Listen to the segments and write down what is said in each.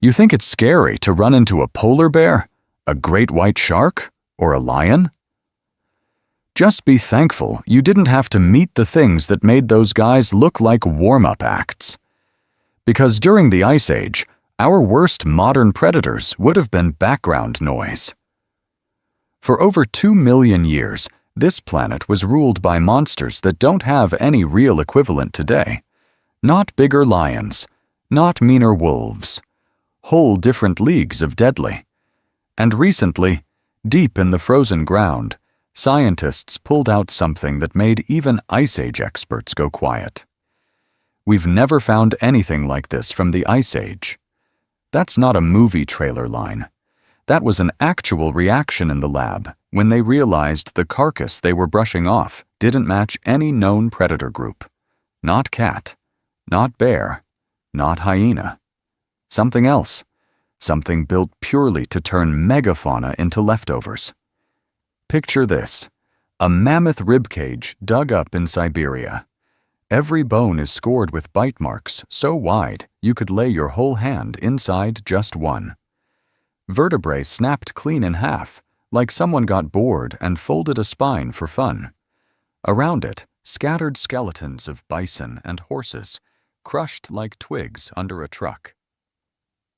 You think it's scary to run into a polar bear, a great white shark, or a lion? Just be thankful you didn't have to meet the things that made those guys look like warm-up acts. Because during the Ice Age, our worst modern predators would have been background noise. For over 2 million years, this planet was ruled by monsters that don't have any real equivalent today. Not bigger lions, not meaner wolves. Whole different leagues of deadly. And recently, deep in the frozen ground, scientists pulled out something that made even Ice Age experts go quiet. We've never found anything like this from the Ice Age. That's not a movie trailer line. That was an actual reaction in the lab when they realized the carcass they were brushing off didn't match any known predator group. Not cat, not bear, not hyena. Something else. Something built purely to turn megafauna into leftovers. Picture this: a mammoth ribcage dug up in Siberia. Every bone is scored with bite marks so wide you could lay your whole hand inside just one. Vertebrae snapped clean in half, like someone got bored and folded a spine for fun. Around it, scattered skeletons of bison and horses, crushed like twigs under a truck.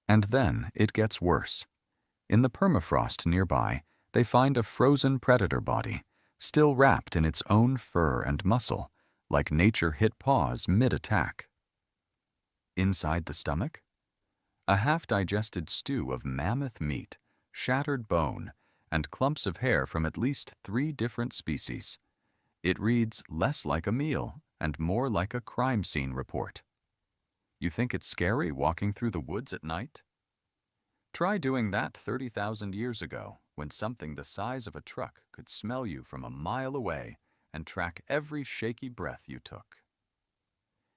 And then it gets worse. In the permafrost nearby, they find a frozen predator body, still wrapped in its own fur and muscle, like nature hit pause mid-attack. Inside the stomach? A half-digested stew of mammoth meat, shattered bone, and clumps of hair from at least 3 different species. It reads less like a meal and more like a crime scene report. You think it's scary walking through the woods at night? Try doing that 30,000 years ago, when something the size of a truck could smell you from a mile away and track every shaky breath you took.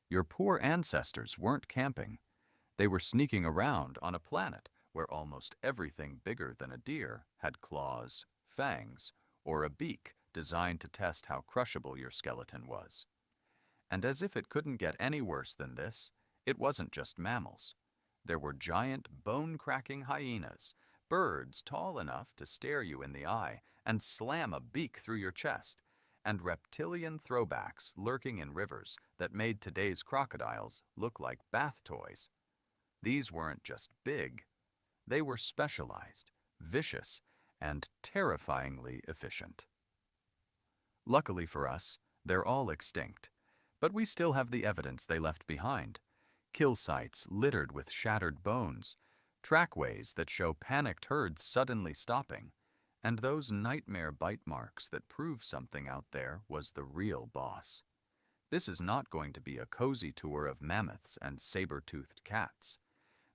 Your poor ancestors weren't camping. They were sneaking around on a planet where almost everything bigger than a deer had claws, fangs, or a beak designed to test how crushable your skeleton was. And as if it couldn't get any worse than this, it wasn't just mammals. There were giant, bone-cracking hyenas, birds tall enough to stare you in the eye and slam a beak through your chest, and reptilian throwbacks lurking in rivers that made today's crocodiles look like bath toys. These weren't just big. They were specialized, vicious, and terrifyingly efficient. Luckily for us, they're all extinct, but we still have the evidence they left behind. Kill sites littered with shattered bones, trackways that show panicked herds suddenly stopping, and those nightmare bite marks that prove something out there was the real boss. This is not going to be a cozy tour of mammoths and saber-toothed cats.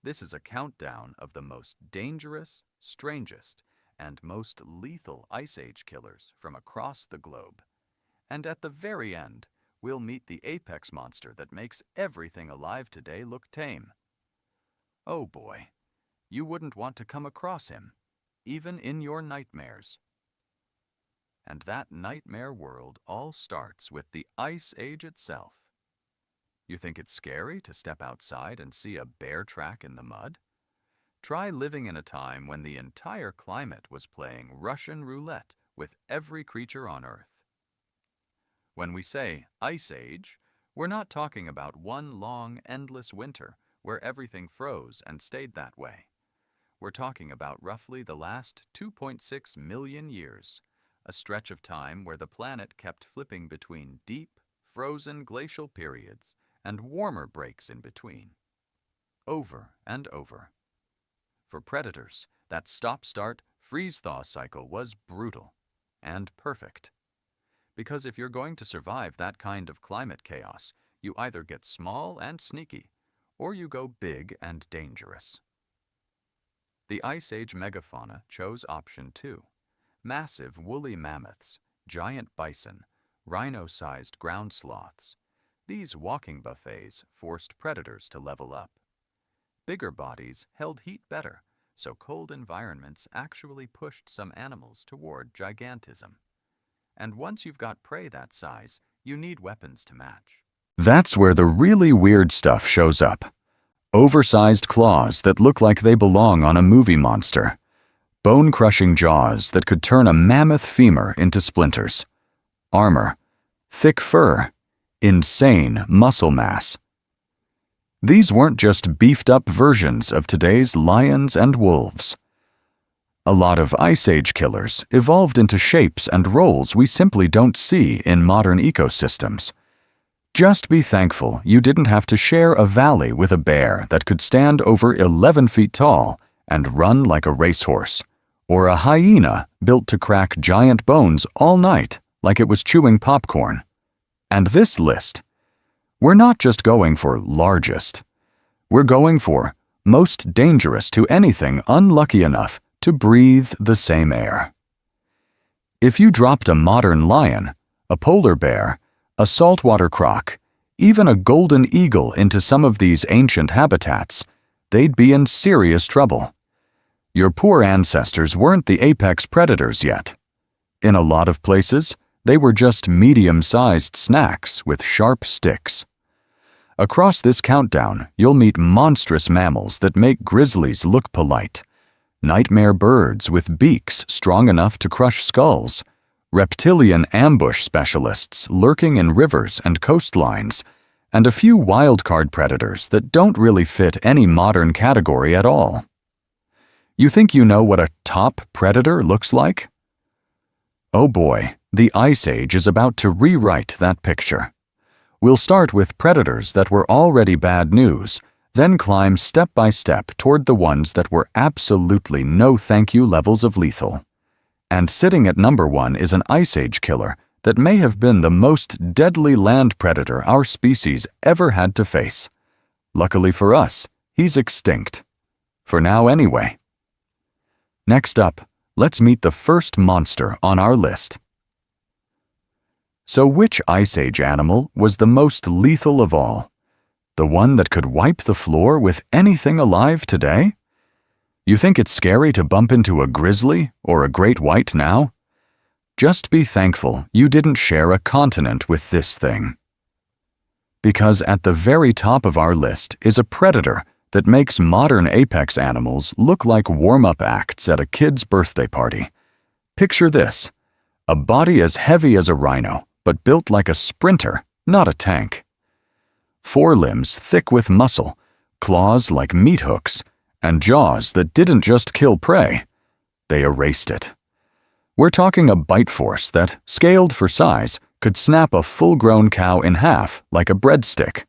This is a countdown of the most dangerous, strangest, and most lethal Ice Age killers from across the globe. And at the very end, we'll meet the apex monster that makes everything alive today look tame. Oh boy, you wouldn't want to come across him, even in your nightmares. And that nightmare world all starts with the Ice Age itself. You think it's scary to step outside and see a bear track in the mud? Try living in a time when the entire climate was playing Russian roulette with every creature on Earth. When we say Ice Age, we're not talking about one long, endless winter where everything froze and stayed that way. We're talking about roughly the last 2.6 million years, a stretch of time where the planet kept flipping between deep, frozen glacial periods and warmer breaks in between. Over and over. For predators, that stop-start, freeze-thaw cycle was brutal and perfect. Because if you're going to survive that kind of climate chaos, you either get small and sneaky, or you go big and dangerous. The Ice Age megafauna chose option 2. Massive woolly mammoths, giant bison, rhino-sized ground sloths. These walking buffets forced predators to level up. Bigger bodies held heat better, so cold environments actually pushed some animals toward gigantism. And once you've got prey that size, you need weapons to match. That's where the really weird stuff shows up. Oversized claws that look like they belong on a movie monster. Bone-crushing jaws that could turn a mammoth femur into splinters. Armor, thick fur, insane muscle mass. These weren't just beefed-up versions of today's lions and wolves. A lot of Ice Age killers evolved into shapes and roles we simply don't see in modern ecosystems. Just be thankful you didn't have to share a valley with a bear that could stand over 11 feet tall and run like a racehorse, or a hyena built to crack giant bones all night like it was chewing popcorn. And this list, we're not just going for largest. We're going for most dangerous to anything unlucky enough to breathe the same air. If you dropped a modern lion, a polar bear, a saltwater croc, even a golden eagle into some of these ancient habitats, they'd be in serious trouble. Your poor ancestors weren't the apex predators yet. In a lot of places, they were just medium-sized snacks with sharp sticks. Across this countdown, you'll meet monstrous mammals that make grizzlies look polite, nightmare birds with beaks strong enough to crush skulls, reptilian ambush specialists lurking in rivers and coastlines, and a few wildcard predators that don't really fit any modern category at all. You think you know what a top predator looks like? Oh boy, the Ice Age is about to rewrite that picture. We'll start with predators that were already bad news, then climb step by step toward the ones that were absolutely no thank you levels of lethal. And sitting at number 1 is an Ice Age killer that may have been the most deadly land predator our species ever had to face. Luckily for us, he's extinct. For now anyway. Next up, let's meet the first monster on our list. So which Ice Age animal was the most lethal of all? The one that could wipe the floor with anything alive today? You think it's scary to bump into a grizzly or a great white now? Just be thankful you didn't share a continent with this thing. Because at the very top of our list is a predator that makes modern apex animals look like warm-up acts at a kid's birthday party. Picture this: a body as heavy as a rhino, but built like a sprinter, not a tank. Forelimbs thick with muscle, claws like meat hooks, and jaws that didn't just kill prey, they erased it. We're talking a bite force that, scaled for size, could snap a full-grown cow in half like a breadstick.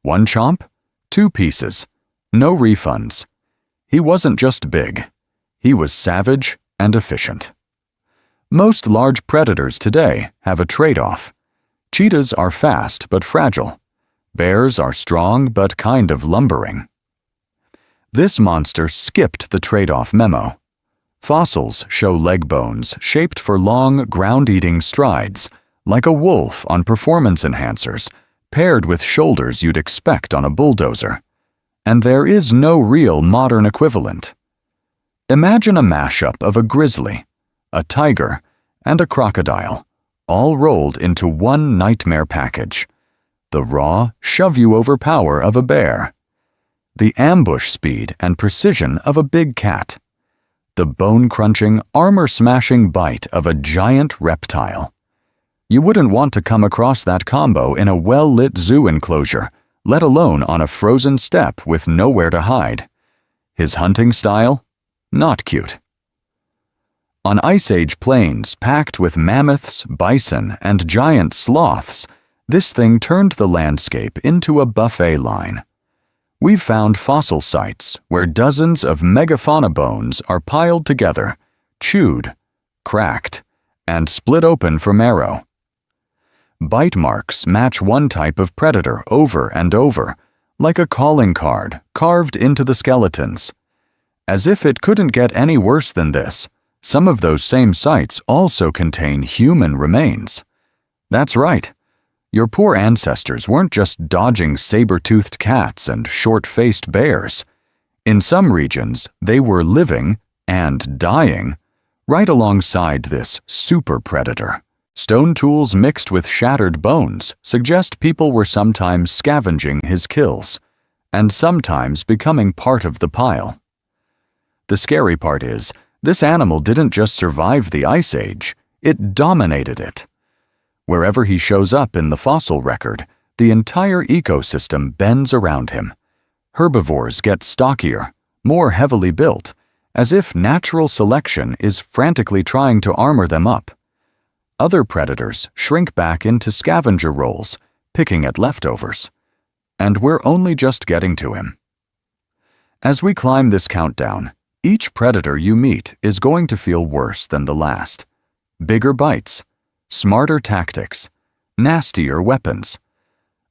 One chomp, 2 pieces, no refunds. He wasn't just big, he was savage and efficient. Most large predators today have a trade-off. Cheetahs are fast but fragile. Bears are strong but kind of lumbering. This monster skipped the trade-off memo. Fossils show leg bones shaped for long, ground-eating strides, like a wolf on performance enhancers, paired with shoulders you'd expect on a bulldozer. And there is no real modern equivalent. Imagine a mashup of a grizzly, a tiger, and a crocodile, all rolled into one nightmare package. The raw, shove-you-over power of a bear. The ambush speed and precision of a big cat. The bone-crunching, armor-smashing bite of a giant reptile. You wouldn't want to come across that combo in a well-lit zoo enclosure, let alone on a frozen steppe with nowhere to hide. His hunting style? Not cute. On Ice Age plains packed with mammoths, bison, and giant sloths, this thing turned the landscape into a buffet line. We've found fossil sites where dozens of megafauna bones are piled together, chewed, cracked, and split open for marrow. Bite marks match one type of predator over and over, like a calling card carved into the skeletons. As if it couldn't get any worse than this, some of those same sites also contain human remains. That's right. Your poor ancestors weren't just dodging saber-toothed cats and short-faced bears. In some regions, they were living and dying right alongside this super predator. Stone tools mixed with shattered bones suggest people were sometimes scavenging his kills. and sometimes becoming part of the pile. The scary part is, this animal didn't just survive the Ice Age, it dominated it. Wherever he shows up in the fossil record, the entire ecosystem bends around him. Herbivores get stockier, more heavily built, as if natural selection is frantically trying to armor them up. Other predators shrink back into scavenger roles, picking at leftovers. And we're only just getting to him. As we climb this countdown, each predator you meet is going to feel worse than the last. Bigger bites, smarter tactics, nastier weapons,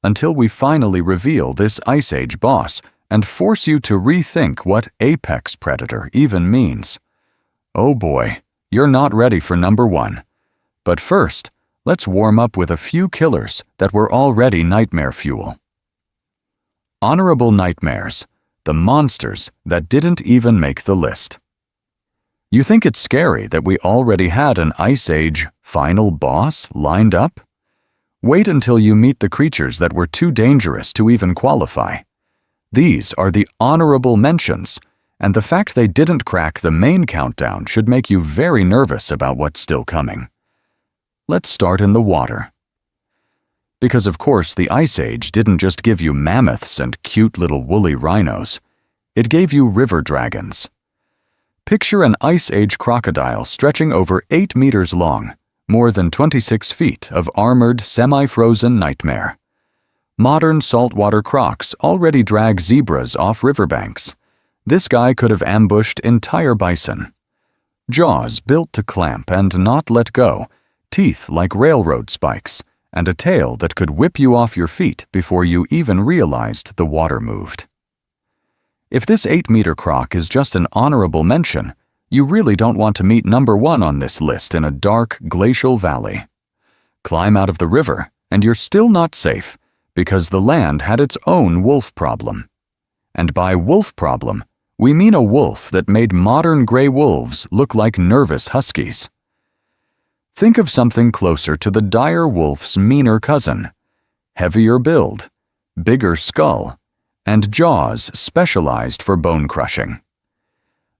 until we finally reveal this Ice Age boss and force you to rethink what apex predator even means. Oh boy, you're not ready for number 1. But first, let's warm up with a few killers that were already nightmare fuel. Honorable nightmares, the monsters that didn't even make the list. You think it's scary that we already had an Ice Age final boss lined up? Wait until you meet the creatures that were too dangerous to even qualify. These are the honorable mentions, and the fact they didn't crack the main countdown should make you very nervous about what's still coming. Let's start in the water. Because of course the Ice Age didn't just give you mammoths and cute little woolly rhinos. It gave you river dragons. Picture an Ice Age crocodile stretching over 8 meters long, more than 26 feet of armored, semi-frozen nightmare. Modern saltwater crocs already drag zebras off riverbanks. This guy could have ambushed entire bison. Jaws built to clamp and not let go, teeth like railroad spikes, and a tail that could whip you off your feet before you even realized the water moved. If this 8-meter croc is just an honorable mention, you really don't want to meet number 1 on this list in a dark, glacial valley. Climb out of the river, and you're still not safe, because the land had its own wolf problem. And by wolf problem, we mean a wolf that made modern gray wolves look like nervous huskies. Think of something closer to the dire wolf's meaner cousin. Heavier build, bigger skull, and jaws specialized for bone crushing.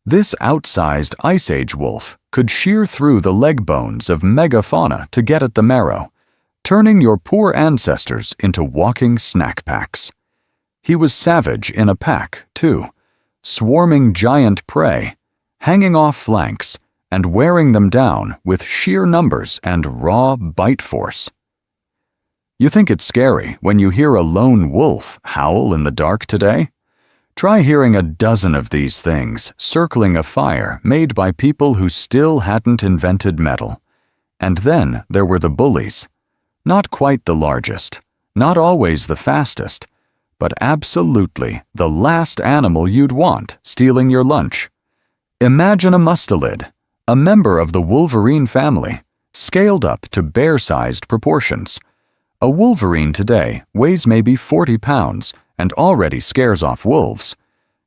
This outsized Ice Age wolf could shear through the leg bones of megafauna to get at the marrow, turning your poor ancestors into walking snack packs. He was savage in a pack, too, swarming giant prey, hanging off flanks, and wearing them down with sheer numbers and raw bite force. You think it's scary when you hear a lone wolf howl in the dark today? Try hearing a dozen of these things circling a fire made by people who still hadn't invented metal. And then there were the bullies. Not quite the largest, not always the fastest, but absolutely the last animal you'd want stealing your lunch. Imagine a mustelid, a member of the wolverine family, scaled up to bear-sized proportions. A wolverine today weighs maybe 40 pounds and already scares off wolves.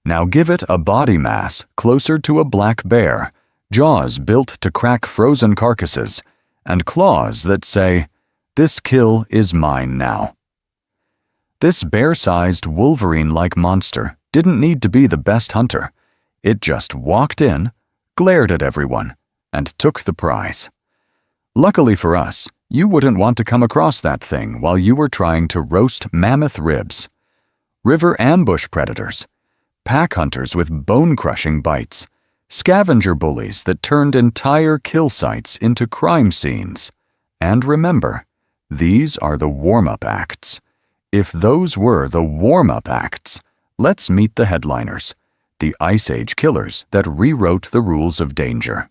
Now give it a body mass closer to a black bear, jaws built to crack frozen carcasses, and claws that say, "This kill is mine now." This bear-sized wolverine-like monster didn't need to be the best hunter. It just walked in, glared at everyone, and took the prize. Luckily for us, you wouldn't want to come across that thing while you were trying to roast mammoth ribs. River ambush predators, pack hunters with bone-crushing bites, scavenger bullies that turned entire kill sites into crime scenes. And remember, these are the warm-up acts. If those were the warm-up acts, let's meet the headliners, the Ice Age killers that rewrote the rules of danger.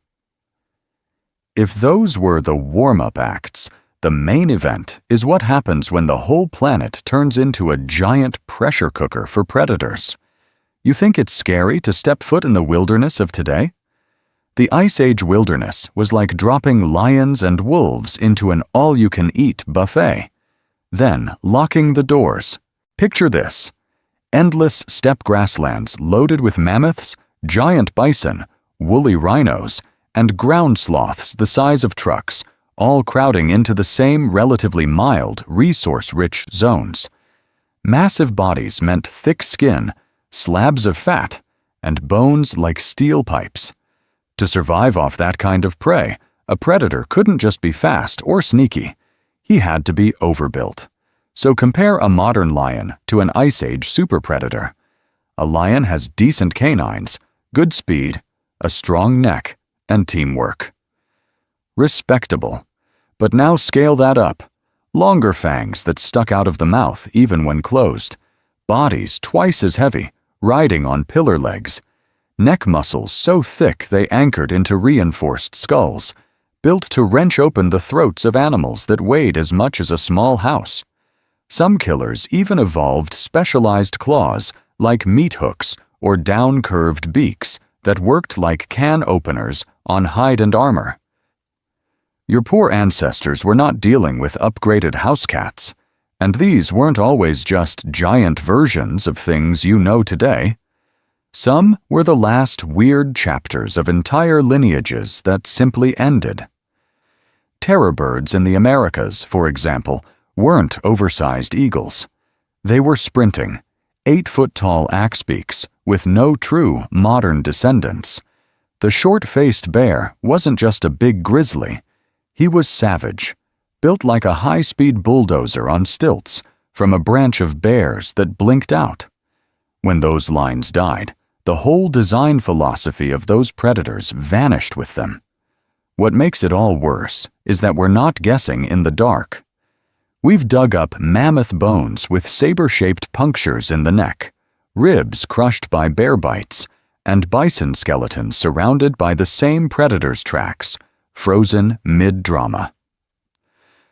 If those were the warm-up acts, the main event is what happens when the whole planet turns into a giant pressure cooker for predators. You think it's scary to step foot in the wilderness of today? The Ice Age wilderness was like dropping lions and wolves into an all-you-can-eat buffet, then locking the doors. Picture this: endless steppe grasslands loaded with mammoths, giant bison, woolly rhinos, and ground sloths the size of trucks, all crowding into the same relatively mild, resource-rich zones. Massive bodies meant thick skin, slabs of fat, and bones like steel pipes. To survive off that kind of prey, a predator couldn't just be fast or sneaky. He had to be overbuilt. So compare a modern lion to an Ice Age superpredator. A lion has decent canines, good speed, a strong neck, and teamwork. Respectable. But now scale that up. Longer fangs that stuck out of the mouth even when closed. Bodies twice as heavy, riding on pillar legs. Neck muscles so thick they anchored into reinforced skulls, built to wrench open the throats of animals that weighed as much as a small house. Some killers even evolved specialized claws like meat hooks or down-curved beaks that worked like can openers on hide and armor. Your poor ancestors were not dealing with upgraded house cats, and these weren't always just giant versions of things you know today. Some were the last weird chapters of entire lineages that simply ended. Terror birds in the Americas, for example, weren't oversized eagles. They were sprinting, 8-foot-tall axebeaks with no true modern descendants. The short-faced bear wasn't just a big grizzly. He was savage, built like a high-speed bulldozer on stilts from a branch of bears that blinked out. When those lines died, the whole design philosophy of those predators vanished with them. What makes it all worse is that we're not guessing in the dark. We've dug up mammoth bones with saber-shaped punctures in the neck, ribs crushed by bear bites, and bison skeletons surrounded by the same predator's tracks, frozen mid-drama.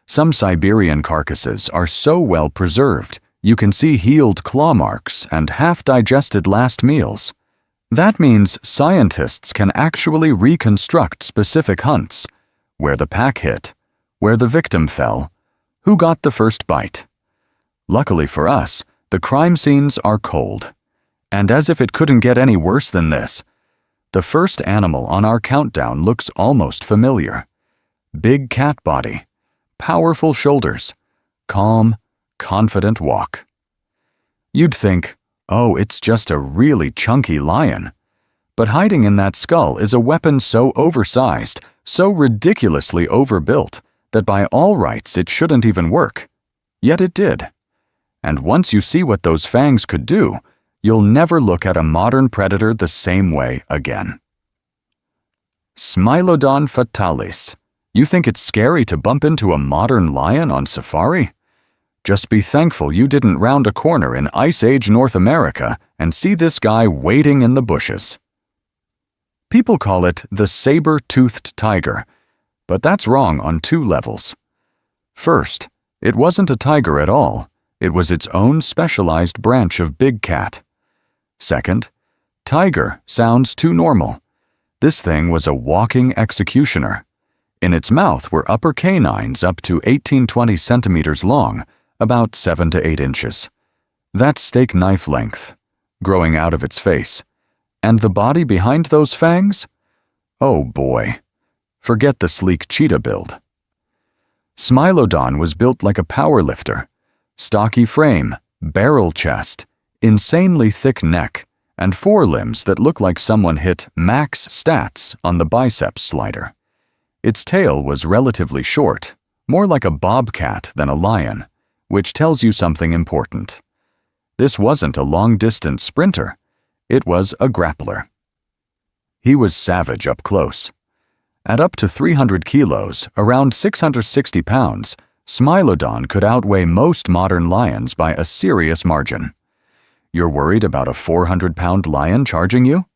Some Siberian carcasses are so well preserved, you can see healed claw marks and half-digested last meals. That means scientists can actually reconstruct specific hunts, where the pack hit, where the victim fell, who got the first bite. Luckily for us, the crime scenes are cold. And as if it couldn't get any worse than this, the first animal on our countdown looks almost familiar. Big cat body, powerful shoulders, calm, confident walk. You'd think, oh, it's just a really chunky lion. But hiding in that skull is a weapon so oversized, so ridiculously overbuilt, that by all rights it shouldn't even work. Yet it did. And once you see what those fangs could do, you'll never look at a modern predator the same way again. Smilodon fatalis. You think it's scary to bump into a modern lion on safari? Just be thankful you didn't round a corner in Ice Age North America and see this guy waiting in the bushes. People call it the saber-toothed tiger, but that's wrong on 2 levels. First, it wasn't a tiger at all. It was its own specialized branch of big cat. Second, tiger sounds too normal. This thing was a walking executioner. In its mouth were upper canines up to 18-20 centimeters long, about 7 to 8 inches. That's steak knife length, growing out of its face. And the body behind those fangs? Oh boy. Forget the sleek cheetah build. Smilodon was built like a powerlifter. Stocky frame, barrel chest, insanely thick neck, and forelimbs that look like someone hit max stats on the biceps slider. Its tail was relatively short, more like a bobcat than a lion, which tells you something important. This wasn't a long-distance sprinter. It was a grappler. He was savage up close. At up to 300 kilos, around 660 pounds, Smilodon could outweigh most modern lions by a serious margin. You're worried about a 400-pound lion charging you?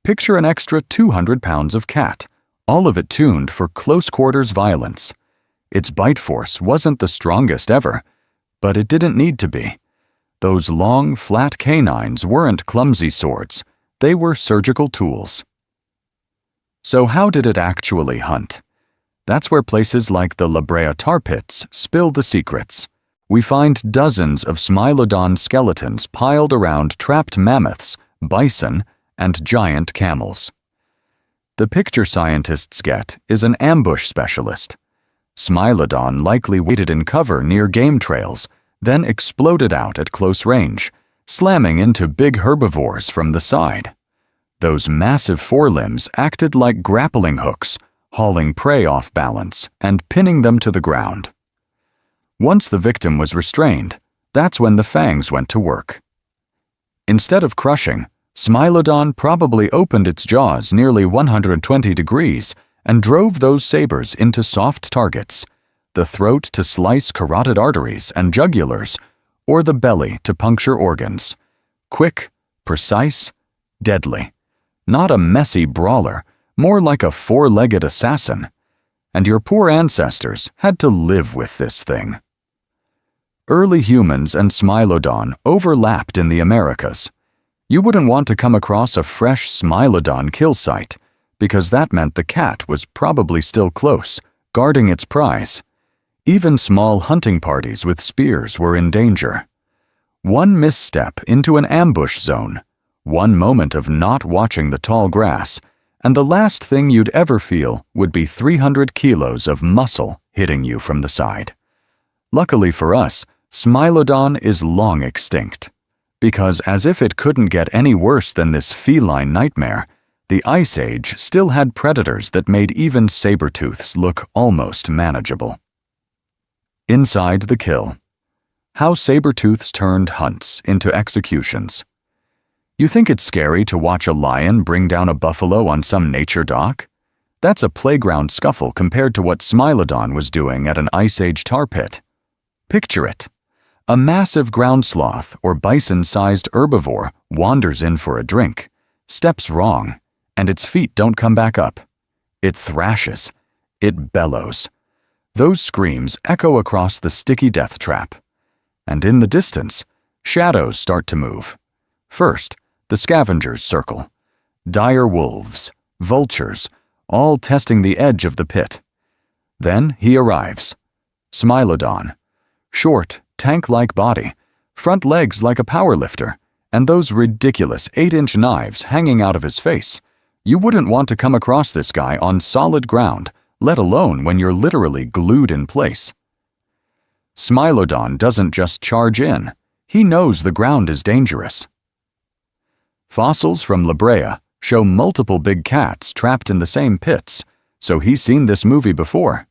Picture an extra 200 pounds of cat, all of it tuned for close-quarters violence. Its bite force wasn't the strongest ever, but it didn't need to be. Those long, flat canines weren't clumsy swords. They were surgical tools. So how did it actually hunt? That's where places like the La Brea tar pits spill the secrets. We find dozens of Smilodon skeletons piled around trapped mammoths, bison, and giant camels. The picture scientists get is an ambush specialist. Smilodon likely waited in cover near game trails, then exploded out at close range, slamming into big herbivores from the side. Those massive forelimbs acted like grappling hooks, hauling prey off balance and pinning them to the ground. Once the victim was restrained, that's when the fangs went to work. Instead of crushing, Smilodon probably opened its jaws nearly 120 degrees and drove those sabers into soft targets, the throat to slice carotid arteries and jugulars, or the belly to puncture organs. Quick, precise, deadly. Not a messy brawler, more like a four-legged assassin. And your poor ancestors had to live with this thing. Early humans and Smilodon overlapped in the Americas. You wouldn't want to come across a fresh Smilodon kill site, because that meant the cat was probably still close, guarding its prize. Even small hunting parties with spears were in danger. One misstep into an ambush zone, one moment of not watching the tall grass, and the last thing you'd ever feel would be 300 kilos of muscle hitting you from the side. Luckily for us, Smilodon is long extinct, because as if it couldn't get any worse than this feline nightmare, the Ice Age still had predators that made even saber-tooths look almost manageable. Inside the kill. How saber-tooths turned hunts into executions. You think it's scary to watch a lion bring down a buffalo on some nature dock? That's a playground scuffle compared to what Smilodon was doing at an Ice Age tar pit. Picture it. A massive ground sloth or bison-sized herbivore wanders in for a drink, steps wrong, and its feet don't come back up. It thrashes. It bellows. Those screams echo across the sticky death trap. And in the distance, shadows start to move. First, the scavengers circle. Dire wolves, vultures, all testing the edge of the pit. Then he arrives. Smilodon. Short, tank-like body, front legs like a powerlifter, and those ridiculous 8-inch knives hanging out of his face. You wouldn't want to come across this guy on solid ground, let alone when you're literally glued in place. Smilodon doesn't just charge in. He knows the ground is dangerous. Fossils from La Brea show multiple big cats trapped in the same pits, so he's seen this movie before.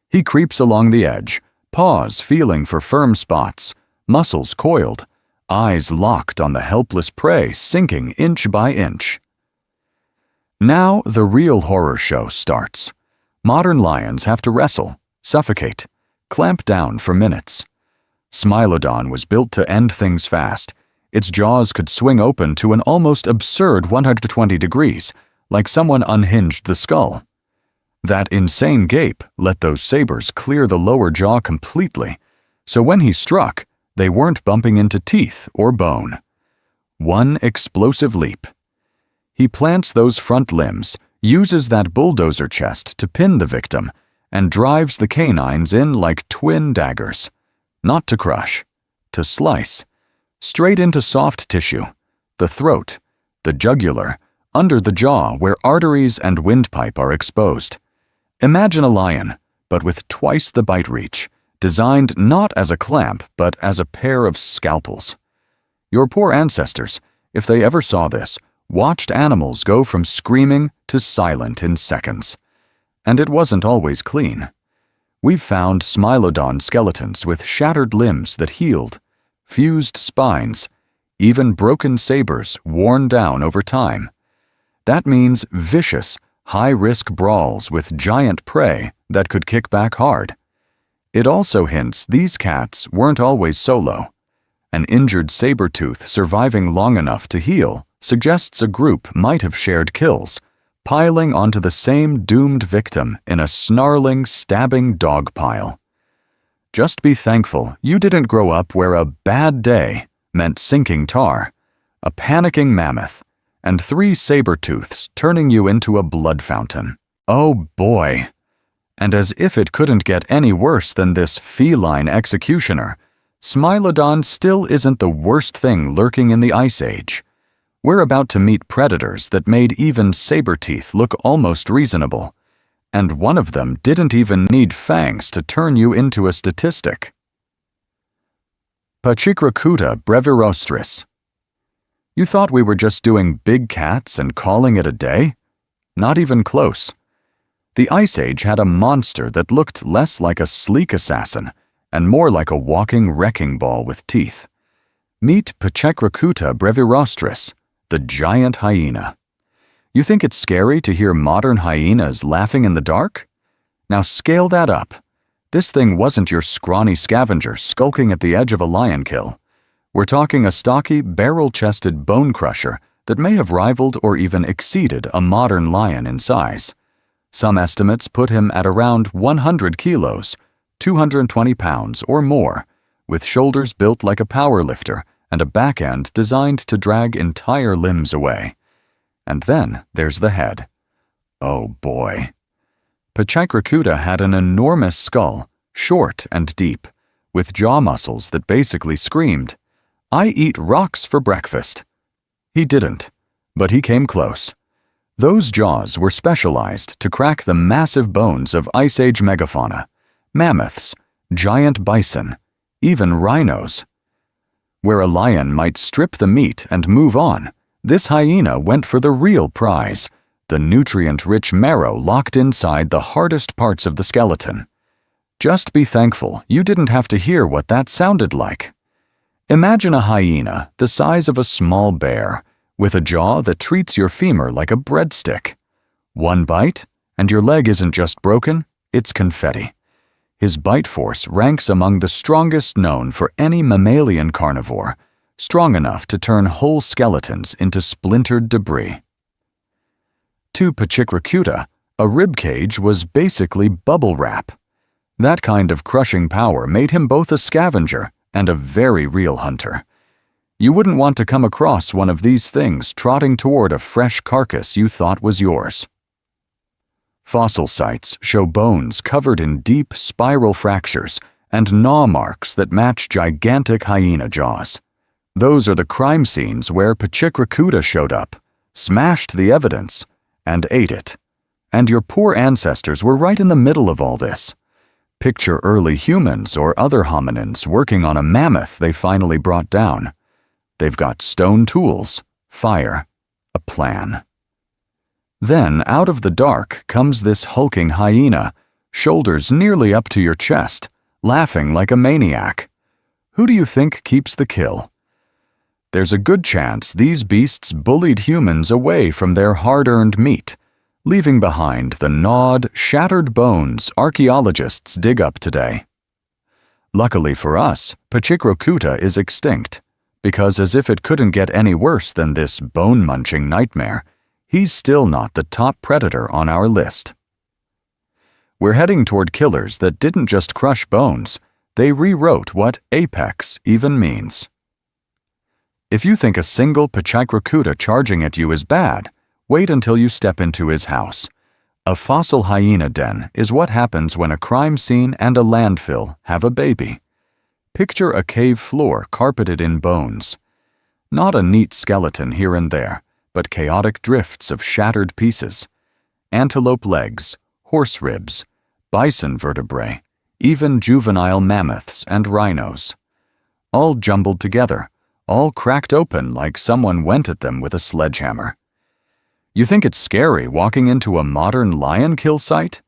He creeps along the edge, paws feeling for firm spots, muscles coiled, eyes locked on the helpless prey sinking inch by inch. Now the real horror show starts. Modern lions have to wrestle, suffocate, clamp down for minutes. Smilodon was built to end things fast. Its jaws could swing open to an almost absurd 120 degrees, like someone unhinged the skull. That insane gape let those sabers clear the lower jaw completely, so when he struck, they weren't bumping into teeth or bone. One explosive leap. He plants those front limbs, uses that bulldozer chest to pin the victim, and drives the canines in like twin daggers. Not to crush, to slice. Straight into soft tissue, the throat, the jugular, under the jaw where arteries and windpipe are exposed. Imagine a lion, but with twice the bite reach, designed not as a clamp, but as a pair of scalpels. Your poor ancestors, if they ever saw this, watched animals go from screaming to silent in seconds. And it wasn't always clean. We've found Smilodon skeletons with shattered limbs that healed, fused spines, even broken sabers worn down over time. That means vicious, high-risk brawls with giant prey that could kick back hard. It also hints these cats weren't always solo. An injured saber-tooth surviving long enough to heal suggests a group might have shared kills, piling onto the same doomed victim in a snarling, stabbing dog pile. Just be thankful you didn't grow up where a bad day meant sinking tar, a panicking mammoth, and 3 saber-tooths turning you into a blood fountain. Oh boy! And as if it couldn't get any worse than this feline executioner, Smilodon still isn't the worst thing lurking in the Ice Age. We're about to meet predators that made even saber-teeth look almost reasonable, and one of them didn't even need fangs to turn you into a statistic. Pachycracuta brevirostris. You thought we were just doing big cats and calling it a day? Not even close. The Ice Age had a monster that looked less like a sleek assassin and more like a walking wrecking ball with teeth. Meet Pachycracuta brevirostris, the giant hyena. You think it's scary to hear modern hyenas laughing in the dark? Now scale that up. This thing wasn't your scrawny scavenger skulking at the edge of a lion kill. We're talking a stocky, barrel-chested bone crusher that may have rivaled or even exceeded a modern lion in size. Some estimates put him at around 100 kilos, 220 pounds or more, with shoulders built like a power lifter and a back end designed to drag entire limbs away. And then there's the head. Oh boy. Pachycracuta had an enormous skull, short and deep, with jaw muscles that basically screamed, "I eat rocks for breakfast." He didn't, but he came close. Those jaws were specialized to crack the massive bones of Ice Age megafauna, mammoths, giant bison, even rhinos. Where a lion might strip the meat and move on, this hyena went for the real prize, the nutrient-rich marrow locked inside the hardest parts of the skeleton. Just be thankful you didn't have to hear what that sounded like. Imagine a hyena the size of a small bear, with a jaw that treats your femur like a breadstick. One bite, and your leg isn't just broken, it's confetti. His bite force ranks among the strongest known for any mammalian carnivore, strong enough to turn whole skeletons into splintered debris. To Pachycracuta, a rib cage was basically bubble wrap. That kind of crushing power made him both a scavenger and a very real hunter. You wouldn't want to come across one of these things trotting toward a fresh carcass you thought was yours. Fossil sites show bones covered in deep spiral fractures and gnaw marks that match gigantic hyena jaws. Those are the crime scenes where Pachycracuta showed up, smashed the evidence, and ate it. And your poor ancestors were right in the middle of all this. Picture early humans or other hominins working on a mammoth they finally brought down. They've got stone tools, fire, a plan. Then, out of the dark, comes this hulking hyena, shoulders nearly up to your chest, laughing like a maniac. Who do you think keeps the kill? There's a good chance these beasts bullied humans away from their hard-earned meat, leaving behind the gnawed, shattered bones archaeologists dig up today. Luckily for us, Pachycracuta is extinct, because as if it couldn't get any worse than this bone-munching nightmare, he's still not the top predator on our list. We're heading toward killers that didn't just crush bones, they rewrote what apex even means. If you think a single Pachycracuta charging at you is bad, wait until you step into his house. A fossil hyena den is what happens when a crime scene and a landfill have a baby. Picture a cave floor carpeted in bones. Not a neat skeleton here and there, but chaotic drifts of shattered pieces. Antelope legs, horse ribs, bison vertebrae, even juvenile mammoths and rhinos. All jumbled together, all cracked open like someone went at them with a sledgehammer. You think it's scary walking into a modern lion kill site?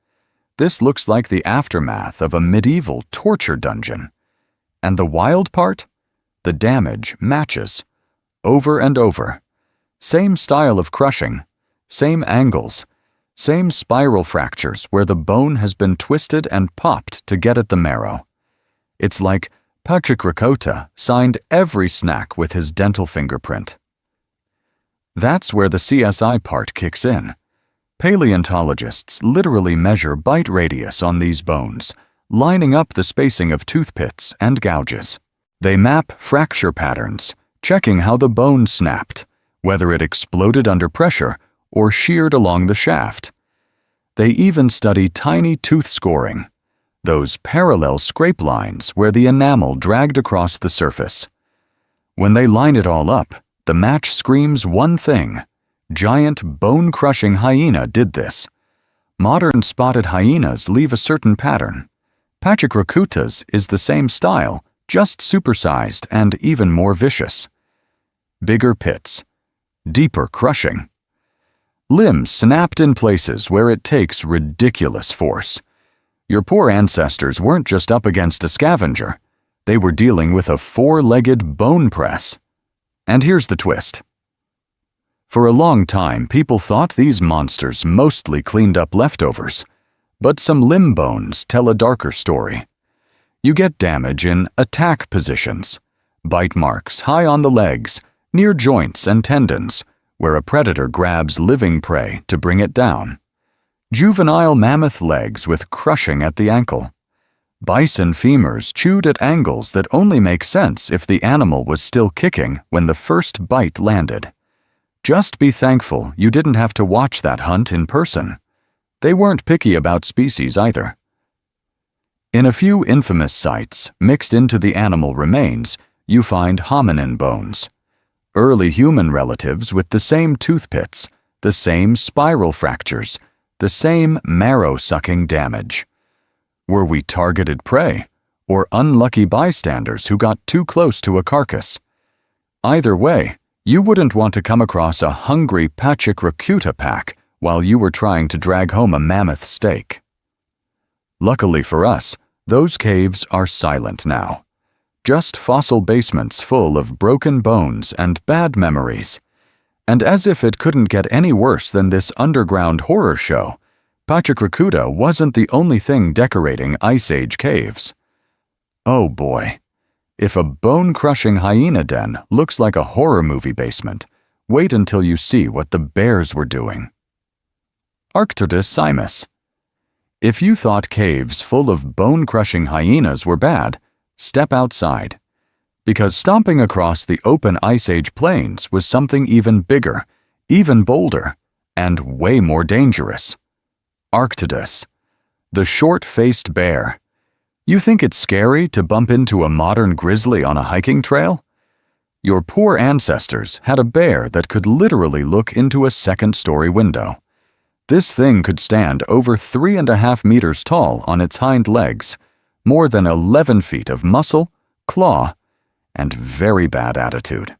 This looks like the aftermath of a medieval torture dungeon. And the wild part? The damage matches. Over and over. Same style of crushing, same angles, same spiral fractures where the bone has been twisted and popped to get at the marrow. It's like Pachycracuta signed every snack with his dental fingerprint. That's where the CSI part kicks in. Paleontologists literally measure bite radius on these bones, lining up the spacing of tooth pits and gouges. They map fracture patterns, checking how the bone snapped, whether it exploded under pressure or sheared along the shaft. They even study tiny tooth scoring, those parallel scrape lines where the enamel dragged across the surface. When they line it all up, the match screams one thing: giant bone-crushing hyena did this. Modern spotted hyenas leave a certain pattern. Pachycracuta's is the same style, just supersized and even more vicious. Bigger pits, deeper crushing. Limbs snapped in places where it takes ridiculous force. Your poor ancestors weren't just up against a scavenger. They were dealing with a four-legged bone press. And here's the twist. For a long time, people thought these monsters mostly cleaned up leftovers. But some limb bones tell a darker story. You get damage in attack positions, bite marks high on the legs, near joints and tendons, where a predator grabs living prey to bring it down. Juvenile mammoth legs with crushing at the ankle. Bison femurs chewed at angles that only make sense if the animal was still kicking when the first bite landed. Just be thankful you didn't have to watch that hunt in person. They weren't picky about species either. In a few infamous sites, mixed into the animal remains, you find hominin bones. Early human relatives with the same tooth pits, the same spiral fractures, the same marrow-sucking damage. Were we targeted prey, or unlucky bystanders who got too close to a carcass? Either way, you wouldn't want to come across a hungry Pachyrhinocuta pack while you were trying to drag home a mammoth steak. Luckily for us, those caves are silent now. Just fossil basements full of broken bones and bad memories. And as if it couldn't get any worse than this underground horror show, Pachyrhinocuta wasn't the only thing decorating Ice Age caves. Oh boy. If a bone-crushing hyena den looks like a horror movie basement, wait until you see what the bears were doing. Arctodus simus. If you thought caves full of bone-crushing hyenas were bad, step outside. Because stomping across the open Ice Age plains was something even bigger, even bolder, and way more dangerous. Arctodus, the short-faced bear. You think it's scary to bump into a modern grizzly on a hiking trail? Your poor ancestors had a bear that could literally look into a second-story window. This thing could stand over 3.5 meters tall on its hind legs, more than 11 feet of muscle, claw, and very bad attitude.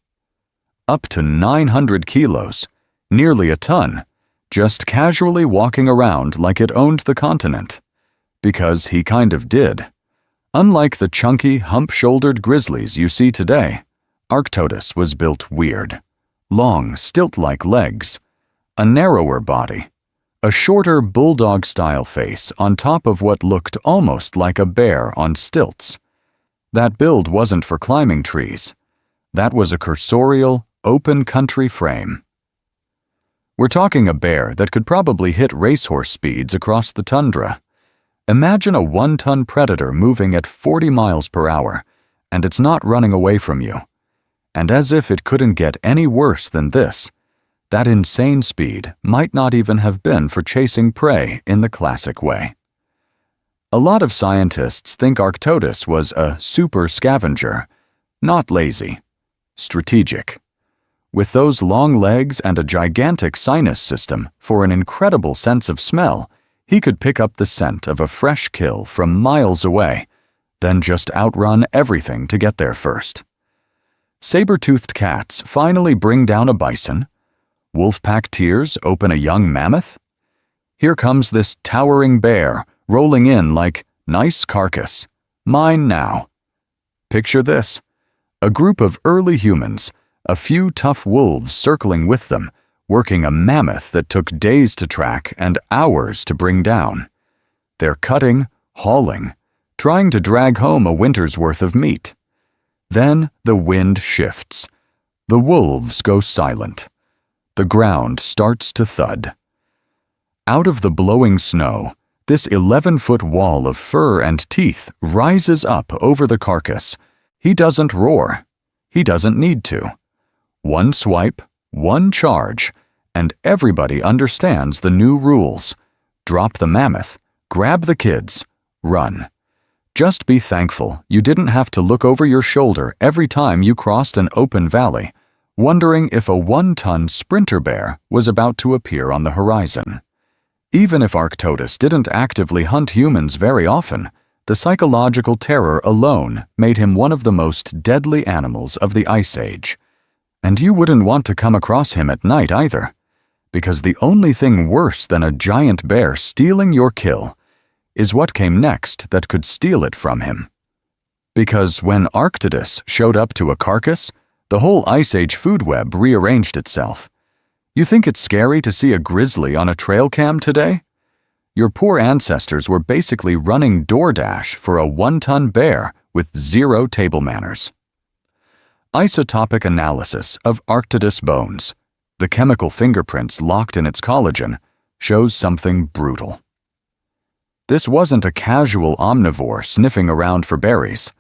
Up to 900 kilos, nearly a ton, just casually walking around like it owned the continent. Because he kind of did. Unlike the chunky, hump-shouldered grizzlies you see today, Arctodus was built weird. Long, stilt-like legs, a narrower body, a shorter bulldog-style face on top of what looked almost like a bear on stilts. That build wasn't for climbing trees. That was a cursorial, open-country frame. We're talking a bear that could probably hit racehorse speeds across the tundra. Imagine a 1-ton predator moving at 40 miles per hour, and it's not running away from you. And as if it couldn't get any worse than this, that insane speed might not even have been for chasing prey in the classic way. A lot of scientists think Arctodus was a super scavenger, not lazy, strategic. With those long legs and a gigantic sinus system for an incredible sense of smell, he could pick up the scent of a fresh kill from miles away, then just outrun everything to get there first. Saber-toothed cats finally bring down a bison. Wolf-pack tears open a young mammoth. Here comes this towering bear, rolling in like, nice carcass, mine now. Picture this, a group of early humans, a few tough wolves circling with them, working a mammoth that took days to track and hours to bring down. They're cutting, hauling, trying to drag home a winter's worth of meat. Then the wind shifts. The wolves go silent. The ground starts to thud. Out of the blowing snow, this 11-foot wall of fur and teeth rises up over the carcass. He doesn't roar. He doesn't need to. One swipe, one charge, and everybody understands the new rules. Drop the mammoth, grab the kids, run. Just be thankful you didn't have to look over your shoulder every time you crossed an open valley, wondering if a 1-ton sprinter bear was about to appear on the horizon. Even if Arctodus didn't actively hunt humans very often, The psychological terror alone made him one of the most deadly animals of the Ice Age. And you wouldn't want to come across him at night either, because the only thing worse than a giant bear stealing your kill is what came next that could steal it from him. Because when Arctidus showed up to a carcass, the whole Ice Age food web rearranged itself. You think it's scary to see a grizzly on a trail cam today? Your poor ancestors were basically running DoorDash for a 1-ton bear with 0 table manners. Isotopic analysis of Arctidus bones, the chemical fingerprints locked in its collagen, shows something brutal. This wasn't a casual omnivore sniffing around for berries.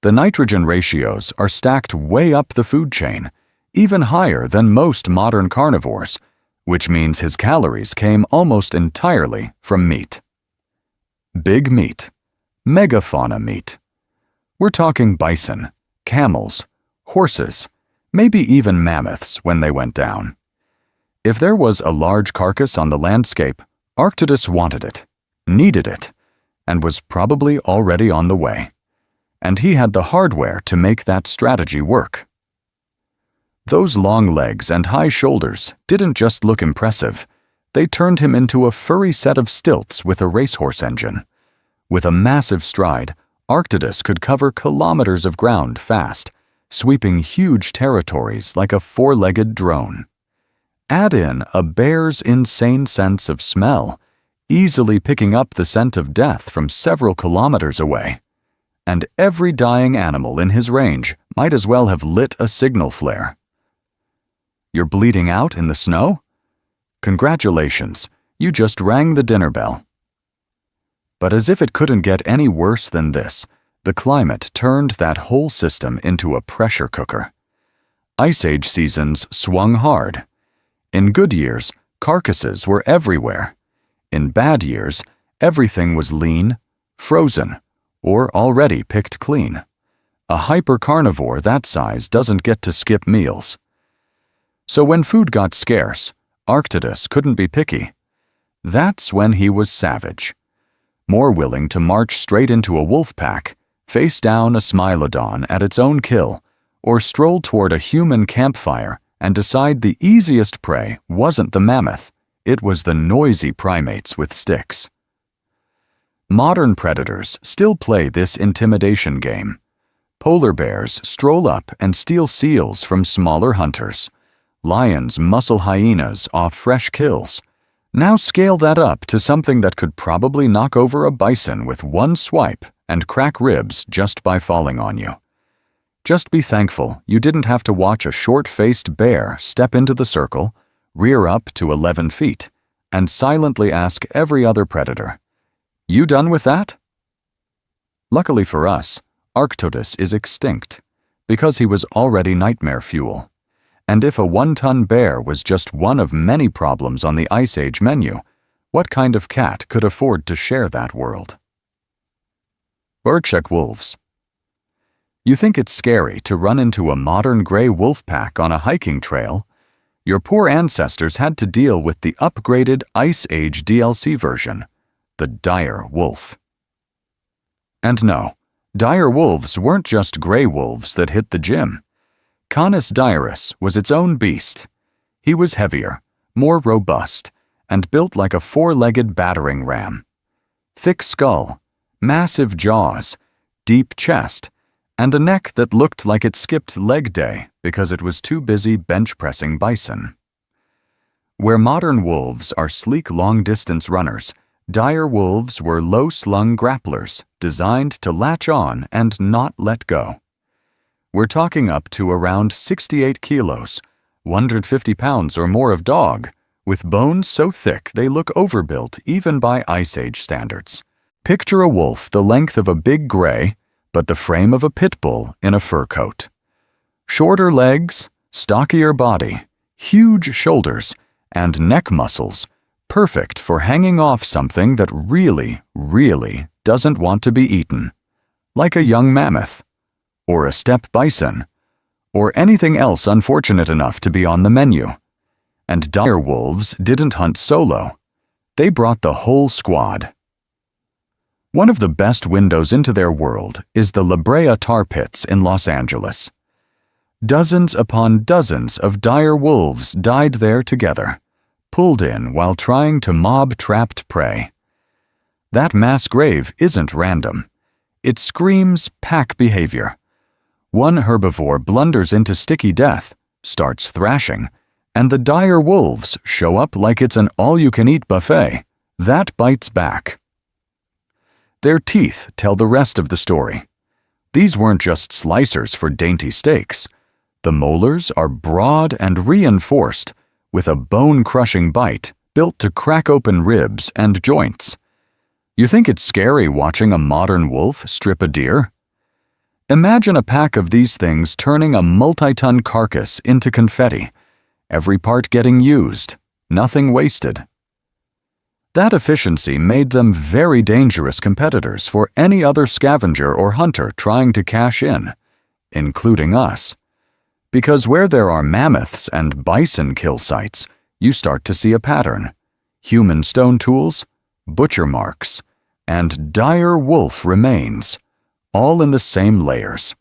The nitrogen ratios are stacked way up the food chain, even higher than most modern carnivores, which means his calories came almost entirely from meat. Big meat. Megafauna meat. We're talking bison, camels, horses, maybe even mammoths when they went down. If there was a large carcass on the landscape, Arctidus wanted it, needed it, and was probably already on the way. And he had the hardware to make that strategy work. Those long legs and high shoulders didn't just look impressive, they turned him into a furry set of stilts with a racehorse engine. With a massive stride, Arctidus could cover kilometers of ground fast, sweeping huge territories like a 4-legged drone. Add in a bear's insane sense of smell, easily picking up the scent of death from several kilometers away, and every dying animal in his range might as well have lit a signal flare. You're bleeding out in the snow? Congratulations, you just rang the dinner bell. But as if it couldn't get any worse than this, the climate turned that whole system into a pressure cooker. Ice Age seasons swung hard. In good years, carcasses were everywhere. In bad years, everything was lean, frozen, or already picked clean. A hyper-carnivore that size doesn't get to skip meals. So when food got scarce, Arctidus couldn't be picky. That's when he was savage. More willing to march straight into a wolf pack, face down a smilodon at its own kill, or stroll toward a human campfire and decide the easiest prey wasn't the mammoth, it was the noisy primates with sticks. Modern predators still play this intimidation game. Polar bears stroll up and steal seals from smaller hunters. Lions muscle hyenas off fresh kills. Now scale that up to something that could probably knock over a bison with one swipe and crack ribs just by falling on you. Just be thankful you didn't have to watch a short-faced bear step into the circle, rear up to 11 feet, and silently ask every other predator, "You done with that?" Luckily for us, Arctidus is extinct, because he was already nightmare fuel. And if a 1-ton bear was just one of many problems on the Ice Age menu, what kind of cat could afford to share that world? Birdcheck wolves. You think it's scary to run into a modern gray wolf pack on a hiking trail? Your poor ancestors had to deal with the upgraded Ice Age DLC version, the dire wolf. And no, dire wolves weren't just gray wolves that hit the gym. Canis dirus was its own beast. He was heavier, more robust, and built like a 4-legged battering ram. Thick skull, massive jaws, deep chest, and a neck that looked like it skipped leg day because it was too busy bench-pressing bison. Where modern wolves are sleek long-distance runners, dire wolves were low-slung grapplers designed to latch on and not let go. We're talking up to around 68 kilos, 150 pounds or more of dog, with bones so thick they look overbuilt even by Ice Age standards. Picture a wolf the length of a big gray, but the frame of a pit bull in a fur coat. Shorter legs, stockier body, huge shoulders, and neck muscles, perfect for hanging off something that really, really doesn't want to be eaten, like a young mammoth, or a steppe bison, or anything else unfortunate enough to be on the menu. And dire wolves didn't hunt solo. They brought the whole squad. One of the best windows into their world is the La Brea tar pits in Los Angeles. Dozens upon dozens of dire wolves died there together, pulled in while trying to mob trapped prey. That mass grave isn't random. It screams pack behavior. One herbivore blunders into sticky death, starts thrashing, and the dire wolves show up like it's an all-you-can-eat buffet. That bites back. Their teeth tell the rest of the story. These weren't just slicers for dainty steaks. The molars are broad and reinforced, with a bone-crushing bite built to crack open ribs and joints. You think it's scary watching a modern wolf strip a deer? Imagine a pack of these things turning a multi-ton carcass into confetti, every part getting used, nothing wasted. That efficiency made them very dangerous competitors for any other scavenger or hunter trying to cash in, including us. Because where there are mammoths and bison kill sites, you start to see a pattern: human stone tools, butcher marks, and dire wolf remains, all in the same layers.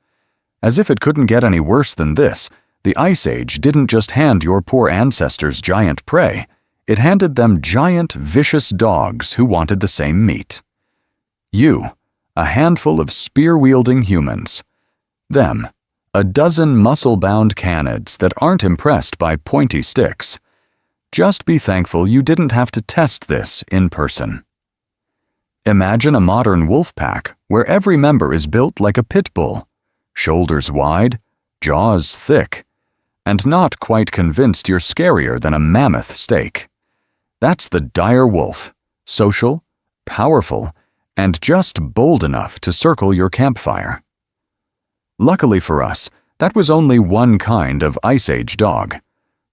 As if it couldn't get any worse than this, the Ice Age didn't just hand your poor ancestors giant prey, it handed them giant, vicious dogs who wanted the same meat. You, a handful of spear-wielding humans. Them, a dozen muscle-bound canids that aren't impressed by pointy sticks. Just be thankful you didn't have to test this in person. Imagine a modern wolf pack where every member is built like a pit bull, shoulders wide, jaws thick, and not quite convinced you're scarier than a mammoth steak. That's the dire wolf, social, powerful, and just bold enough to circle your campfire. Luckily for us, that was only one kind of Ice Age dog,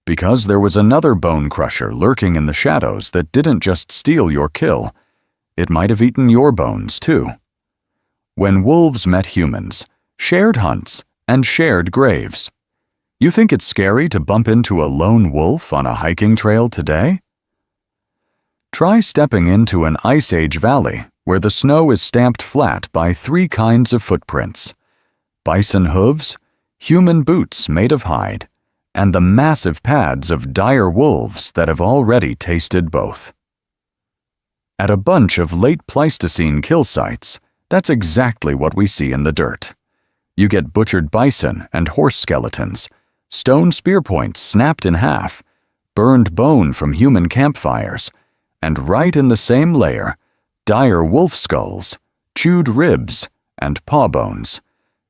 because there was another bone crusher lurking in the shadows that didn't just steal your kill, it might have eaten your bones too. When wolves met humans, shared hunts, and shared graves. You think it's scary to bump into a lone wolf on a hiking trail today? Try stepping into an Ice Age valley where the snow is stamped flat by three kinds of footprints: bison hooves, human boots made of hide, and the massive pads of dire wolves that have already tasted both. At a bunch of late Pleistocene kill sites, that's exactly what we see in the dirt. You get butchered bison and horse skeletons, stone spear points snapped in half, burned bone from human campfires, and right in the same layer, dire wolf skulls, chewed ribs, and paw bones,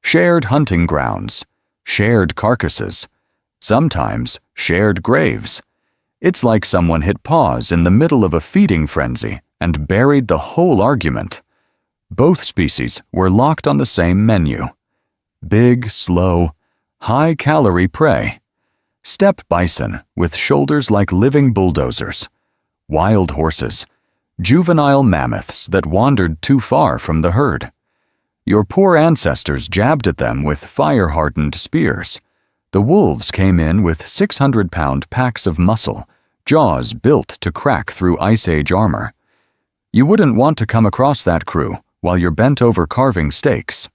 shared hunting grounds, shared carcasses, sometimes shared graves. It's like someone hit pause in the middle of a feeding frenzy and buried the whole argument. Both species were locked on the same menu: big, slow, high-calorie prey. Steppe bison with shoulders like living bulldozers, wild horses, juvenile mammoths that wandered too far from the herd. Your poor ancestors jabbed at them with fire-hardened spears. The wolves came in with 600-pound packs of muscle, jaws built to crack through Ice Age armor. You wouldn't want to come across that crew while you're bent over carving steaks.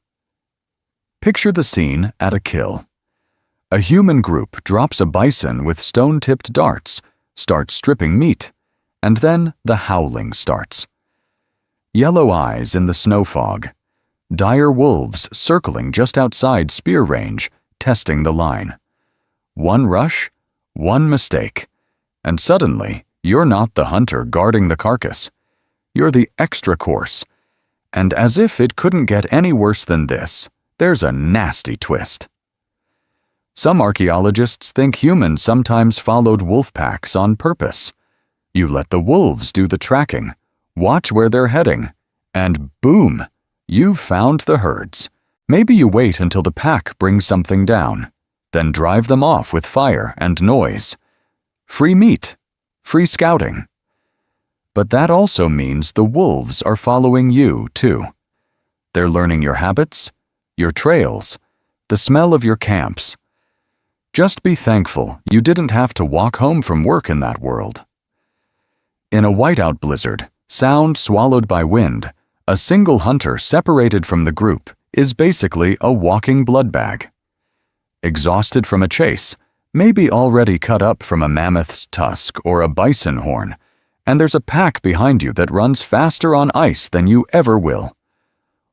Picture the scene at a kill. A human group drops a bison with stone-tipped darts, starts stripping meat, and then the howling starts. Yellow eyes in the snow fog. Dire wolves circling just outside spear range, testing the line. One rush, one mistake, and suddenly you're not the hunter guarding the carcass. You're the extra course. And as if it couldn't get any worse than this, there's a nasty twist. Some archaeologists think humans sometimes followed wolf packs on purpose. You let the wolves do the tracking, watch where they're heading, and boom, you've found the herds. Maybe you wait until the pack brings something down, then drive them off with fire and noise. Free meat, free scouting. But that also means the wolves are following you, too. They're learning your habits, your trails, the smell of your camps. Just be thankful you didn't have to walk home from work in that world. In a whiteout blizzard, sound swallowed by wind, A single hunter separated from the group is basically a walking blood bag. Exhausted from a chase, maybe already cut up from a mammoth's tusk or a bison horn, and there's a pack behind you that runs faster on ice than you ever will.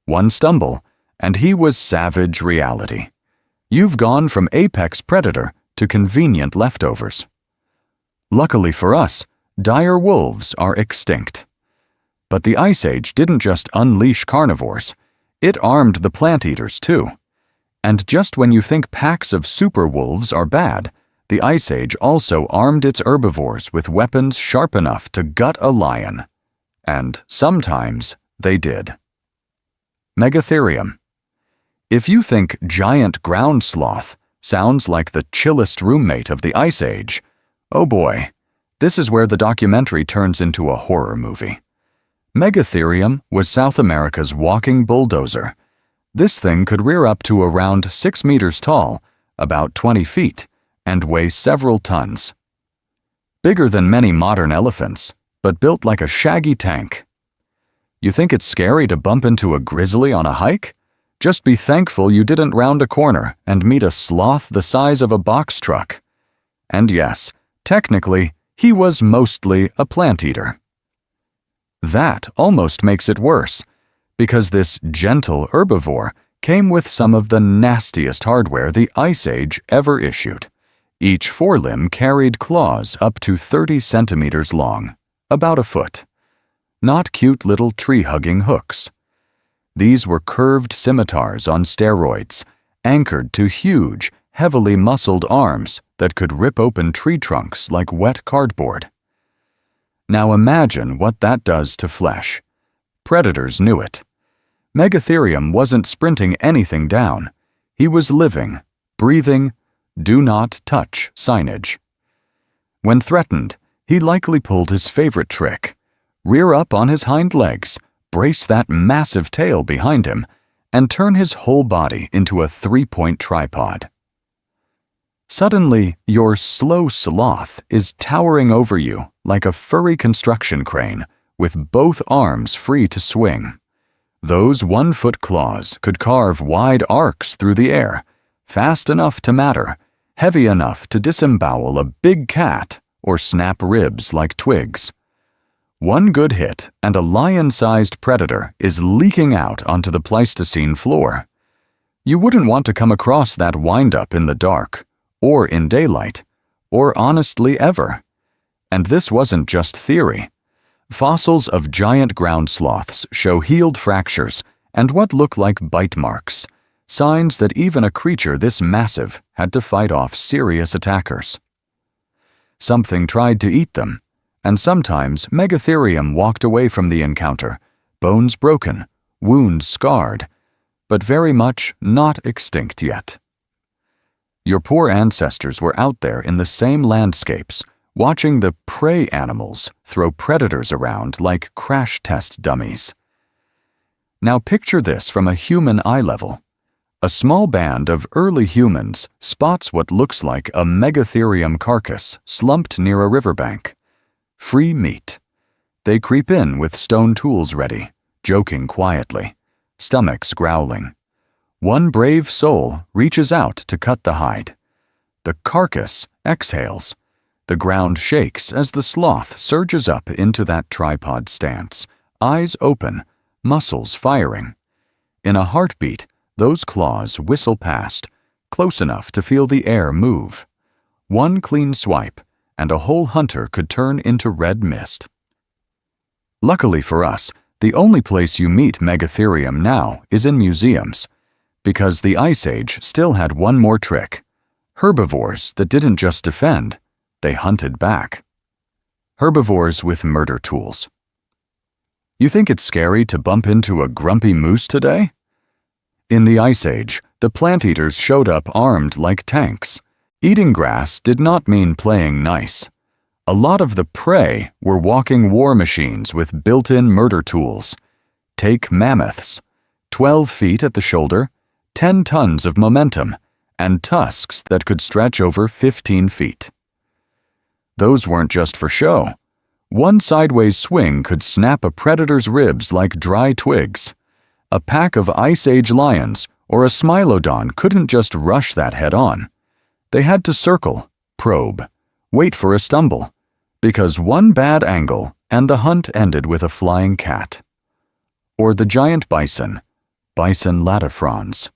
One stumble, and he was savage reality. You've gone from apex predator to convenient leftovers. Luckily for us, dire wolves are extinct. But the Ice Age didn't just unleash carnivores, it armed the plant eaters too. And just when you think packs of super wolves are bad, the Ice Age also armed its herbivores with weapons sharp enough to gut a lion. And sometimes they did. Megatherium. If you think giant ground sloth sounds like the chillest roommate of the Ice Age, oh boy, this is where the documentary turns into a horror movie. Megatherium was South America's walking bulldozer. This thing could rear up to around 6 meters tall, about 20 feet, and weigh several tons. Bigger than many modern elephants, but built like a shaggy tank. You think it's scary to bump into a grizzly on a hike? Just be thankful you didn't round a corner and meet a sloth the size of a box truck. And yes, technically, he was mostly a plant eater. That almost makes it worse, because this gentle herbivore came with some of the nastiest hardware the Ice Age ever issued. Each forelimb carried claws up to 30 centimeters long, about a foot. Not cute little tree-hugging hooks. These were curved scimitars on steroids, anchored to huge, heavily muscled arms that could rip open tree trunks like wet cardboard. Now imagine what that does to flesh. Predators knew it. Megatherium wasn't sprinting anything down. He was living, breathing, do not touch signage. When threatened, he likely pulled his favorite trick: rear up on his hind legs, brace that massive tail behind him, and turn his whole body into a 3-point tripod. Suddenly, your slow sloth is towering over you like a furry construction crane, with both arms free to swing. Those 1-foot claws could carve wide arcs through the air, fast enough to matter, heavy enough to disembowel a big cat or snap ribs like twigs. One good hit and a lion-sized predator is leaking out onto the Pleistocene floor. You wouldn't want to come across that wind-up in the dark, or in daylight, or honestly ever. And this wasn't just theory. Fossils of giant ground sloths show healed fractures and what look like bite marks, signs that even a creature this massive had to fight off serious attackers. Something tried to eat them, and sometimes Megatherium walked away from the encounter, bones broken, wounds scarred, but very much not extinct yet. Your poor ancestors were out there in the same landscapes, watching the prey animals throw predators around like crash test dummies. Now picture this from a human eye level. A small band of early humans spots what looks like a Megatherium carcass slumped near a riverbank. Free meat. They creep in with stone tools ready, joking quietly, stomachs growling. One brave soul reaches out to cut the hide. The carcass exhales. The ground shakes as the sloth surges up into that tripod stance, eyes open, muscles firing. In a heartbeat, those claws whistle past, close enough to feel the air move. One clean swipe, and a whole hunter could turn into red mist. Luckily for us, the only place you meet Megatherium now is in museums, because the Ice Age still had one more trick: herbivores that didn't just defend, they hunted back. Herbivores with murder tools. You think it's scary to bump into a grumpy moose today? In the Ice Age, the plant eaters showed up armed like tanks. Eating grass did not mean playing nice. A lot of the prey were walking war machines with built-in murder tools. Take mammoths, 12 feet at the shoulder, 10 tons of momentum, and tusks that could stretch over 15 feet. Those weren't just for show. One sideways swing could snap a predator's ribs like dry twigs. A pack of Ice Age lions or a smilodon couldn't just rush that head-on. They had to circle, probe, wait for a stumble, because one bad angle and the hunt ended with a flying cat. Or the giant bison, Bison latifrons.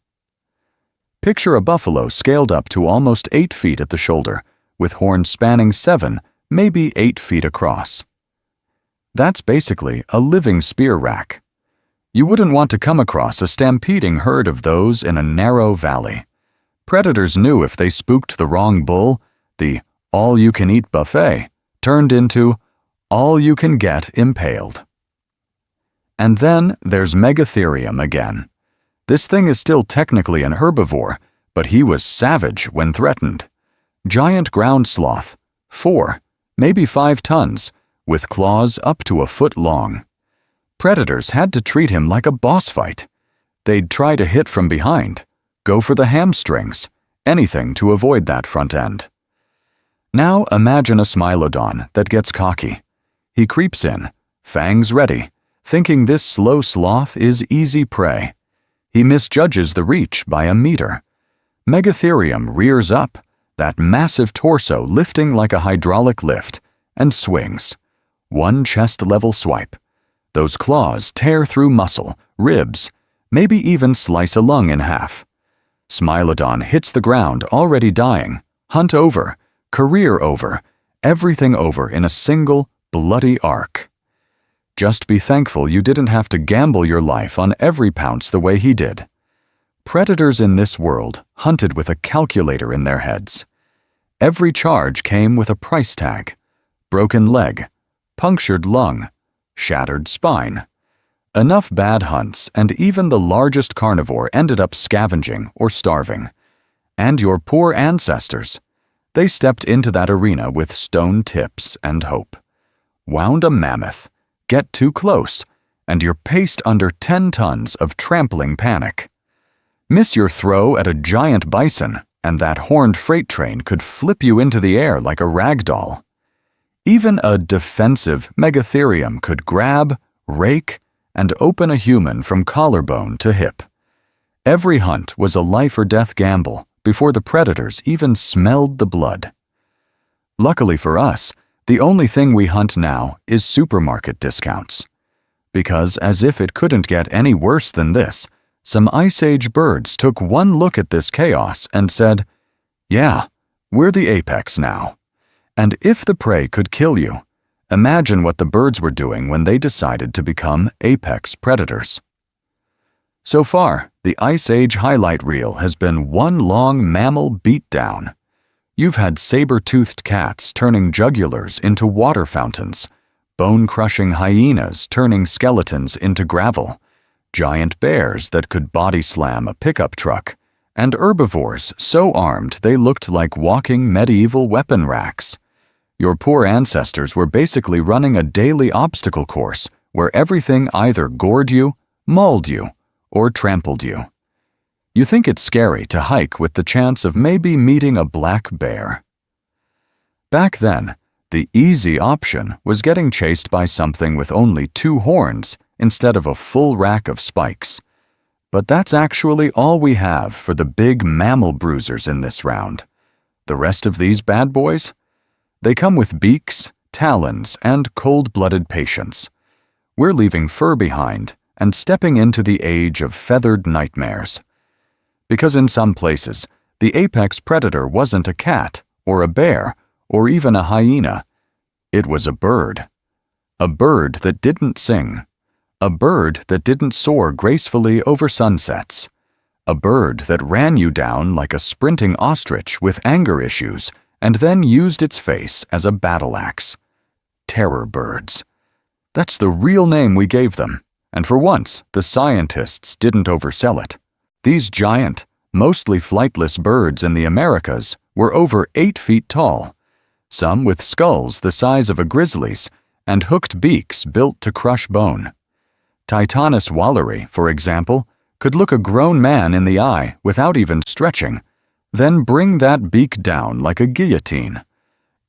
Picture a buffalo scaled up to almost 8 feet at the shoulder, with horns spanning 7, maybe 8 feet across. That's basically a living spear rack. You wouldn't want to come across a stampeding herd of those in a narrow valley. Predators knew if they spooked the wrong bull, the all-you-can-eat buffet turned into all-you-can-get impaled. And then there's Megatherium again. This thing is still technically an herbivore, but he was savage when threatened. Giant ground sloth, 4, maybe 5 tons, with claws up to a foot long. Predators had to treat him like a boss fight. They'd try to hit from behind, go for the hamstrings, anything to avoid that front end. Now imagine a smilodon that gets cocky. He creeps in, fangs ready, thinking this slow sloth is easy prey. He misjudges the reach by a meter. Megatherium rears up, that massive torso lifting like a hydraulic lift, and swings. One chest-level swipe. Those claws tear through muscle, ribs, maybe even slice a lung in half. Smilodon hits the ground already dying, hunt over, career over, everything over in a single, bloody arc. Just be thankful you didn't have to gamble your life on every pounce the way he did. Predators in this world hunted with a calculator in their heads. Every charge came with a price tag. Broken leg, punctured lung, shattered spine. Enough bad hunts and even the largest carnivore ended up scavenging or starving. And your poor ancestors, they stepped into that arena with stone tips and hope. Wound a mammoth, get too close, and you're paced under 10 tons of trampling panic. Miss your throw at a giant bison, and that horned freight train could flip you into the air like a rag doll. Even a defensive Megatherium could grab, rake, and open a human from collarbone to hip. Every hunt was a life-or-death gamble before the predators even smelled the blood. Luckily for us, the only thing we hunt now is supermarket discounts. Because as if it couldn't get any worse than this, some Ice Age birds took one look at this chaos and said, "Yeah, we're the apex now." And if the prey could kill you, imagine what the birds were doing when they decided to become apex predators. So far, the Ice Age highlight reel has been one long mammal beatdown. You've had saber-toothed cats turning jugulars into water fountains, bone-crushing hyenas turning skeletons into gravel, giant bears that could body slam a pickup truck, and herbivores so armed they looked like walking medieval weapon racks. Your poor ancestors were basically running a daily obstacle course where everything either gored you, mauled you, or trampled you. You think it's scary to hike with the chance of maybe meeting a black bear. Back then, the easy option was getting chased by something with only 2 horns instead of a full rack of spikes. But that's actually all we have for the big mammal bruisers in this round. The rest of these bad boys? They come with beaks, talons, and cold-blooded patience. We're leaving fur behind and stepping into the age of feathered nightmares. Because in some places, the apex predator wasn't a cat, or a bear, or even a hyena. It was a bird. A bird that didn't sing. A bird that didn't soar gracefully over sunsets. A bird that ran you down like a sprinting ostrich with anger issues and then used its face as a battle axe. Terror birds. That's the real name we gave them, and for once, the scientists didn't oversell it. These giant, mostly flightless birds in the Americas were over 8 feet tall, some with skulls the size of a grizzly's and hooked beaks built to crush bone. Titanus wallery, for example, could look a grown man in the eye without even stretching, then bring that beak down like a guillotine.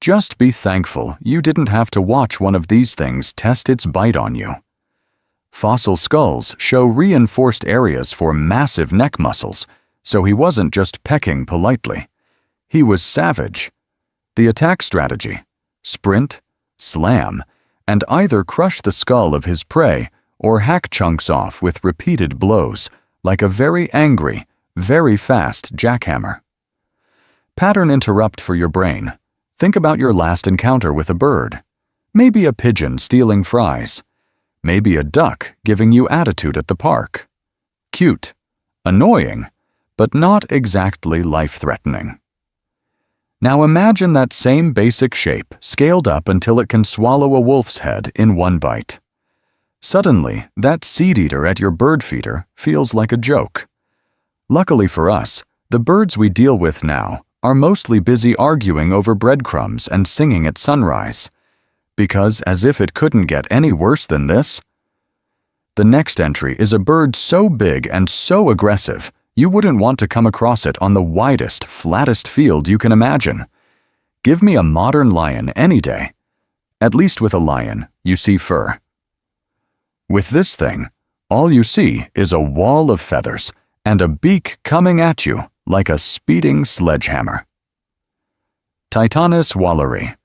Just be thankful you didn't have to watch one of these things test its bite on you. Fossil skulls show reinforced areas for massive neck muscles, so he wasn't just pecking politely. He was savage. The attack strategy: sprint, slam, and either crush the skull of his prey or hack chunks off with repeated blows, like a very angry, very fast jackhammer. Pattern interrupt for your brain. Think about your last encounter with a bird. Maybe a pigeon stealing fries. Maybe a duck giving you attitude at the park. Cute, annoying, but not exactly life-threatening. Now imagine that same basic shape scaled up until it can swallow a wolf's head in one bite. Suddenly, that seed-eater at your bird feeder feels like a joke. Luckily for us, the birds we deal with now are mostly busy arguing over breadcrumbs and singing at sunrise. Because, as if it couldn't get any worse than this, the next entry is a bird so big and so aggressive you wouldn't want to come across it on the widest, flattest field you can imagine. Give me a modern lion any day. At least with a lion, you see fur. With this thing, all you see is a wall of feathers and a beak coming at you like a speeding sledgehammer. Titanus walleri.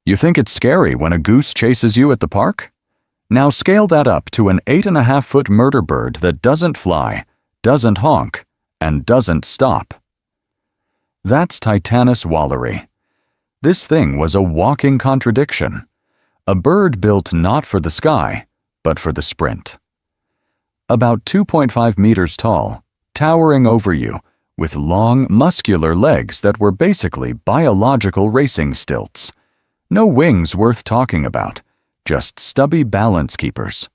You think it's scary when a goose chases you at the park? Now scale that up to an 8.5-foot murder bird that doesn't fly, doesn't honk, and doesn't stop. That's Titanus walleri. This thing was a walking contradiction. A bird built not for the sky, but for the sprint. About 2.5 meters tall, towering over you, with long, muscular legs that were basically biological racing stilts. No wings worth talking about, just stubby balance keepers.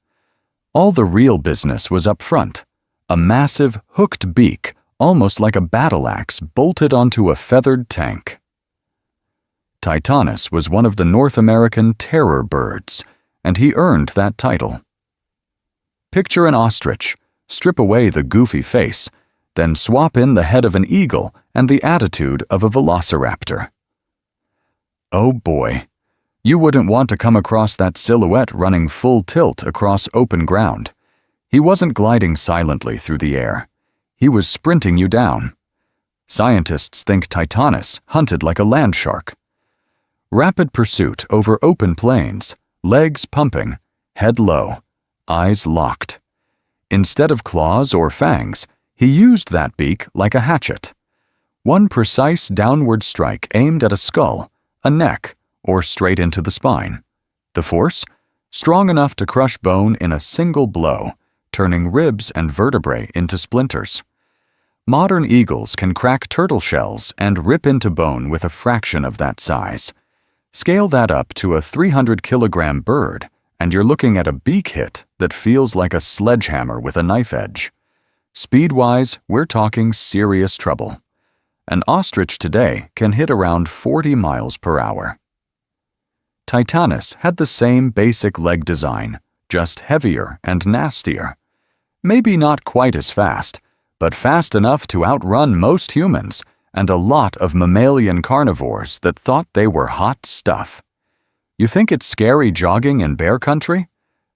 All the real business was up front, a massive, hooked beak, almost like a battle axe bolted onto a feathered tank. Titanus was one of the North American terror birds, and he earned that title. Picture an ostrich, strip away the goofy face, then swap in the head of an eagle and the attitude of a velociraptor. Oh boy, you wouldn't want to come across that silhouette running full tilt across open ground. He wasn't gliding silently through the air. He was sprinting you down. Scientists think Titanus hunted like a land shark. Rapid pursuit over open plains, legs pumping, head low, eyes locked. Instead of claws or fangs, he used that beak like a hatchet. One precise downward strike aimed at a skull, a neck, or straight into the spine. The force? Strong enough to crush bone in a single blow, turning ribs and vertebrae into splinters. Modern eagles can crack turtle shells and rip into bone with a fraction of that size. Scale that up to a 300-kilogram bird, and you're looking at a beak hit that feels like a sledgehammer with a knife edge. Speed-wise, we're talking serious trouble. An ostrich today can hit around 40 miles per hour. Titanus had the same basic leg design, just heavier and nastier. Maybe not quite as fast, but fast enough to outrun most humans and a lot of mammalian carnivores that thought they were hot stuff. You think it's scary jogging in bear country?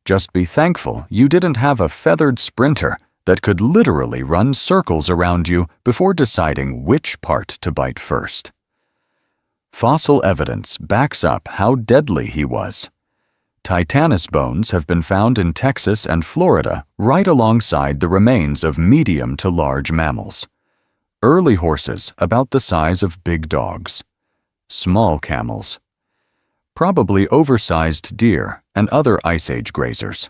Just be thankful you didn't have a feathered sprinter that could literally run circles around you before deciding which part to bite first. Fossil evidence backs up how deadly he was. Titanus bones have been found in Texas and Florida right alongside the remains of medium to large mammals. Early horses about the size of big dogs. Small camels. Probably oversized deer and other Ice Age grazers.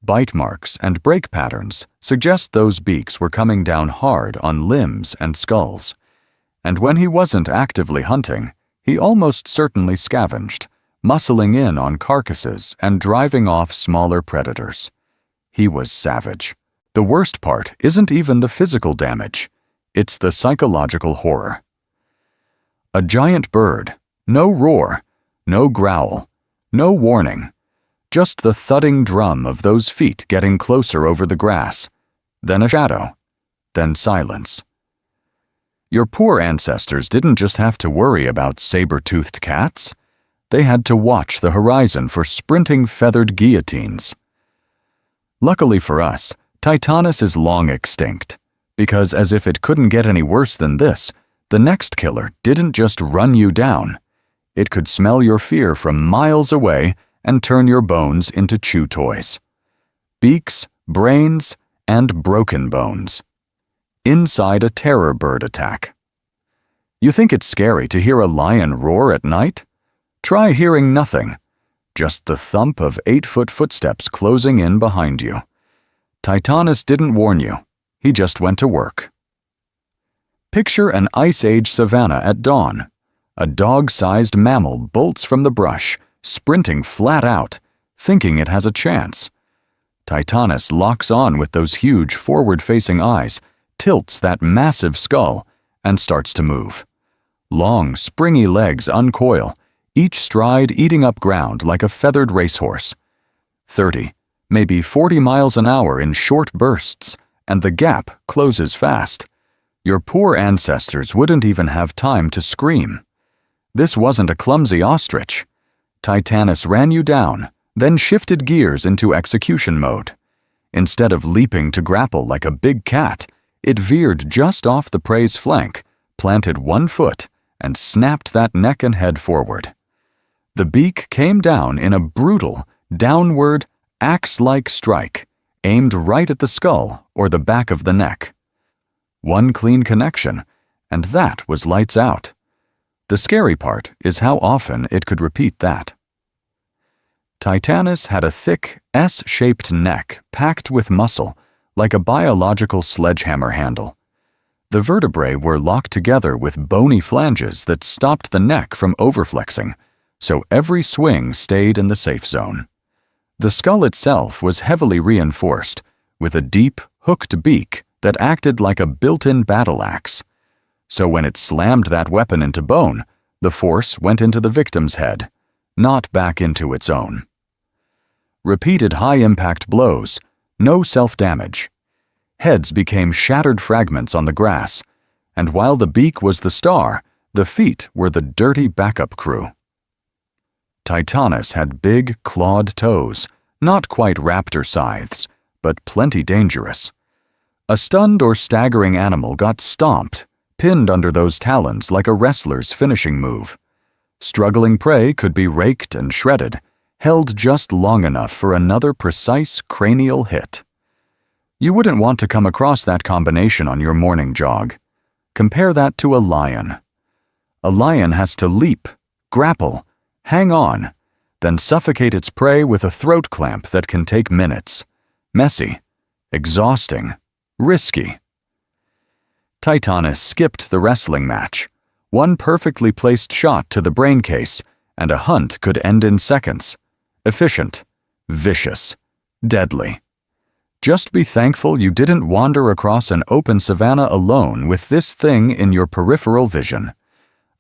Bite marks and break patterns suggest those beaks were coming down hard on limbs and skulls. And when he wasn't actively hunting, he almost certainly scavenged, muscling in on carcasses and driving off smaller predators. He was savage. The worst part isn't even the physical damage. It's the psychological horror. A giant bird, no roar, no growl, no warning, just the thudding drum of those feet getting closer over the grass, then a shadow, then silence. Your poor ancestors didn't just have to worry about saber-toothed cats. They had to watch the horizon for sprinting feathered guillotines. Luckily for us, Titanus is long extinct, because as if it couldn't get any worse than this, the next killer didn't just run you down. It could smell your fear from miles away and turn your bones into chew toys. Beaks, brains, and broken bones. Inside a terror bird attack. You think it's scary to hear a lion roar at night? Try hearing nothing, just the thump of 8-foot footsteps closing in behind you. Titanus didn't warn you, he just went to work. Picture an Ice Age savanna at dawn. A dog-sized mammal bolts from the brush, sprinting flat out, thinking it has a chance. Titanus locks on with those huge forward-facing eyes, tilts that massive skull, and starts to move. Long, springy legs uncoil, each stride eating up ground like a feathered racehorse. 30, maybe 40 miles an hour in short bursts, and the gap closes fast. Your poor ancestors wouldn't even have time to scream. This wasn't a clumsy ostrich. Titanus ran you down, then shifted gears into execution mode. Instead of leaping to grapple like a big cat, it veered just off the prey's flank, planted one foot, and snapped that neck and head forward. The beak came down in a brutal, downward, axe-like strike, aimed right at the skull or the back of the neck. One clean connection, and that was lights out. The scary part is how often it could repeat that. Titanus had a thick, S-shaped neck packed with muscle, like a biological sledgehammer handle. The vertebrae were locked together with bony flanges that stopped the neck from overflexing, so every swing stayed in the safe zone. The skull itself was heavily reinforced, with a deep, hooked beak that acted like a built-in battle axe. So when it slammed that weapon into bone, the force went into the victim's head, not back into its own. Repeated high-impact blows, no self-damage. Heads became shattered fragments on the grass, and while the beak was the star, the feet were the dirty backup crew. Titanus had big, clawed toes, not quite raptor scythes, but plenty dangerous. A stunned or staggering animal got stomped, pinned under those talons like a wrestler's finishing move. Struggling prey could be raked and shredded, held just long enough for another precise cranial hit. You wouldn't want to come across that combination on your morning jog. Compare that to a lion. A lion has to leap, grapple, hang on, then suffocate its prey with a throat clamp that can take minutes. Messy, exhausting, risky. Titanus skipped the wrestling match. One perfectly placed shot to the brain case, and a hunt could end in seconds. Efficient, vicious, deadly. Just be thankful you didn't wander across an open savanna alone with this thing in your peripheral vision.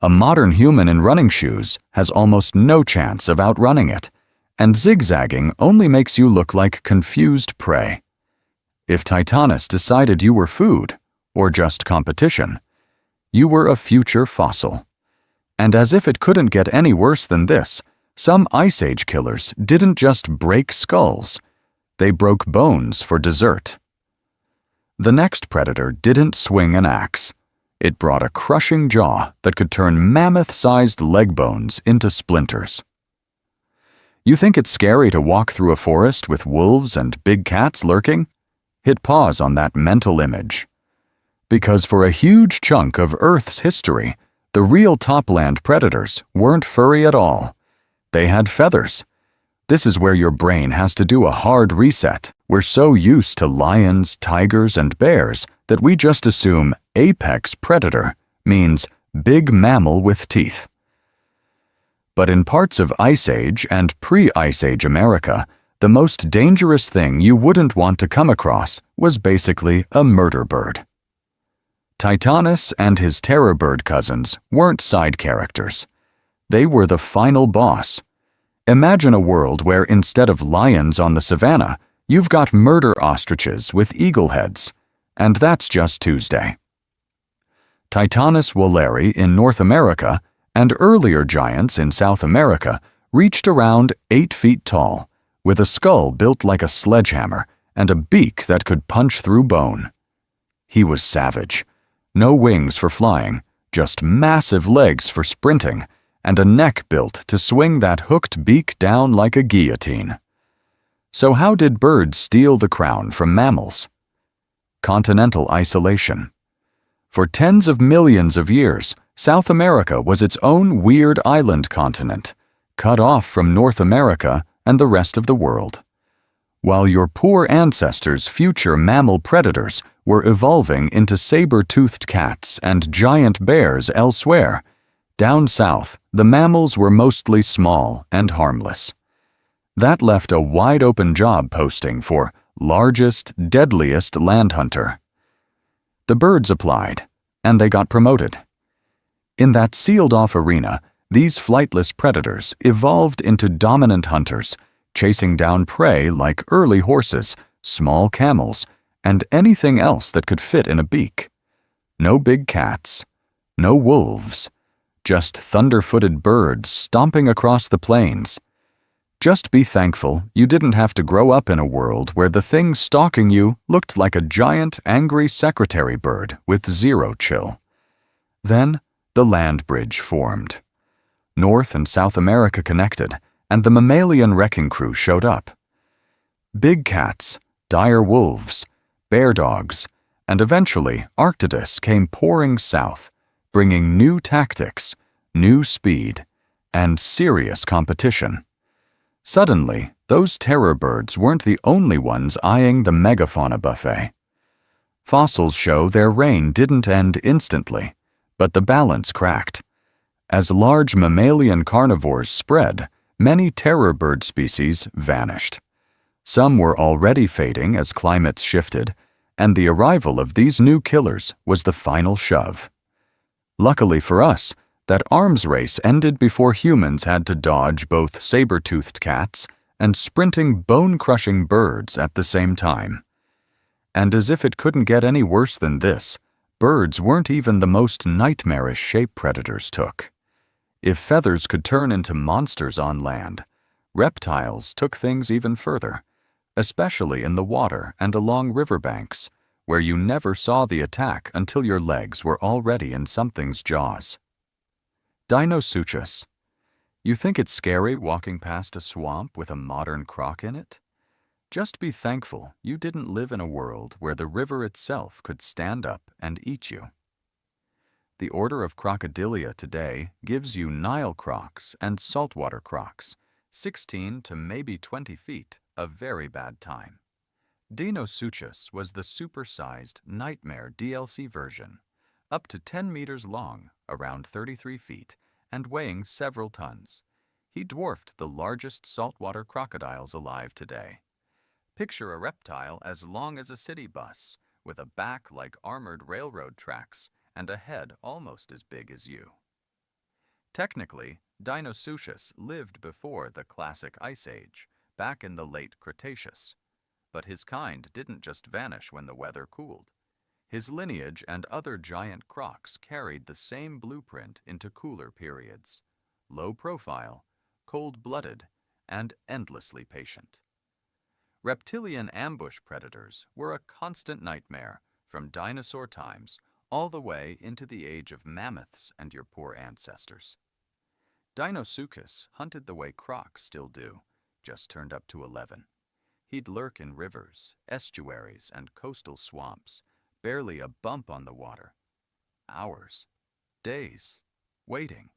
A modern human in running shoes has almost no chance of outrunning it, and zigzagging only makes you look like confused prey. If Titanus decided you were food, or just competition, you were a future fossil. And as if it couldn't get any worse than this, some Ice Age killers didn't just break skulls, they broke bones for dessert. The next predator didn't swing an axe. It brought a crushing jaw that could turn mammoth-sized leg bones into splinters. You think it's scary to walk through a forest with wolves and big cats lurking? Hit pause on that mental image. Because for a huge chunk of Earth's history, the real topland predators weren't furry at all. They had feathers. This is where your brain has to do a hard reset. We're so used to lions, tigers, and bears that we just assume apex predator means big mammal with teeth. But in parts of Ice Age and pre-Ice Age America, the most dangerous thing you wouldn't want to come across was basically a murder bird. Titanus and his terror bird cousins weren't side characters. They were the final boss. Imagine a world where instead of lions on the savanna, you've got murder ostriches with eagle heads, and that's just Tuesday. Titanus wolleri in North America and earlier giants in South America reached around 8 feet tall, with a skull built like a sledgehammer and a beak that could punch through bone. He was savage. No wings for flying, just massive legs for sprinting, and a neck built to swing that hooked beak down like a guillotine. So how did birds steal the crown from mammals? Continental isolation. For tens of millions of years, South America was its own weird island continent, cut off from North America and the rest of the world. While your poor ancestors' future mammal predators were evolving into saber-toothed cats and giant bears elsewhere, down south, the mammals were mostly small and harmless. That left a wide-open job posting for largest, deadliest land hunter. The birds applied, and they got promoted. In that sealed-off arena, these flightless predators evolved into dominant hunters, chasing down prey like early horses, small camels, and anything else that could fit in a beak. No big cats, no wolves, just thunder-footed birds stomping across the plains. Just be thankful you didn't have to grow up in a world where the thing stalking you looked like a giant, angry secretary bird with zero chill. Then, the land bridge formed. North and South America connected, and the mammalian wrecking crew showed up. Big cats, dire wolves, bear dogs, and eventually Arctidus came pouring south, bringing new tactics, new speed, and serious competition. Suddenly, those terror birds weren't the only ones eyeing the megafauna buffet. Fossils show their reign didn't end instantly, but the balance cracked. As large mammalian carnivores spread, many terror bird species vanished. Some were already fading as climates shifted, and the arrival of these new killers was the final shove. Luckily for us, that arms race ended before humans had to dodge both saber-toothed cats and sprinting bone-crushing birds at the same time. And as if it couldn't get any worse than this, birds weren't even the most nightmarish shape predators took. If feathers could turn into monsters on land, reptiles took things even further, especially in the water and along riverbanks, where you never saw the attack until your legs were already in something's jaws. Dinosuchus. You think it's scary walking past a swamp with a modern croc in it? Just be thankful you didn't live in a world where the river itself could stand up and eat you. The order of Crocodilia today gives you Nile crocs and saltwater crocs, 16 to maybe 20 feet, a very bad time. Dinosuchus was the supersized nightmare DLC version, up to 10 meters long, around 33 feet, and weighing several tons. He dwarfed the largest saltwater crocodiles alive today. Picture a reptile as long as a city bus, with a back like armored railroad tracks, and a head almost as big as you. Technically, Dinosuchus lived before the classic Ice Age, back in the late Cretaceous. But his kind didn't just vanish when the weather cooled. His lineage and other giant crocs carried the same blueprint into cooler periods: low profile, cold-blooded, and endlessly patient. Reptilian ambush predators were a constant nightmare from dinosaur times all the way into the age of mammoths and your poor ancestors. Dinosuchus hunted the way crocs still do, just turned up to 11. He'd lurk in rivers, estuaries, and coastal swamps, barely a bump on the water. Hours, days, waiting.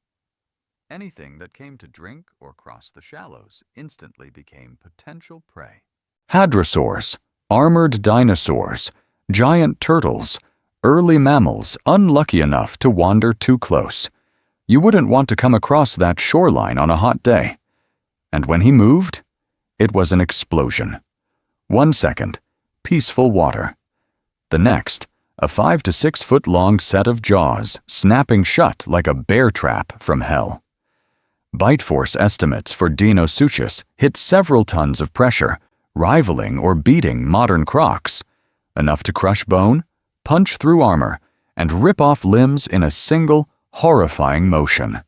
Anything that came to drink or cross the shallows instantly became potential prey. Hadrosaurs, armored dinosaurs, giant turtles, early mammals unlucky enough to wander too close. You wouldn't want to come across that shoreline on a hot day. And when he moved, it was an explosion. 1 second, peaceful water. The next, a 5 to 6 foot long set of jaws snapping shut like a bear trap from hell. Bite force estimates for Dinosuchus hit several tons of pressure, rivaling or beating modern crocs, enough to crush bone, punch through armor, and rip off limbs in a single, horrifying motion.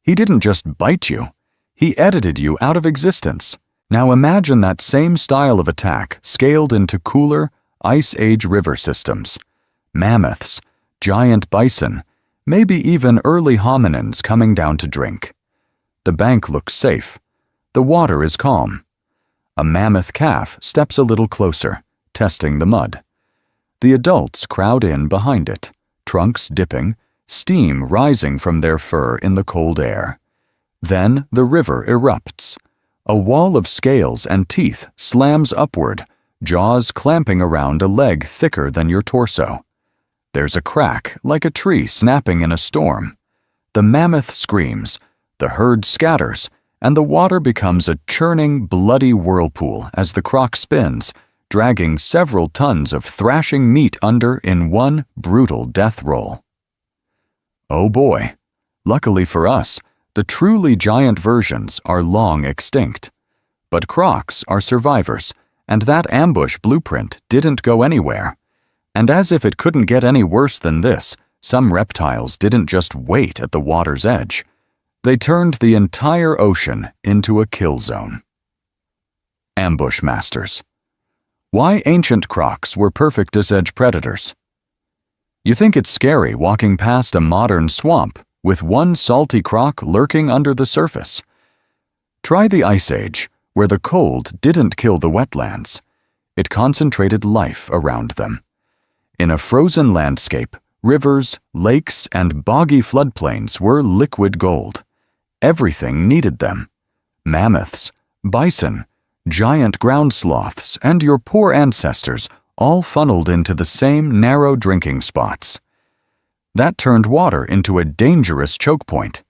He didn't just bite you, he edited you out of existence. Now imagine that same style of attack scaled into cooler, Ice Age river systems. Mammoths, giant bison, maybe even early hominins coming down to drink. The bank looks safe. The water is calm. A mammoth calf steps a little closer, testing the mud. The adults crowd in behind it, trunks dipping, steam rising from their fur in the cold air. Then the river erupts. A wall of scales and teeth slams upward, jaws clamping around a leg thicker than your torso. There's a crack, like a tree snapping in a storm. The mammoth screams, the herd scatters, and the water becomes a churning, bloody whirlpool as the croc spins, dragging several tons of thrashing meat under in one brutal death roll. Oh boy, luckily for us, the truly giant versions are long extinct. But crocs are survivors, and that ambush blueprint didn't go anywhere. And as if it couldn't get any worse than this, some reptiles didn't just wait at the water's edge. They turned the entire ocean into a kill zone. Ambush masters. Why ancient crocs were perfect edge predators. You think it's scary walking past a modern swamp with one salty croc lurking under the surface. Try the Ice Age, where the cold didn't kill the wetlands. It concentrated life around them. In a frozen landscape, rivers, lakes, and boggy floodplains were liquid gold. Everything needed them. Mammoths, bison, giant ground sloths, and your poor ancestors all funneled into the same narrow drinking spots. That turned water into a dangerous choke point.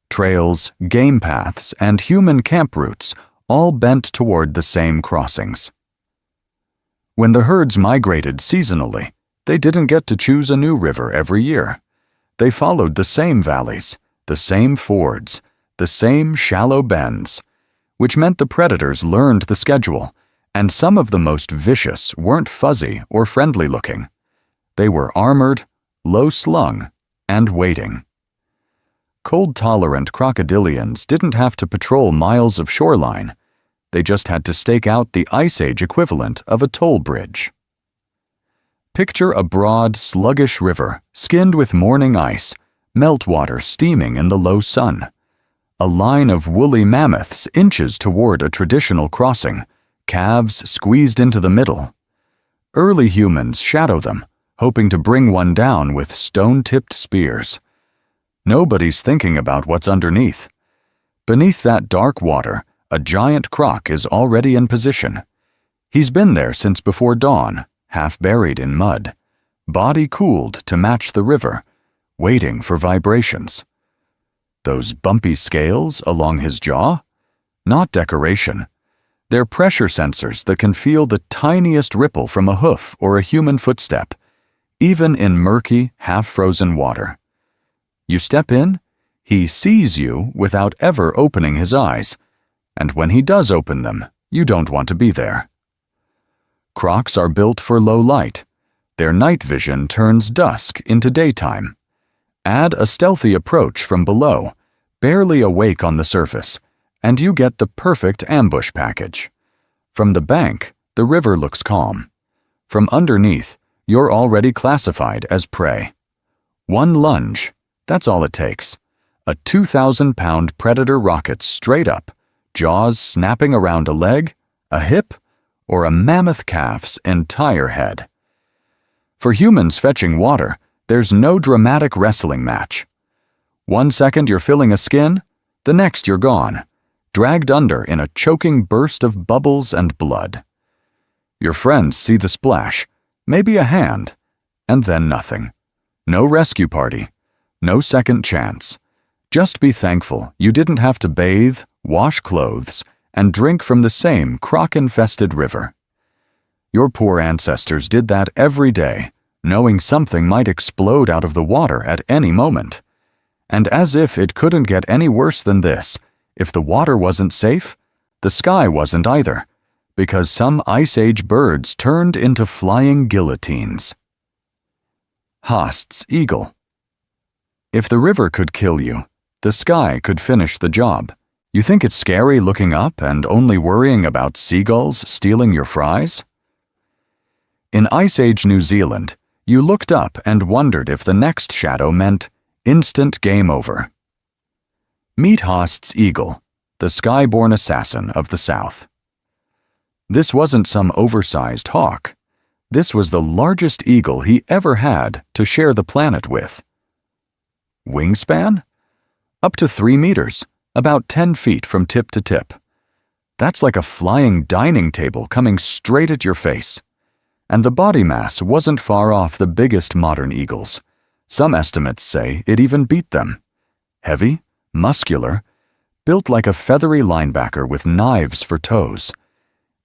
Trails, game paths, and human camp routes all bent toward the same crossings. When the herds migrated seasonally, they didn't get to choose a new river every year. They followed the same valleys, the same fords, the same shallow bends, which meant the predators learned the schedule, and some of the most vicious weren't fuzzy or friendly looking. They were armored, low-slung, and waiting. Cold-tolerant crocodilians didn't have to patrol miles of shoreline. They just had to stake out the Ice Age equivalent of a toll bridge. Picture a broad, sluggish river, skinned with morning ice, meltwater steaming in the low sun. A line of woolly mammoths inches toward a traditional crossing, calves squeezed into the middle. Early humans shadow them, hoping to bring one down with stone-tipped spears. Nobody's thinking about what's underneath. Beneath that dark water, a giant croc is already in position. He's been there since before dawn, half buried in mud, body cooled to match the river, waiting for vibrations. Those bumpy scales along his jaw? Not decoration. They're pressure sensors that can feel the tiniest ripple from a hoof or a human footstep, even in murky, half-frozen water. You step in, he sees you without ever opening his eyes, and when he does open them, you don't want to be there. Crocs are built for low light. Their night vision turns dusk into daytime. Add a stealthy approach from below, barely awake on the surface, and you get the perfect ambush package. From the bank, the river looks calm. From underneath, you're already classified as prey. One lunge, that's all it takes. A 2,000-pound predator rockets straight up, jaws snapping around a leg, a hip, or a mammoth calf's entire head. For humans fetching water, there's no dramatic wrestling match. 1 second you're filling a skin, the next you're gone, dragged under in a choking burst of bubbles and blood. Your friends see the splash, maybe a hand, and then nothing. No rescue party, no second chance. Just be thankful you didn't have to bathe, wash clothes, and drink from the same croc-infested river. Your poor ancestors did that every day, knowing something might explode out of the water at any moment. And as if it couldn't get any worse than this, if the water wasn't safe, the sky wasn't either, because some Ice Age birds turned into flying guillotines. Haast's eagle. If the river could kill you, the sky could finish the job. You think it's scary looking up and only worrying about seagulls stealing your fries? In Ice Age New Zealand, you looked up and wondered if the next shadow meant instant game over. Meet Haast's eagle, the sky-born assassin of the South. This wasn't some oversized hawk. This was the largest eagle he ever had to share the planet with. Wingspan? Up to 3 meters, about 10 feet from tip to tip. That's like a flying dining table coming straight at your face. And the body mass wasn't far off the biggest modern eagles. Some estimates say it even beat them. Heavy, muscular, built like a feathery linebacker with knives for toes.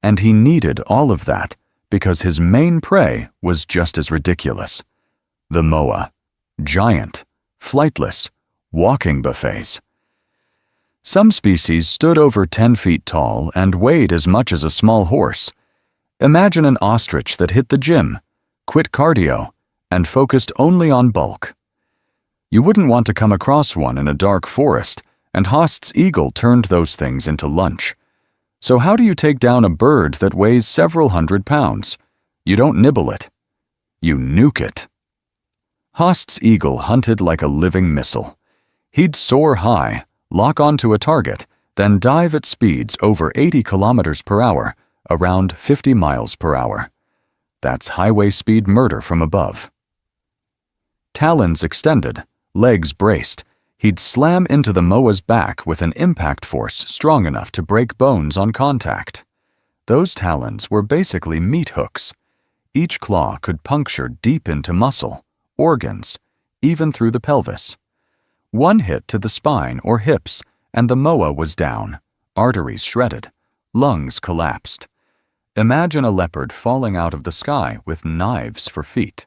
And he needed all of that because his main prey was just as ridiculous. The moa. Giant, flightless, walking buffets. Some species stood over 10 feet tall and weighed as much as a small horse. Imagine an ostrich that hit the gym, quit cardio, and focused only on bulk. You wouldn't want to come across one in a dark forest, and Haast's eagle turned those things into lunch. So how do you take down a bird that weighs several hundred pounds? You don't nibble it. You nuke it. Haast's eagle hunted like a living missile. He'd soar high, lock onto a target, then dive at speeds over 80 kilometers per hour, around 50 miles per hour. That's highway speed murder from above. Talons extended, legs braced, he'd slam into the moa's back with an impact force strong enough to break bones on contact. Those talons were basically meat hooks. Each claw could puncture deep into muscle, organs, even through the pelvis. One hit to the spine or hips, and the moa was down, arteries shredded, lungs collapsed. Imagine a leopard falling out of the sky with knives for feet.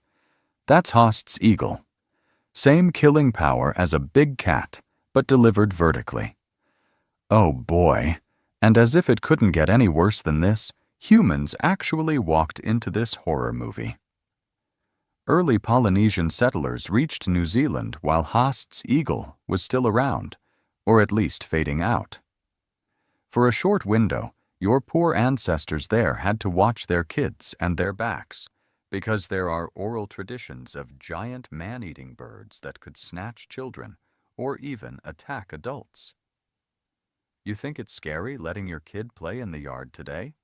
That's Haast's eagle. Same killing power as a big cat, but delivered vertically. Oh boy, and as if it couldn't get any worse than this, humans actually walked into this horror movie. Early Polynesian settlers reached New Zealand while Haast's eagle was still around, or at least fading out. For a short window, your poor ancestors there had to watch their kids and their backs, because there are oral traditions of giant man-eating birds that could snatch children or even attack adults. You think it's scary letting your kid play in the yard today?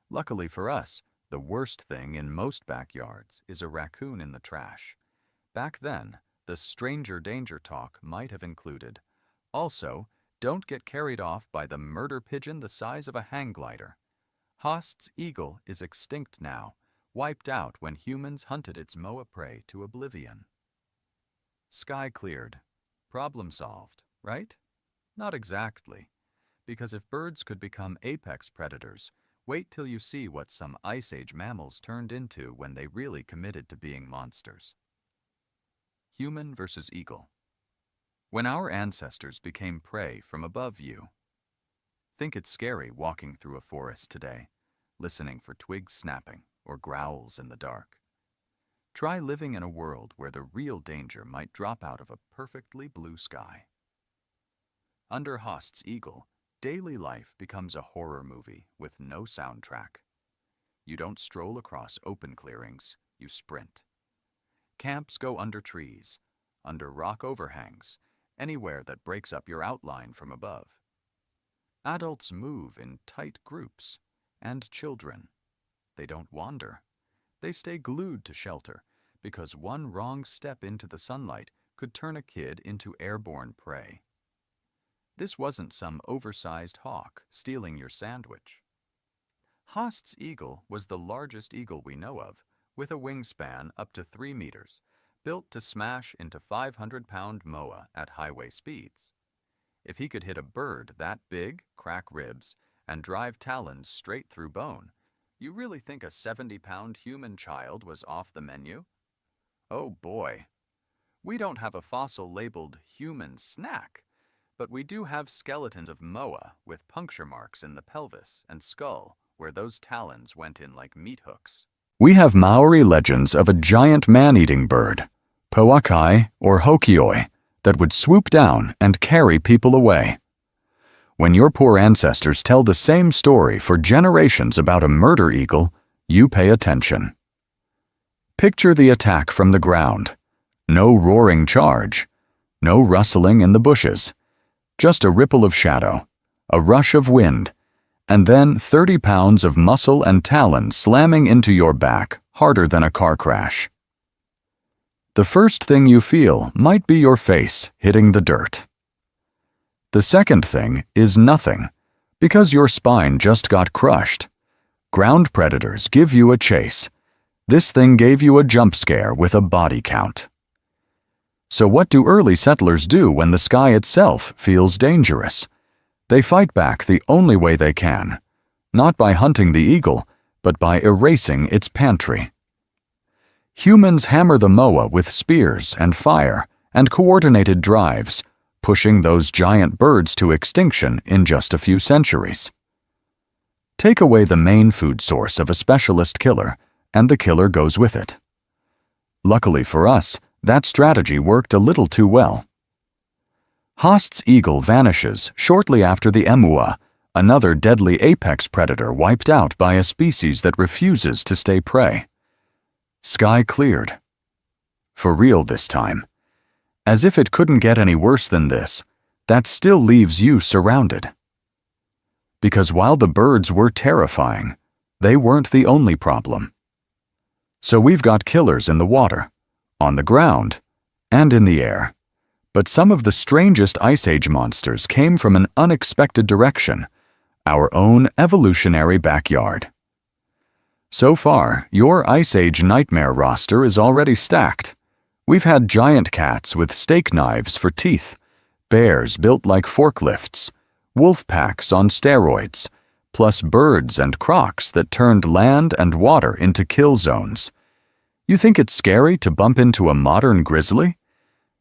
Luckily for us, the worst thing in most backyards is a raccoon in the trash. Back then, the stranger danger talk might have included, also, don't get carried off by the murder pigeon the size of a hang glider. Haast's eagle is extinct now, wiped out when humans hunted its moa prey to oblivion. Sky cleared. Problem solved, right? Not exactly. Because if birds could become apex predators, wait till you see what some Ice Age mammals turned into when they really committed to being monsters. Human versus eagle. When our ancestors became prey from above view. Think it's scary walking through a forest today, listening for twigs snapping or growls in the dark. Try living in a world where the real danger might drop out of a perfectly blue sky. Under Haast's eagle, daily life becomes a horror movie with no soundtrack. You don't stroll across open clearings, you sprint. Camps go under trees, under rock overhangs, anywhere that breaks up your outline from above. Adults move in tight groups, and children. They don't wander. They stay glued to shelter, because one wrong step into the sunlight could turn a kid into airborne prey. This wasn't some oversized hawk stealing your sandwich. Haast's eagle was the largest eagle we know of, with a wingspan up to 3 meters, built to smash into 500-pound moa at highway speeds. If he could hit a bird that big, crack ribs, and drive talons straight through bone, you really think a 70-pound human child was off the menu? Oh boy. We don't have a fossil labeled human snack, but we do have skeletons of moa with puncture marks in the pelvis and skull where those talons went in like meat hooks. We have Maori legends of a giant man-eating bird, poakai or hokioi, that would swoop down and carry people away. When your poor ancestors tell the same story for generations about a murder eagle, you pay attention. Picture the attack from the ground. No roaring charge, no rustling in the bushes, just a ripple of shadow, a rush of wind, and then 30 pounds of muscle and talon slamming into your back harder than a car crash. The first thing you feel might be your face hitting the dirt. The second thing is nothing, because your spine just got crushed. Ground predators give you a chase. This thing gave you a jump scare with a body count. So what do early settlers do when the sky itself feels dangerous? They fight back the only way they can, not by hunting the eagle, but by erasing its pantry. Humans hammer the moa with spears and fire and coordinated drives, pushing those giant birds to extinction in just a few centuries. Take away the main food source of a specialist killer, and the killer goes with it. Luckily for us, that strategy worked a little too well. Haast's eagle vanishes shortly after the emua, another deadly apex predator wiped out by a species that refuses to stay prey. Sky cleared. For real this time. As if it couldn't get any worse than this, that still leaves you surrounded. Because while the birds were terrifying, they weren't the only problem. So we've got killers in the water, on the ground, and in the air. But some of the strangest Ice Age monsters came from an unexpected direction, our own evolutionary backyard. So far, your Ice Age nightmare roster is already stacked. We've had giant cats with steak knives for teeth, bears built like forklifts, wolf packs on steroids, plus birds and crocs that turned land and water into kill zones. You think it's scary to bump into a modern grizzly?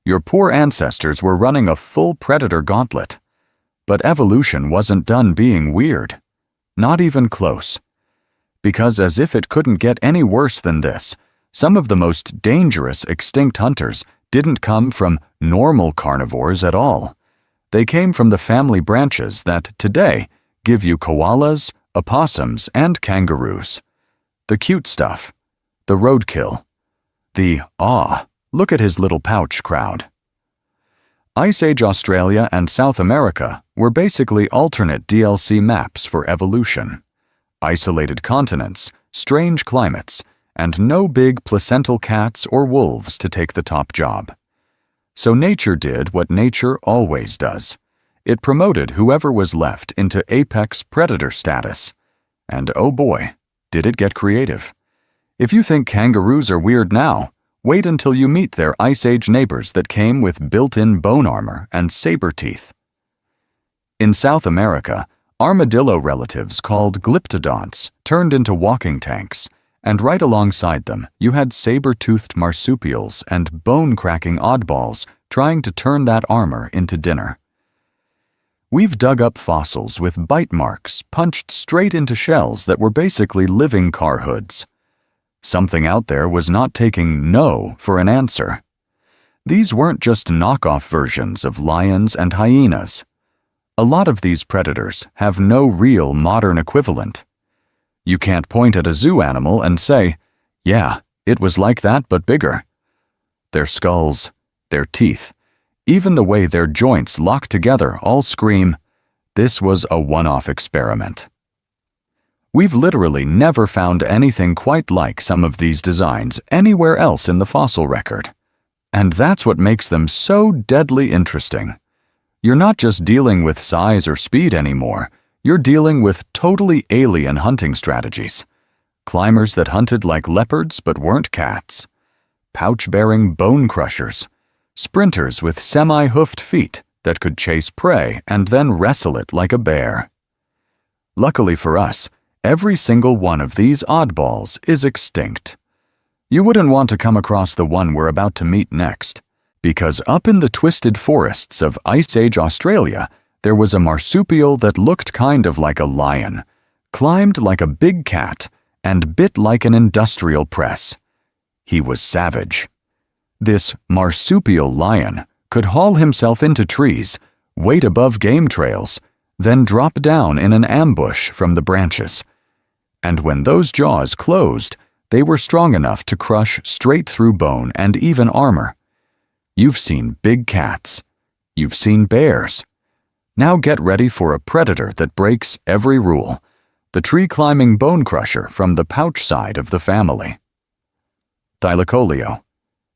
Your poor ancestors were running a full predator gauntlet. But evolution wasn't done being weird. Not even close. Because as if it couldn't get any worse than this, some of the most dangerous extinct hunters didn't come from normal carnivores at all. They came from the family branches that, today, give you koalas, opossums, and kangaroos. The cute stuff. The roadkill. The, look at his little pouch crowd. Ice Age Australia and South America were basically alternate DLC maps for evolution. Isolated continents, strange climates, and no big placental cats or wolves to take the top job. So nature did what nature always does. It promoted whoever was left into apex predator status. And oh boy, did it get creative. If you think kangaroos are weird now, wait until you meet their Ice Age neighbors that came with built-in bone armor and saber teeth. In South America, armadillo relatives called glyptodonts turned into walking tanks, and right alongside them you had saber-toothed marsupials and bone-cracking oddballs trying to turn that armor into dinner. We've dug up fossils with bite marks punched straight into shells that were basically living car hoods. Something out there was not taking no for an answer. These weren't just knockoff versions of lions and hyenas. A lot of these predators have no real modern equivalent. You can't point at a zoo animal and say, yeah, it was like that but bigger. Their skulls, their teeth, even the way their joints lock together all scream, this was a one-off experiment. We've literally never found anything quite like some of these designs anywhere else in the fossil record. And that's what makes them so deadly interesting. You're not just dealing with size or speed anymore, you're dealing with totally alien hunting strategies. Climbers that hunted like leopards but weren't cats. Pouch-bearing bone crushers. Sprinters with semi-hoofed feet that could chase prey and then wrestle it like a bear. Luckily for us, every single one of these oddballs is extinct. You wouldn't want to come across the one we're about to meet next, because up in the twisted forests of Ice Age Australia, there was a marsupial that looked kind of like a lion, climbed like a big cat, and bit like an industrial press. He was savage. This marsupial lion could haul himself into trees, wait above game trails, then drop down in an ambush from the branches. And when those jaws closed, they were strong enough to crush straight through bone and even armor. You've seen big cats. You've seen bears. Now get ready for a predator that breaks every rule, the tree-climbing bone crusher from the pouch side of the family. Thylacoleo.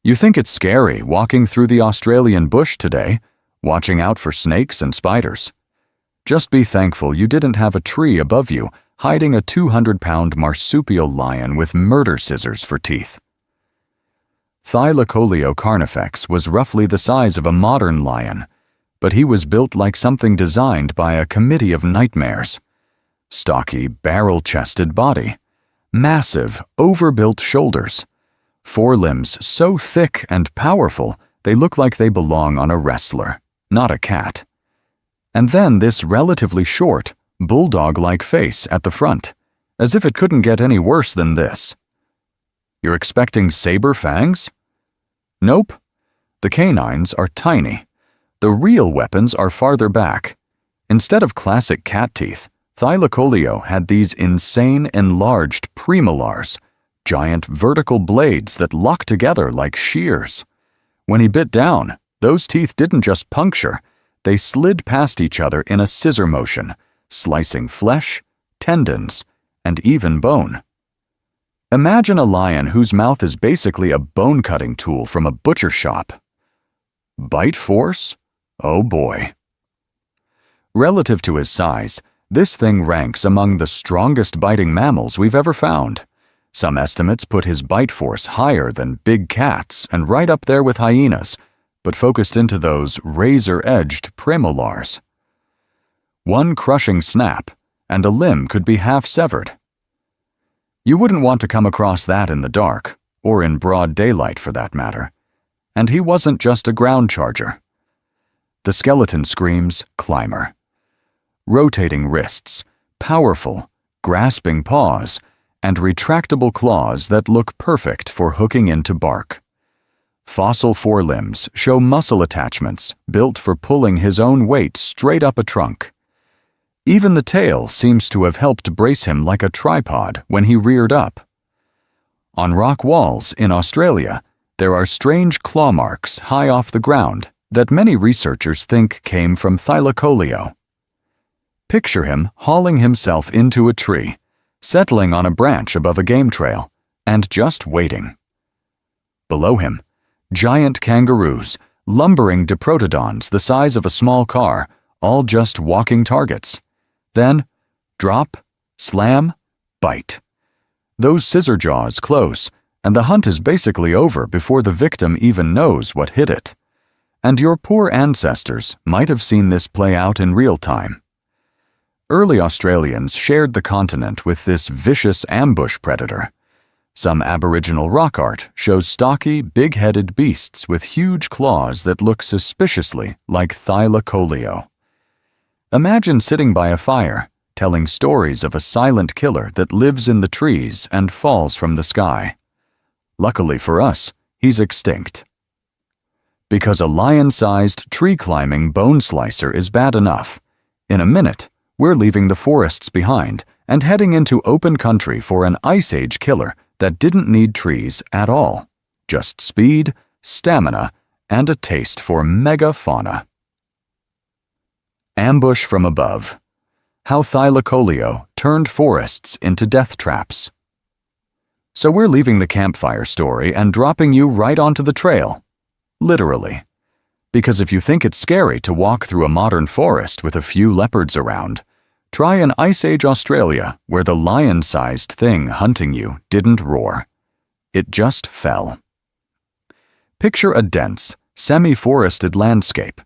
You think it's scary walking through the Australian bush today, watching out for snakes and spiders. Just be thankful you didn't have a tree above you hiding a 200-pound marsupial lion with murder scissors for teeth. Thylacoleo carnifex was roughly the size of a modern lion, but he was built like something designed by a committee of nightmares. Stocky, barrel-chested body, massive, overbuilt shoulders, forelimbs so thick and powerful they look like they belong on a wrestler, not a cat. And then this relatively short, bulldog-like face at the front, as if it couldn't get any worse than this. You're expecting saber fangs? Nope. The canines are tiny. The real weapons are farther back. Instead of classic cat teeth, Thylacoleo had these insane enlarged premolars, giant vertical blades that lock together like shears. When he bit down, those teeth didn't just puncture, they slid past each other in a scissor motion, slicing flesh, tendons, and even bone. Imagine a lion whose mouth is basically a bone-cutting tool from a butcher shop. Bite force? Oh boy. Relative to his size, this thing ranks among the strongest biting mammals we've ever found. Some estimates put his bite force higher than big cats and right up there with hyenas, but focused into those razor-edged premolars. One crushing snap, and a limb could be half severed. You wouldn't want to come across that in the dark, or in broad daylight for that matter. And he wasn't just a ground charger. The skeleton screams climber. Rotating wrists, powerful, grasping paws, and retractable claws that look perfect for hooking into bark. Fossil forelimbs show muscle attachments built for pulling his own weight straight up a trunk. Even the tail seems to have helped brace him like a tripod when he reared up. On rock walls in Australia, there are strange claw marks high off the ground that many researchers think came from Thylacoleo. Picture him hauling himself into a tree, settling on a branch above a game trail, and just waiting. Below him, giant kangaroos, lumbering diprotodons the size of a small car, all just walking targets. Then, drop, slam, bite. Those scissor jaws close, and the hunt is basically over before the victim even knows what hit it. And your poor ancestors might have seen this play out in real time. Early Australians shared the continent with this vicious ambush predator. Some Aboriginal rock art shows stocky, big-headed beasts with huge claws that look suspiciously like Thylacoleo. Imagine sitting by a fire, telling stories of a silent killer that lives in the trees and falls from the sky. Luckily for us, he's extinct. Because a lion-sized, tree-climbing bone slicer is bad enough, in a minute, we're leaving the forests behind and heading into open country for an Ice Age killer that didn't need trees at all. Just speed, stamina, and a taste for megafauna. Ambush from above. How Thylacoleo turned forests into death traps. So we're leaving the campfire story and dropping you right onto the trail. Literally. Because if you think it's scary to walk through a modern forest with a few leopards around, try an Ice Age Australia where the lion-sized thing hunting you didn't roar. It just fell. Picture a dense, semi-forested landscape.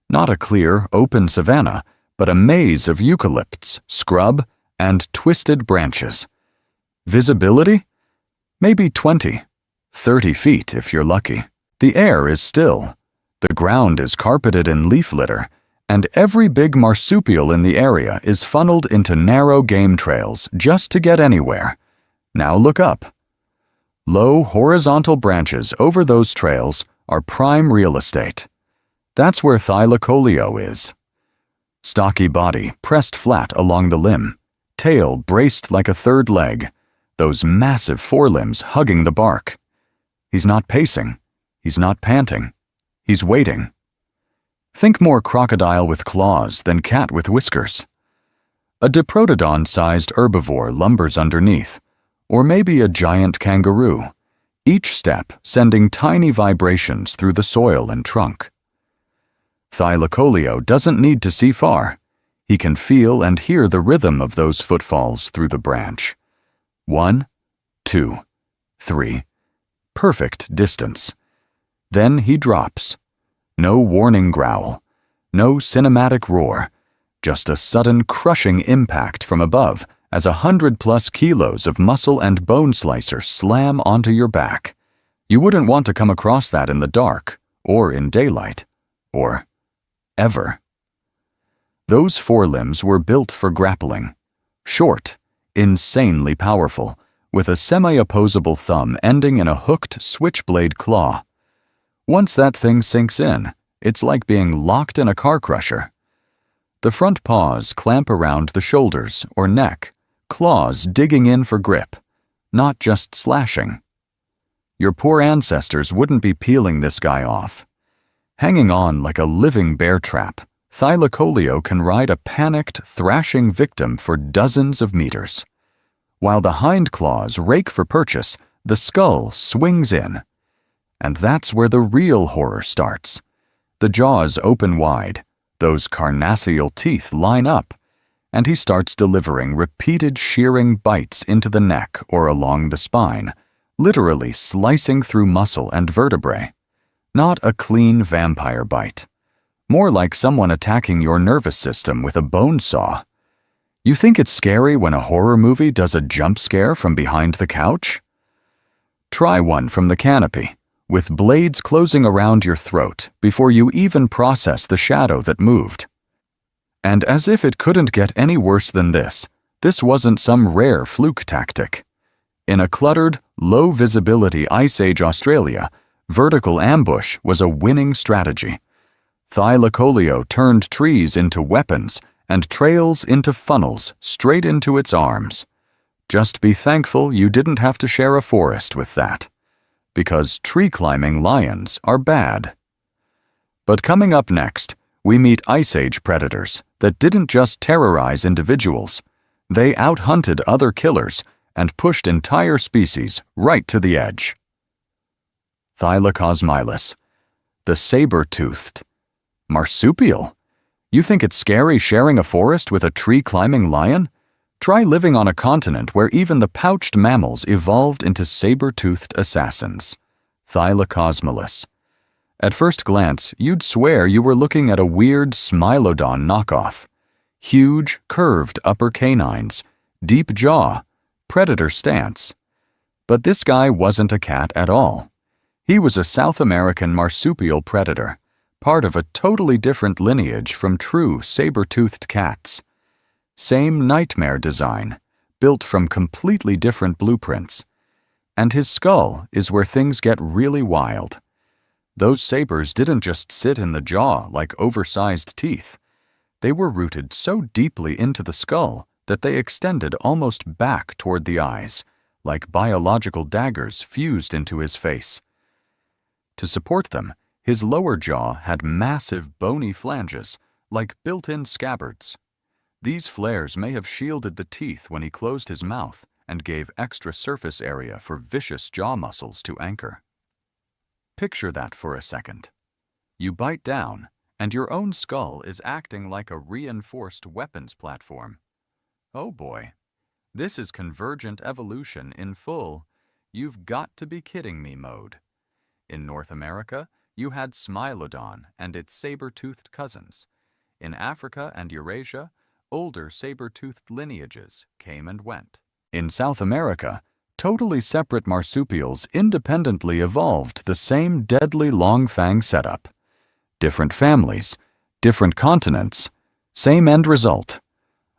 Not a clear, open savanna, but a maze of eucalypts, scrub, and twisted branches. Visibility? Maybe 20, 30 feet if you're lucky. The air is still. The ground is carpeted in leaf litter, and every big marsupial in the area is funneled into narrow game trails just to get anywhere. Now look up. Low, horizontal branches over those trails are prime real estate. That's where thylacoleo is. Stocky body pressed flat along the limb, tail braced like a third leg, those massive forelimbs hugging the bark. He's not pacing. He's not panting. He's waiting. Think more crocodile with claws than cat with whiskers. A diprotodon-sized herbivore lumbers underneath, or maybe a giant kangaroo, each step sending tiny vibrations through the soil and trunk. Thylacoleo doesn't need to see far. He can feel and hear the rhythm of those footfalls through the branch. 1, 2, 3. Perfect distance. Then he drops. No warning growl. No cinematic roar. Just a sudden crushing impact from above as 100+ kilos of muscle and bone slicer slam onto your back. You wouldn't want to come across that in the dark, or in daylight, or ever. Those forelimbs were built for grappling. Short, insanely powerful, with a semi-opposable thumb ending in a hooked switchblade claw. Once that thing sinks in, it's like being locked in a car crusher. The front paws clamp around the shoulders or neck, claws digging in for grip, not just slashing. Your poor ancestors wouldn't be peeling this guy off. Hanging on like a living bear trap, thylacoleo can ride a panicked, thrashing victim for dozens of meters. While the hind claws rake for purchase, the skull swings in. And that's where the real horror starts. The jaws open wide, those carnassial teeth line up, and he starts delivering repeated shearing bites into the neck or along the spine, literally slicing through muscle and vertebrae. Not a clean vampire bite. More like someone attacking your nervous system with a bone saw. You think it's scary when a horror movie does a jump scare from behind the couch? Try one from the canopy, with blades closing around your throat before you even process the shadow that moved. And as if it couldn't get any worse than this wasn't some rare fluke tactic. In a cluttered, low-visibility Ice Age Australia, vertical ambush was a winning strategy. Thylacoleo turned trees into weapons and trails into funnels straight into its arms. Just be thankful you didn't have to share a forest with that. Because tree-climbing lions are bad. But coming up next, we meet Ice Age predators that didn't just terrorize individuals. They out-hunted other killers and pushed entire species right to the edge. Thylacosmilus, the saber-toothed. Marsupial? You think it's scary sharing a forest with a tree-climbing lion? Try living on a continent where even the pouched mammals evolved into saber-toothed assassins. Thylacosmilus. At first glance, you'd swear you were looking at a weird Smilodon knockoff. Huge, curved upper canines, deep jaw, predator stance. But this guy wasn't a cat at all. He was a South American marsupial predator, part of a totally different lineage from true saber-toothed cats. Same nightmare design, built from completely different blueprints. And his skull is where things get really wild. Those sabers didn't just sit in the jaw like oversized teeth. They were rooted so deeply into the skull that they extended almost back toward the eyes, like biological daggers fused into his face. To support them, his lower jaw had massive bony flanges, like built-in scabbards. These flares may have shielded the teeth when he closed his mouth and gave extra surface area for vicious jaw muscles to anchor. Picture that for a second. You bite down, and your own skull is acting like a reinforced weapons platform. Oh boy, this is convergent evolution in full, you've got to be kidding me mode. In North America, you had Smilodon and its saber-toothed cousins. In Africa and Eurasia, older saber-toothed lineages came and went. In South America, totally separate marsupials independently evolved the same deadly long-fang setup. Different families, different continents, same end result.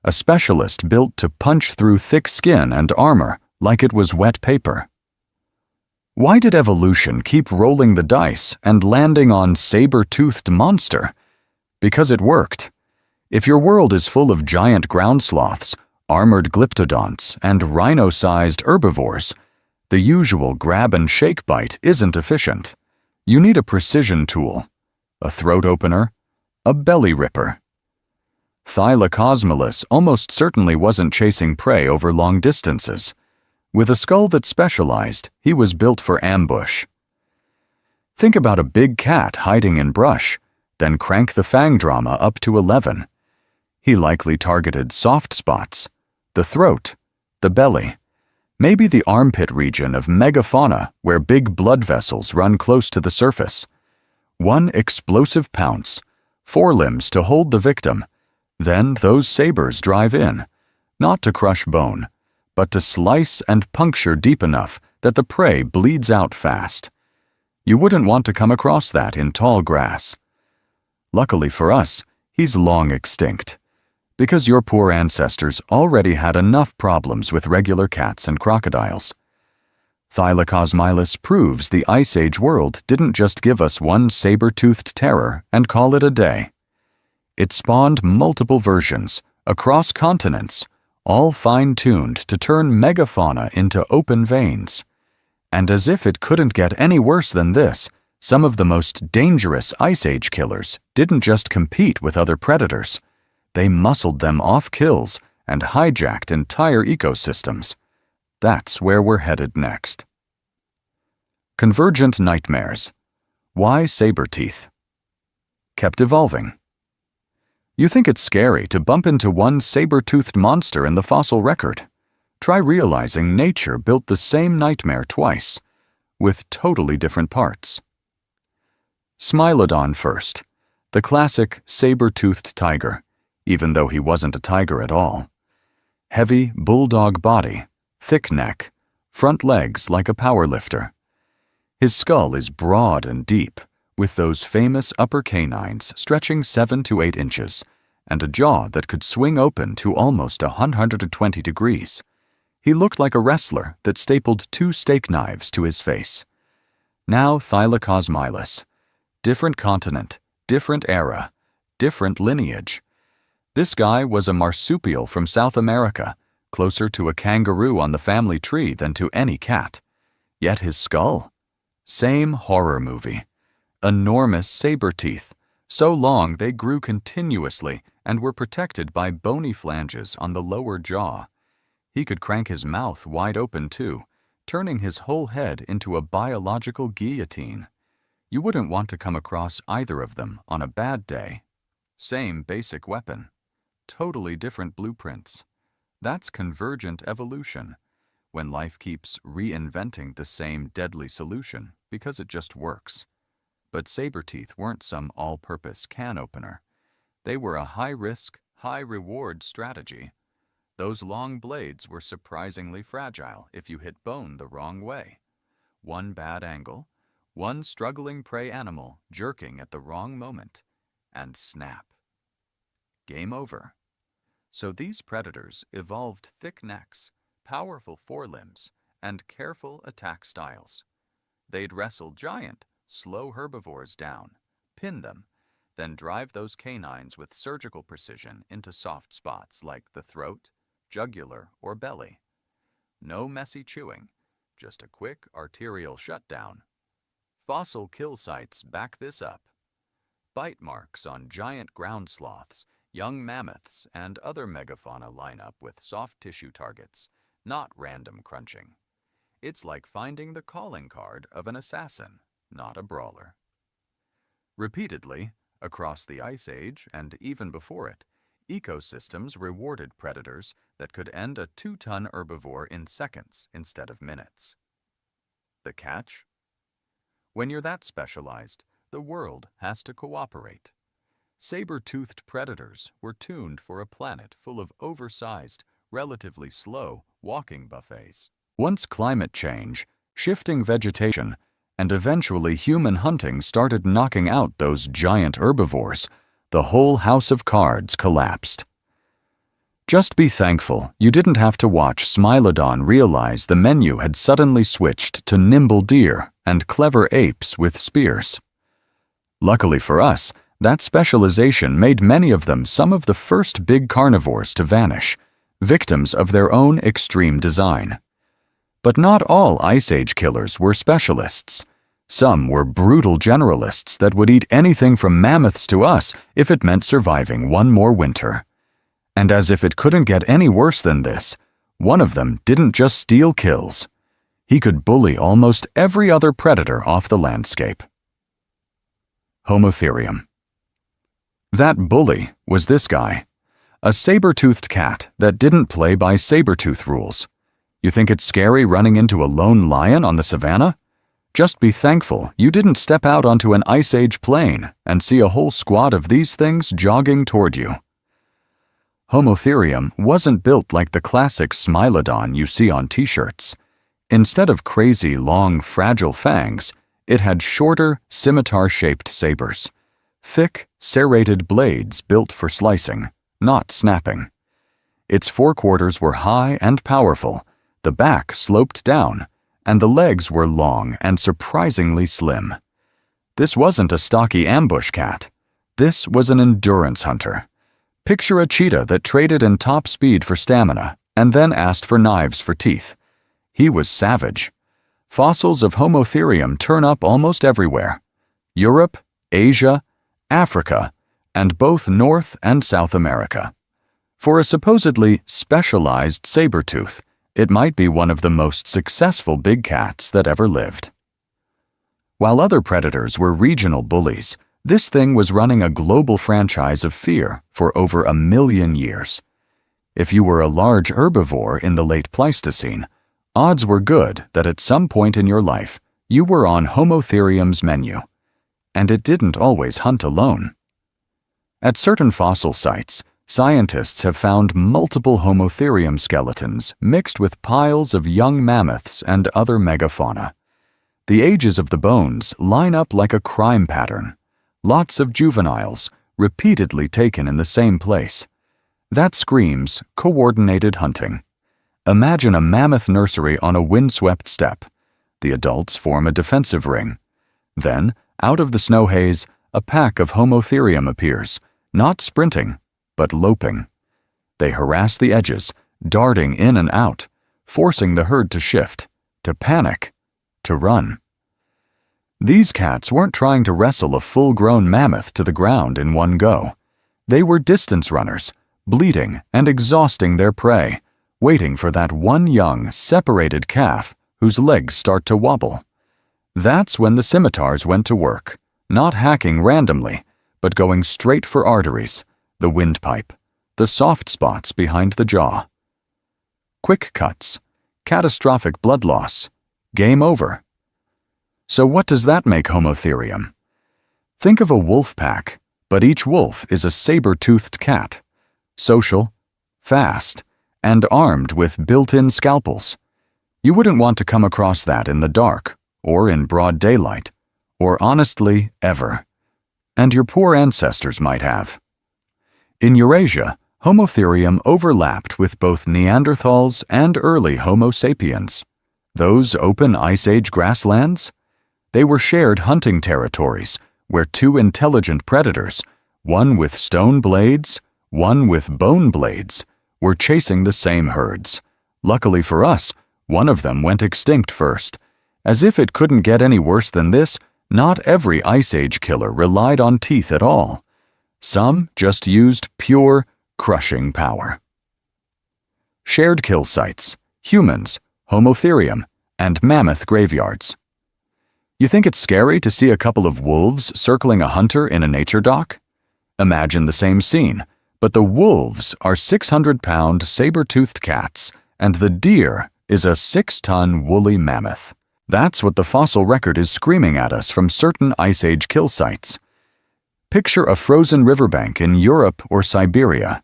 A specialist built to punch through thick skin and armor like it was wet paper. Why did evolution keep rolling the dice and landing on saber-toothed monster? Because it worked. If your world is full of giant ground sloths, armored glyptodonts, and rhino-sized herbivores, the usual grab-and-shake bite isn't efficient. You need a precision tool, a throat opener, a belly ripper. Thylacosmilus almost certainly wasn't chasing prey over long distances. With a skull that specialized, he was built for ambush. Think about a big cat hiding in brush, then crank the fang drama up to 11. He likely targeted soft spots, the throat, the belly, maybe the armpit region of megafauna where big blood vessels run close to the surface. One explosive pounce, forelimbs to hold the victim. Then those sabers drive in, not to crush bone, but to slice and puncture deep enough that the prey bleeds out fast. You wouldn't want to come across that in tall grass. Luckily for us, he's long extinct, because your poor ancestors already had enough problems with regular cats and crocodiles. Thylacosmilus proves the Ice Age world didn't just give us one saber-toothed terror and call it a day. It spawned multiple versions, across continents, all fine-tuned to turn megafauna into open veins. And as if it couldn't get any worse than this, some of the most dangerous Ice Age killers didn't just compete with other predators. They muscled them off kills and hijacked entire ecosystems. That's where we're headed next. Convergent nightmares. Why saber-teeth? Kept evolving. You think it's scary to bump into one saber-toothed monster in the fossil record. Try realizing nature built the same nightmare twice, with totally different parts. Smilodon first, the classic saber-toothed tiger, even though he wasn't a tiger at all. Heavy bulldog body, thick neck, front legs like a powerlifter. His skull is broad and deep, with those famous upper canines stretching 7 to 8 inches, and a jaw that could swing open to almost 120 degrees. He looked like a wrestler that stapled 2 steak knives to his face. Now Thylacosmilus. Different continent, different era, different lineage. This guy was a marsupial from South America, closer to a kangaroo on the family tree than to any cat. Yet his skull? Same horror movie. Enormous saber teeth, so long they grew continuously and were protected by bony flanges on the lower jaw. He could crank his mouth wide open too, turning his whole head into a biological guillotine. You wouldn't want to come across either of them on a bad day. Same basic weapon. Totally different blueprints. That's convergent evolution, when life keeps reinventing the same deadly solution because it just works. But saber-teeth weren't some all-purpose can opener. They were a high-risk, high-reward strategy. Those long blades were surprisingly fragile if you hit bone the wrong way. One bad angle, one struggling prey animal jerking at the wrong moment, and snap. Game over. So these predators evolved thick necks, powerful forelimbs, and careful attack styles. They'd wrestle giant, slow herbivores down, pin them, then drive those canines with surgical precision into soft spots like the throat, jugular, or belly. No messy chewing, just a quick arterial shutdown. Fossil kill sites back this up. Bite marks on giant ground sloths, young mammoths, and other megafauna line up with soft tissue targets, not random crunching. It's like finding the calling card of an assassin, not a brawler. Repeatedly, across the Ice Age and even before it, ecosystems rewarded predators that could end a 2-ton herbivore in seconds instead of minutes. The catch? When you're that specialized, the world has to cooperate. Saber-toothed predators were tuned for a planet full of oversized, relatively slow walking buffets. Once climate change, shifting vegetation, and eventually human hunting started knocking out those giant herbivores, the whole house of cards collapsed. Just be thankful you didn't have to watch Smilodon realize the menu had suddenly switched to nimble deer and clever apes with spears. Luckily for us, that specialization made many of them some of the first big carnivores to vanish, victims of their own extreme design. But not all Ice Age killers were specialists. Some were brutal generalists that would eat anything from mammoths to us if it meant surviving one more winter. And as if it couldn't get any worse than this, one of them didn't just steal kills. He could bully almost every other predator off the landscape. Homotherium. That bully was this guy, a saber-toothed cat that didn't play by saber-tooth rules. You think it's scary running into a lone lion on the savannah? Just be thankful you didn't step out onto an Ice Age plain and see a whole squad of these things jogging toward you. Homotherium wasn't built like the classic Smilodon you see on t-shirts. Instead of crazy, long, fragile fangs, it had shorter, scimitar-shaped sabers. Thick, serrated blades built for slicing, not snapping. Its forequarters were high and powerful, the back sloped down, and the legs were long and surprisingly slim. This wasn't a stocky ambush cat. This was an endurance hunter. Picture a cheetah that traded in top speed for stamina and then asked for knives for teeth. He was savage. Fossils of Homotherium turn up almost everywhere. Europe, Asia, Africa, and both North and South America. For a supposedly specialized saber-tooth, it might be one of the most successful big cats that ever lived. While other predators were regional bullies, this thing was running a global franchise of fear for over 1 million years. If you were a large herbivore in the late Pleistocene, odds were good that at some point in your life you were on Homotherium's menu. And it didn't always hunt alone. At certain fossil sites, scientists have found multiple Homotherium skeletons mixed with piles of young mammoths and other megafauna. The ages of the bones line up like a crime pattern. Lots of juveniles, repeatedly taken in the same place. That screams coordinated hunting. Imagine a mammoth nursery on a windswept steppe. The adults form a defensive ring. Then, out of the snow haze, a pack of Homotherium appears, not sprinting, but loping. They harass the edges, darting in and out, forcing the herd to shift, to panic, to run. These cats weren't trying to wrestle a full-grown mammoth to the ground in one go. They were distance runners, bleeding and exhausting their prey, waiting for that one young, separated calf whose legs start to wobble. That's when the scimitars went to work, not hacking randomly, but going straight for arteries, the windpipe, the soft spots behind the jaw. Quick cuts, catastrophic blood loss, game over. So what does that make Homotherium? Think of a wolf pack, but each wolf is a saber-toothed cat, social, fast, and armed with built-in scalpels. You wouldn't want to come across that in the dark, or in broad daylight, or honestly, ever. And your poor ancestors might have. In Eurasia, Homotherium overlapped with both Neanderthals and early Homo sapiens. Those open Ice Age grasslands? They were shared hunting territories where two intelligent predators, one with stone blades, one with bone blades, were chasing the same herds. Luckily for us, one of them went extinct first. As if it couldn't get any worse than this, not every Ice Age killer relied on teeth at all. Some just used pure, crushing power. Shared kill sites, humans, Homotherium, and mammoth graveyards. You think it's scary to see a couple of wolves circling a hunter in a nature dock? Imagine the same scene, but the wolves are 600-pound saber-toothed cats, and the deer is a 6-ton woolly mammoth. That's what the fossil record is screaming at us from certain Ice Age kill sites. Picture a frozen riverbank in Europe or Siberia.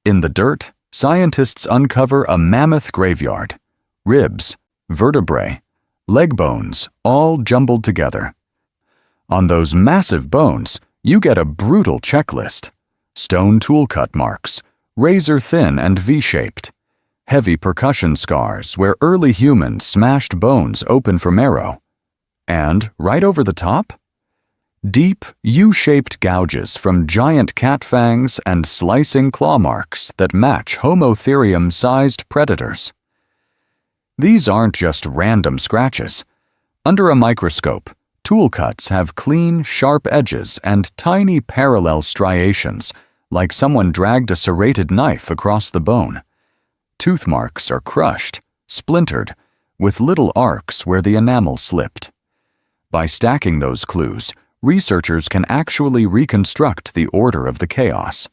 In the dirt, scientists uncover a mammoth graveyard. Ribs, vertebrae, leg bones, all jumbled together. On those massive bones, you get a brutal checklist. Stone tool cut marks, razor-thin and V-shaped. Heavy percussion scars where early humans smashed bones open for marrow. And, right over the top? Deep, U-shaped gouges from giant cat fangs and slicing claw marks that match Homotherium-sized predators. These aren't just random scratches. Under a microscope, tool cuts have clean, sharp edges and tiny parallel striations, like someone dragged a serrated knife across the bone. Tooth marks are crushed, splintered, with little arcs where the enamel slipped. By stacking those clues, researchers can actually reconstruct the order of the chaos.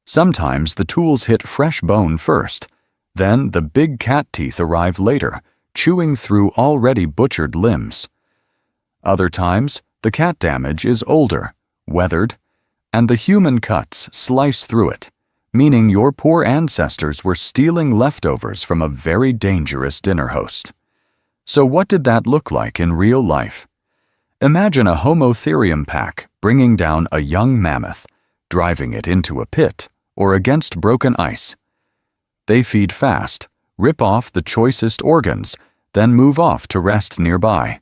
Sometimes the tools hit fresh bone first, then the big cat teeth arrive later, chewing through already butchered limbs. Other times, the cat damage is older, weathered, and the human cuts slice through it, meaning your poor ancestors were stealing leftovers from a very dangerous dinner host. So what did that look like in real life? Imagine a Homotherium pack bringing down a young mammoth, driving it into a pit or against broken ice. They feed fast, rip off the choicest organs, then move off to rest nearby.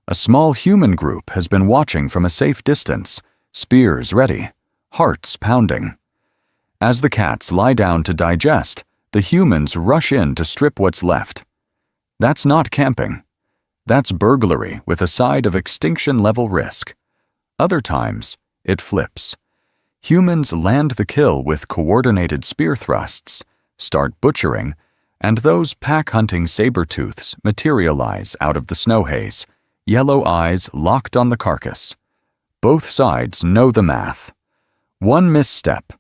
A small human group has been watching from a safe distance, spears ready, hearts pounding. As the cats lie down to digest, the humans rush in to strip what's left. That's not camping. That's burglary with a side of extinction-level risk. Other times, it flips. Humans land the kill with coordinated spear thrusts, start butchering, and those pack-hunting saber-tooths materialize out of the snow haze, yellow eyes locked on the carcass. Both sides know the math. One misstep,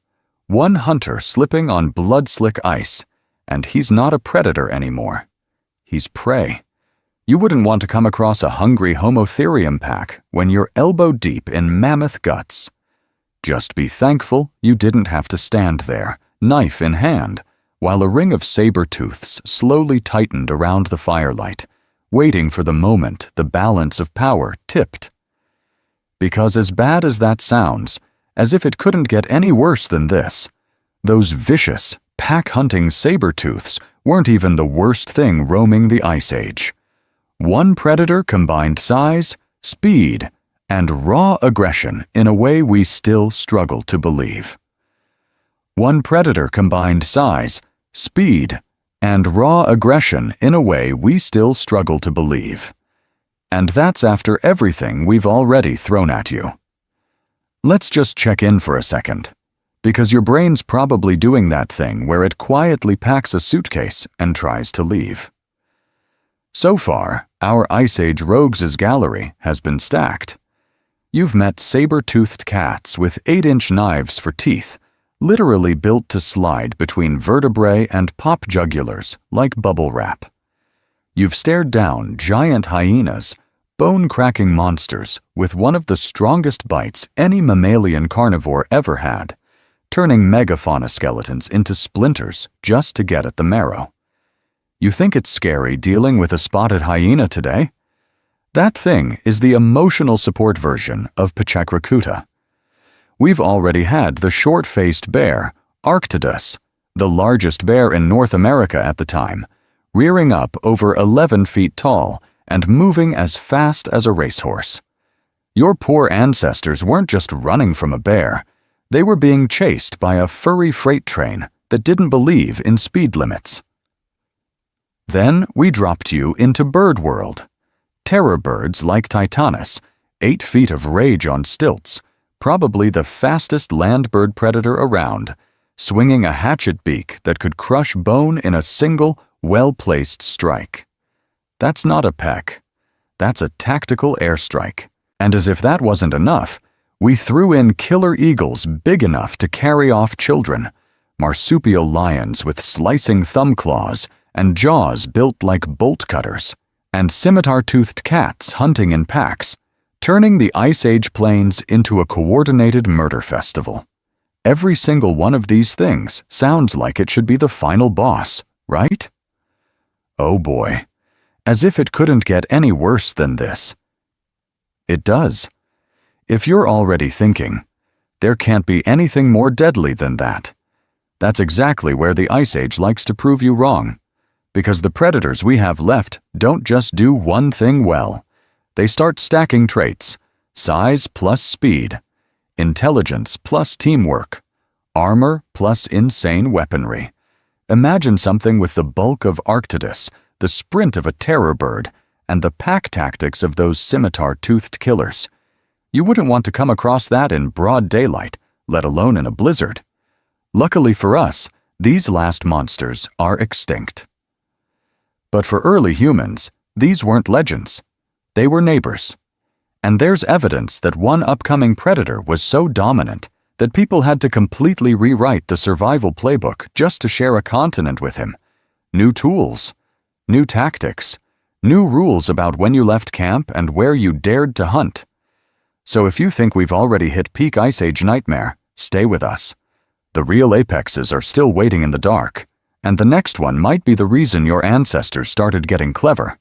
one hunter slipping on blood-slick ice, and he's not a predator anymore. He's prey. You wouldn't want to come across a hungry Homotherium pack when you're elbow-deep in mammoth guts. Just be thankful you didn't have to stand there, knife in hand, while a ring of saber-tooths slowly tightened around the firelight, waiting for the moment the balance of power tipped. Because as bad as that sounds, as if it couldn't get any worse than this, those vicious, pack-hunting saber-tooths weren't even the worst thing roaming the Ice Age. One predator combined size, speed, and raw aggression in a way we still struggle to believe. One predator combined size, speed, and raw aggression in a way we still struggle to believe. And that's after everything we've already thrown at you. Let's just check in for a second, because your brain's probably doing that thing where it quietly packs a suitcase and tries to leave. So far, our Ice Age Rogues' gallery has been stacked. You've met saber-toothed cats with 8-inch knives for teeth, literally built to slide between vertebrae and pop jugulars like bubble wrap. You've stared down giant hyenas, bone-cracking monsters with one of the strongest bites any mammalian carnivore ever had, turning megafauna skeletons into splinters just to get at the marrow. You think it's scary dealing with a spotted hyena today? That thing is the emotional support version of Pachecracuta. We've already had the short-faced bear, Arctodus, the largest bear in North America at the time, rearing up over 11 feet tall and moving as fast as a racehorse. Your poor ancestors weren't just running from a bear, they were being chased by a furry freight train that didn't believe in speed limits. Then we dropped you into bird world. Terror birds like Titanus, 8 feet of rage on stilts, probably the fastest land bird predator around, swinging a hatchet beak that could crush bone in a single, well-placed strike. That's not a peck. That's a tactical airstrike. And as if that wasn't enough, we threw in killer eagles big enough to carry off children, marsupial lions with slicing thumb claws and jaws built like bolt cutters, and scimitar-toothed cats hunting in packs, turning the Ice Age plains into a coordinated murder festival. Every single one of these things sounds like it should be the final boss, right? Oh boy, as if it couldn't get any worse than this. It does. If you're already thinking, there can't be anything more deadly than that, That's exactly where the Ice Age likes to prove you wrong. Because the predators we have left don't just do one thing well. They start stacking traits: size plus speed, intelligence plus teamwork, armor plus insane weaponry. Imagine something with the bulk of Arctidus, the sprint of a terror bird, and the pack tactics of those scimitar-toothed killers. You wouldn't want to come across that in broad daylight, let alone in a blizzard. Luckily for us, these last monsters are extinct. But for early humans, these weren't legends. They were neighbors. And there's evidence that one upcoming predator was so dominant that people had to completely rewrite the survival playbook just to share a continent with him. New tools, new tactics, new rules about when you left camp and where you dared to hunt. So if you think we've already hit peak Ice Age nightmare, stay with us. The real apexes are still waiting in the dark, and the next one might be the reason your ancestors started getting clever,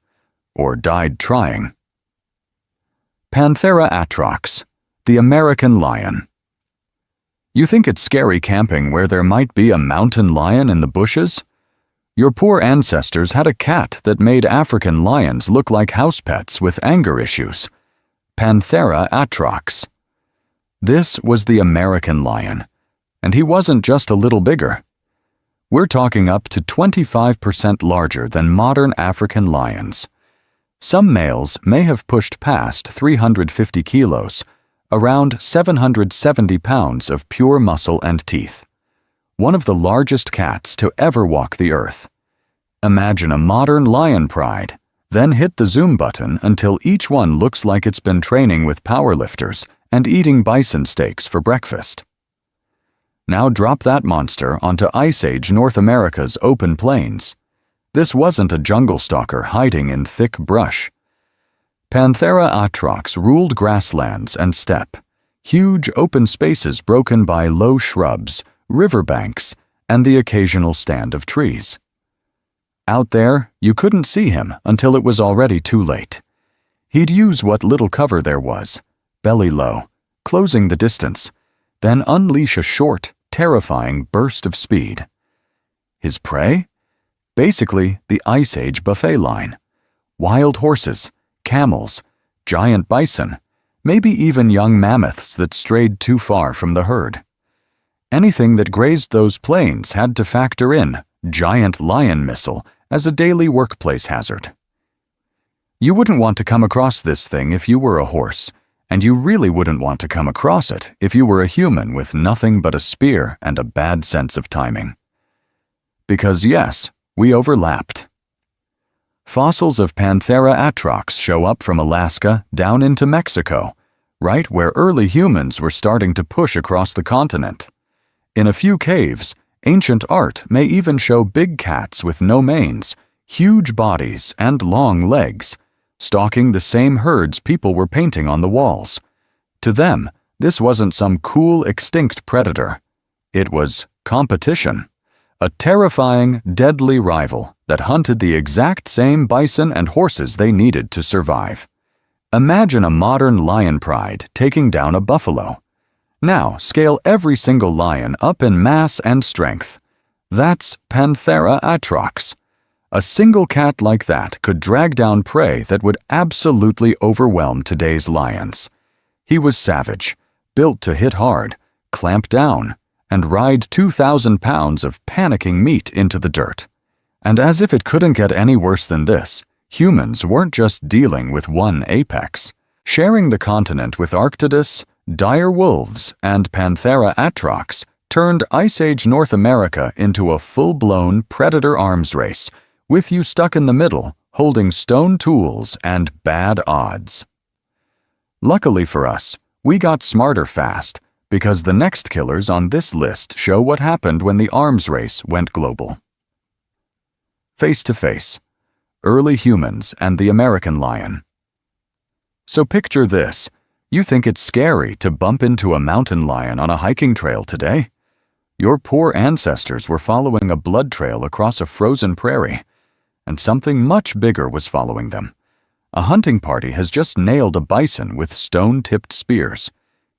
or died trying. Panthera atrox, the American lion. You think it's scary camping where there might be a mountain lion in the bushes? Your poor ancestors had a cat that made African lions look like house pets with anger issues. Panthera atrox. This was the American lion, and he wasn't just a little bigger. We're talking up to 25% larger than modern African lions. Some males may have pushed past 350 kilos, around 770 pounds of pure muscle and teeth. One of the largest cats to ever walk the earth. Imagine a modern lion pride, then hit the zoom button until each one looks like it's been training with powerlifters and eating bison steaks for breakfast. Now drop that monster onto Ice Age North America's open plains. This wasn't a jungle stalker hiding in thick brush. Panthera atrox ruled grasslands and steppe, huge open spaces broken by low shrubs, riverbanks, and the occasional stand of trees. Out there, you couldn't see him until it was already too late. He'd use what little cover there was, belly low, closing the distance, then unleash a short, terrifying burst of speed. His prey? Basically, the Ice Age buffet line. Wild horses, camels, giant bison, maybe even young mammoths that strayed too far from the herd. Anything that grazed those plains had to factor in giant lion missile as a daily workplace hazard. You wouldn't want to come across this thing if you were a horse, and you really wouldn't want to come across it if you were a human with nothing but a spear and a bad sense of timing. Because yes, we overlapped. Fossils of Panthera atrox show up from Alaska down into Mexico, right where early humans were starting to push across the continent. In a few caves, ancient art may even show big cats with no manes, huge bodies, and long legs, stalking the same herds people were painting on the walls. To them, this wasn't some cool extinct predator. It was competition. A terrifying, deadly rival that hunted the exact same bison and horses they needed to survive. Imagine a modern lion pride taking down a buffalo. Now scale every single lion up in mass and strength. That's Panthera atrox. A single cat like that could drag down prey that would absolutely overwhelm today's lions. He was savage, built to hit hard, clamp down, and ride 2,000 pounds of panicking meat into the dirt. And as if it couldn't get any worse than this, humans weren't just dealing with one apex. Sharing the continent with Arctidus, dire wolves, and Panthera atrox turned Ice Age North America into a full-blown predator arms race, with you stuck in the middle, holding stone tools and bad odds. Luckily for us, we got smarter fast, because the next killers on this list show what happened when the arms race went global. Face to face, early humans and the American lion. So picture this. You think it's scary to bump into a mountain lion on a hiking trail today? Your poor ancestors were following a blood trail across a frozen prairie, and something much bigger was following them. A hunting party has just nailed a bison with stone-tipped spears.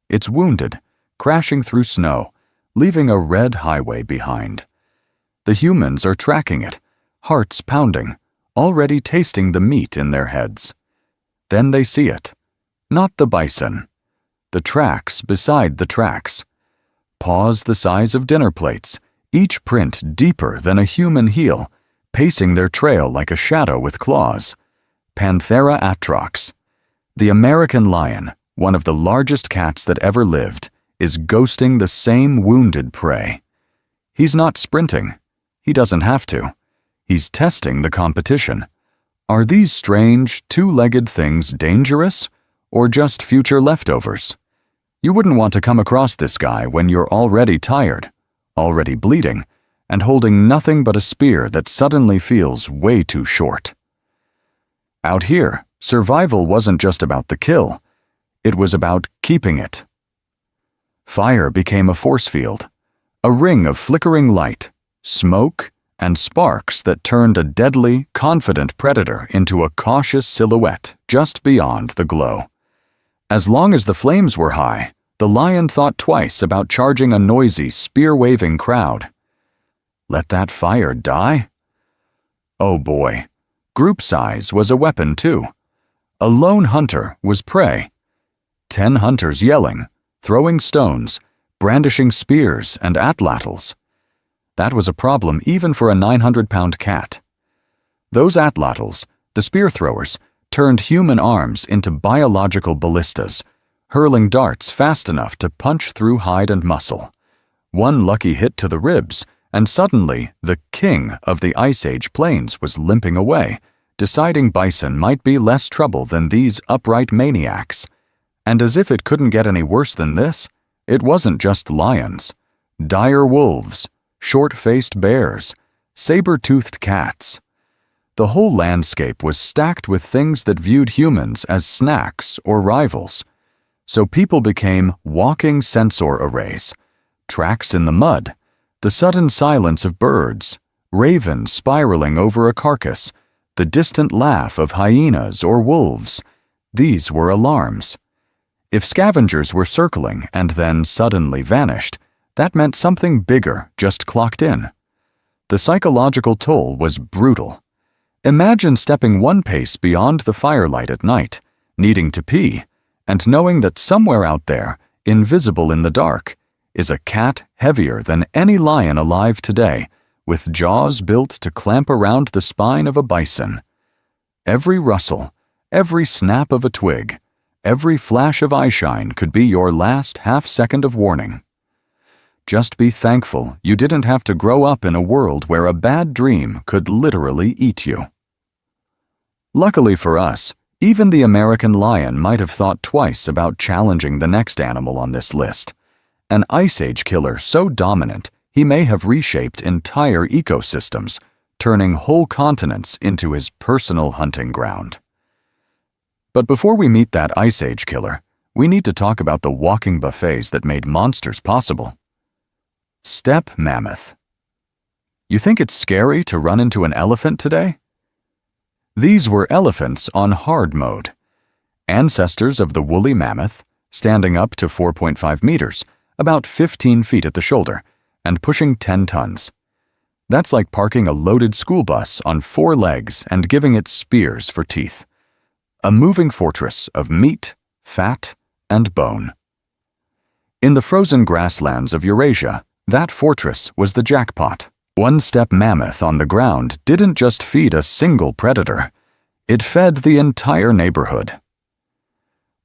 It's wounded, crashing through snow, leaving a red highway behind. The humans are tracking it, hearts pounding, already tasting the meat in their heads. Then they see it. Not the bison. The tracks beside the tracks. Paws the size of dinner plates, each print deeper than a human heel, pacing their trail like a shadow with claws. Panthera atrox. The American lion, one of the largest cats that ever lived, is ghosting the same wounded prey. He's not sprinting. He doesn't have to. He's testing the competition. Are these strange, two-legged things dangerous, or just future leftovers? You wouldn't want to come across this guy when you're already tired, already bleeding, and holding nothing but a spear that suddenly feels way too short. Out here, survival wasn't just about the kill. It was about keeping it. Fire became a force field, a ring of flickering light, smoke, and sparks that turned a deadly, confident predator into a cautious silhouette just beyond the glow. As long as the flames were high, the lion thought twice about charging a noisy, spear-waving crowd. Let that fire die? Oh boy, group size was a weapon too. A lone hunter was prey. 10 hunters yelling, throwing stones, brandishing spears and atlatls. That was a problem even for a 900-pound cat. Those atlatls, the spear throwers, turned human arms into biological ballistas, hurling darts fast enough to punch through hide and muscle. One lucky hit to the ribs, and suddenly the king of the Ice Age plains was limping away, deciding bison might be less trouble than these upright maniacs. And as if it couldn't get any worse than this, it wasn't just lions. Dire wolves, short-faced bears, saber-toothed cats. The whole landscape was stacked with things that viewed humans as snacks or rivals. So people became walking sensor arrays, tracks in the mud, the sudden silence of birds, ravens spiraling over a carcass, the distant laugh of hyenas or wolves. These were alarms. If scavengers were circling and then suddenly vanished, that meant something bigger just clocked in. The psychological toll was brutal. Imagine stepping one pace beyond the firelight at night, needing to pee, and knowing that somewhere out there, invisible in the dark, is a cat heavier than any lion alive today, with jaws built to clamp around the spine of a bison. Every rustle, every snap of a twig, every flash of eyeshine could be your last half-second of warning. Just be thankful you didn't have to grow up in a world where a bad dream could literally eat you. Luckily for us, even the American lion might have thought twice about challenging the next animal on this list. An Ice Age killer so dominant, he may have reshaped entire ecosystems, turning whole continents into his personal hunting ground. But before we meet that Ice Age killer, we need to talk about the walking buffets that made monsters possible. Steppe mammoth. You think it's scary to run into an elephant today? These were elephants on hard mode. Ancestors of the woolly mammoth, standing up to 4.5 meters, about 15 feet at the shoulder, and pushing 10 tons. That's like parking a loaded school bus on 4 legs and giving it spears for teeth. A moving fortress of meat, fat, and bone. In the frozen grasslands of Eurasia, that fortress was the jackpot. One steppe mammoth on the ground didn't just feed a single predator. It fed the entire neighborhood.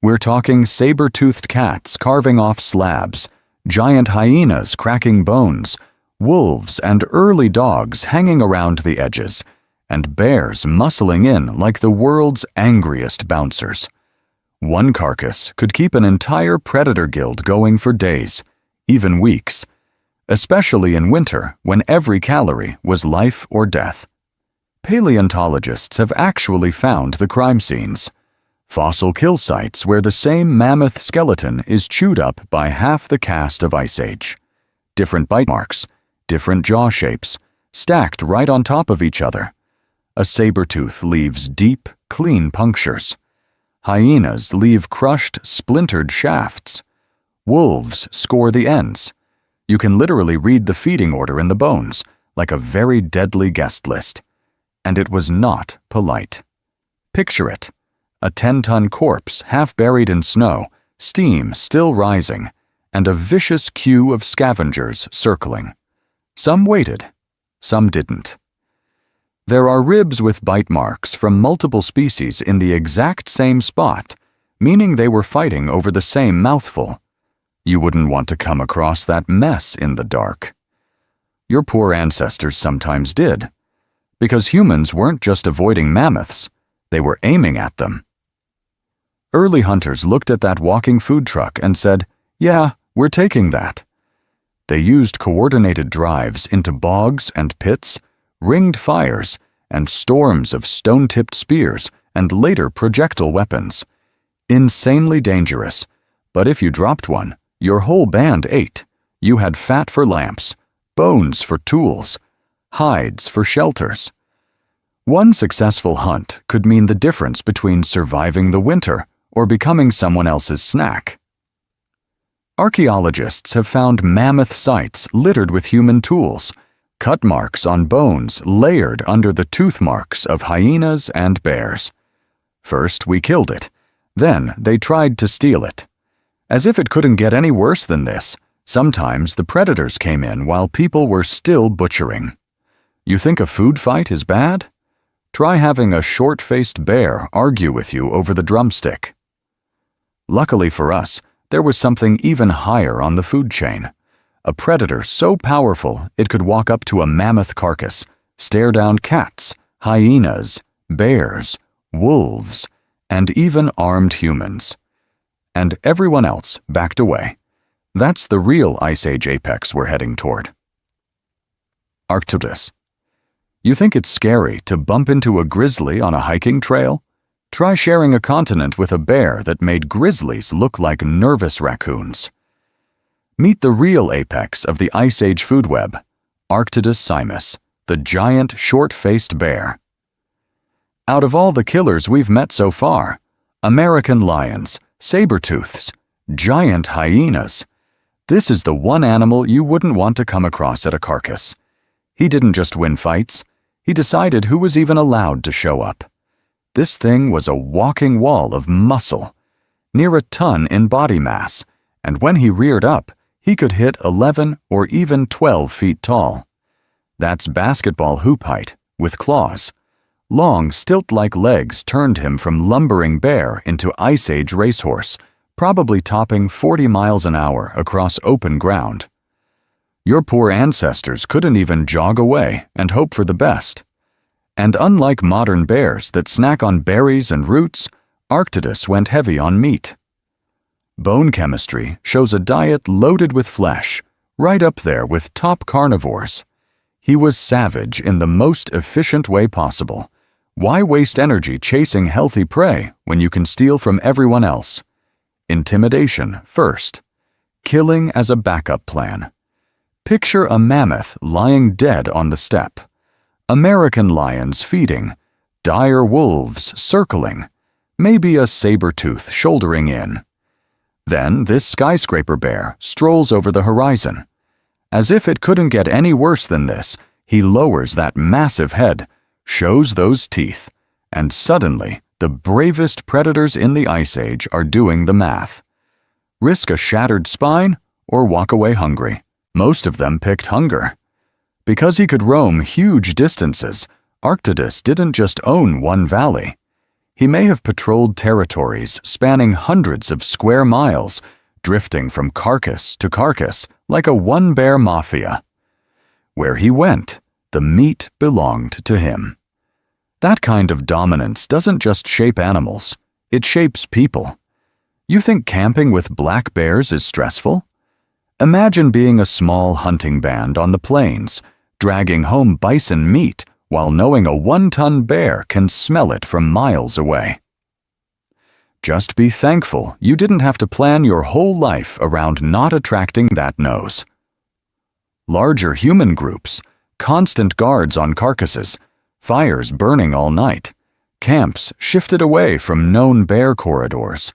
We're talking saber-toothed cats carving off slabs, giant hyenas cracking bones, wolves and early dogs hanging around the edges, and bears muscling in like the world's angriest bouncers. One carcass could keep an entire predator guild going for days, even weeks, especially in winter when every calorie was life or death. Paleontologists have actually found the crime scenes, fossil kill sites where the same mammoth skeleton is chewed up by half the cast of Ice Age. Different bite marks, different jaw shapes, stacked right on top of each other. A saber-tooth leaves deep, clean punctures. Hyenas leave crushed, splintered shafts. Wolves score the ends. You can literally read the feeding order in the bones, like a very deadly guest list. And it was not polite. Picture it. A 10-ton corpse half buried in snow, steam still rising, and a vicious queue of scavengers circling. Some waited, some didn't. There are ribs with bite marks from multiple species in the exact same spot, meaning they were fighting over the same mouthful. You wouldn't want to come across that mess in the dark. Your poor ancestors sometimes did, because humans weren't just avoiding mammoths, they were aiming at them. Early hunters looked at that walking food truck and said, "Yeah, we're taking that." They used coordinated drives into bogs and pits, ringed fires, and storms of stone-tipped spears and later projectile weapons. Insanely dangerous, but if you dropped one, your whole band ate. You had fat for lamps, bones for tools, hides for shelters. One successful hunt could mean the difference between surviving the winter or becoming someone else's snack. Archaeologists have found mammoth sites littered with human tools, cut marks on bones layered under the tooth marks of hyenas and bears. First, we killed it. Then, they tried to steal it. As if it couldn't get any worse than this, sometimes the predators came in while people were still butchering. You think a food fight is bad? Try having a short-faced bear argue with you over the drumstick. Luckily for us, there was something even higher on the food chain. A predator so powerful it could walk up to a mammoth carcass, stare down cats, hyenas, bears, wolves, and even armed humans. And everyone else backed away. That's the real Ice Age apex we're heading toward. Arctodus. You think it's scary to bump into a grizzly on a hiking trail? Try sharing a continent with a bear that made grizzlies look like nervous raccoons. Meet the real apex of the Ice Age food web, Arctodus simus, the giant short-faced bear. Out of all the killers we've met so far, American lions, saber-tooths, giant hyenas, this is the one animal you wouldn't want to come across at a carcass. He didn't just win fights, he decided who was even allowed to show up. This thing was a walking wall of muscle, near a ton in body mass, and when he reared up, he could hit 11 or even 12 feet tall. That's basketball hoop height, with claws. Long, stilt-like legs turned him from lumbering bear into Ice Age racehorse, probably topping 40 miles an hour across open ground. Your poor ancestors couldn't even jog away and hope for the best. And unlike modern bears that snack on berries and roots, Arctodus went heavy on meat. Bone chemistry shows a diet loaded with flesh, right up there with top carnivores. He was savage in the most efficient way possible. Why waste energy chasing healthy prey when you can steal from everyone else? Intimidation first. Killing as a backup plan. Picture a mammoth lying dead on the steppe. American lions feeding. Dire wolves circling. Maybe a saber-tooth shouldering in. Then this skyscraper bear strolls over the horizon. As if it couldn't get any worse than this, he lowers that massive head, shows those teeth, and suddenly the bravest predators in the Ice Age are doing the math. Risk a shattered spine or walk away hungry. Most of them picked hunger. Because he could roam huge distances, Arctodus didn't just own one valley. He may have patrolled territories spanning hundreds of square miles, drifting from carcass to carcass like a one-bear mafia. Where he went, the meat belonged to him. That kind of dominance doesn't just shape animals, it shapes people. You think camping with black bears is stressful? Imagine being a small hunting band on the plains, dragging home bison meat while knowing a 1-ton bear can smell it from miles away. Just be thankful you didn't have to plan your whole life around not attracting that nose. Larger human groups, constant guards on carcasses, fires burning all night, camps shifted away from known bear corridors.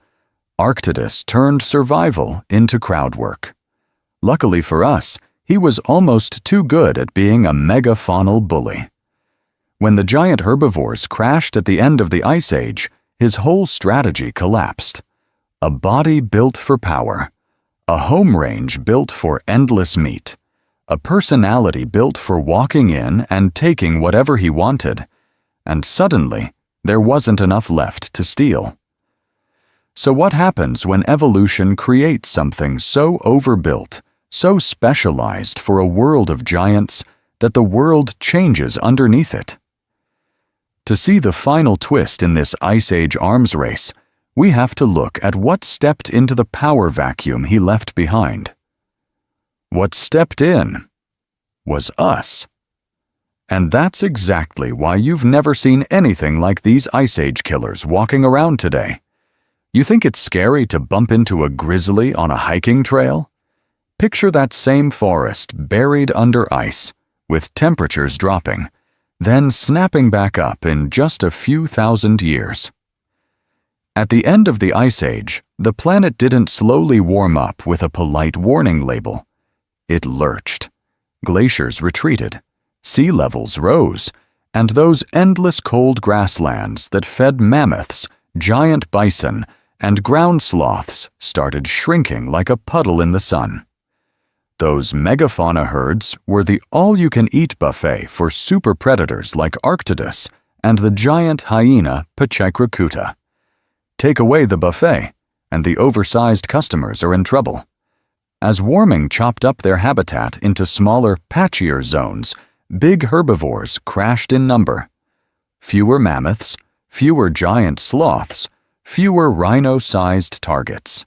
Arctodus turned survival into crowd work. Luckily for us, he was almost too good at being a megafaunal bully. When the giant herbivores crashed at the end of the Ice Age, his whole strategy collapsed. A body built for power, a home range built for endless meat, a personality built for walking in and taking whatever he wanted, and suddenly there wasn't enough left to steal. So what happens when evolution creates something so overbuilt, so specialized for a world of giants, that the world changes underneath it? To see the final twist in this Ice Age arms race, we have to look at what stepped into the power vacuum he left behind. What stepped in was us. And that's exactly why you've never seen anything like these Ice Age killers walking around today. You think it's scary to bump into a grizzly on a hiking trail? Picture that same forest buried under ice, with temperatures dropping, then snapping back up in just a few thousand years. At the end of the Ice Age, the planet didn't slowly warm up with a polite warning label. It lurched. Glaciers retreated. Sea levels rose. And those endless cold grasslands that fed mammoths, giant bison, and ground sloths started shrinking like a puddle in the sun. Those megafauna herds were the all-you-can-eat buffet for super predators like Arctidus and the giant hyena Pachyrhikuta. Take away the buffet, and the oversized customers are in trouble. As warming chopped up their habitat into smaller, patchier zones, big herbivores crashed in number. Fewer mammoths, fewer giant sloths, fewer rhino-sized targets.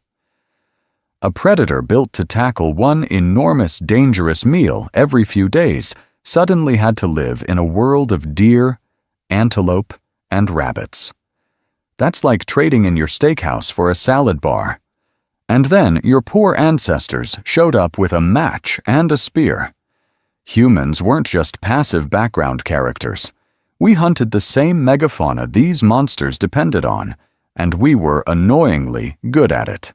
A predator built to tackle one enormous, dangerous meal every few days suddenly had to live in a world of deer, antelope, and rabbits. That's like trading in your steakhouse for a salad bar. And then your poor ancestors showed up with a match and a spear. Humans weren't just passive background characters. We hunted the same megafauna these monsters depended on, and we were annoyingly good at it.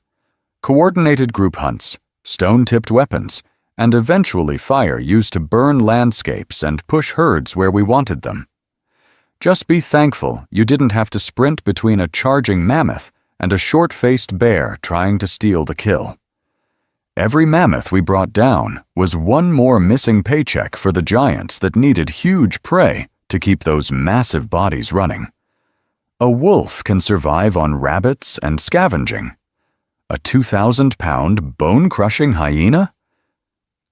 Coordinated group hunts, stone-tipped weapons, and eventually fire used to burn landscapes and push herds where we wanted them. Just be thankful you didn't have to sprint between a charging mammoth and a short-faced bear trying to steal the kill. Every mammoth we brought down was one more missing paycheck for the giants that needed huge prey to keep those massive bodies running. A wolf can survive on rabbits and scavenging. A 2,000-pound, bone-crushing hyena?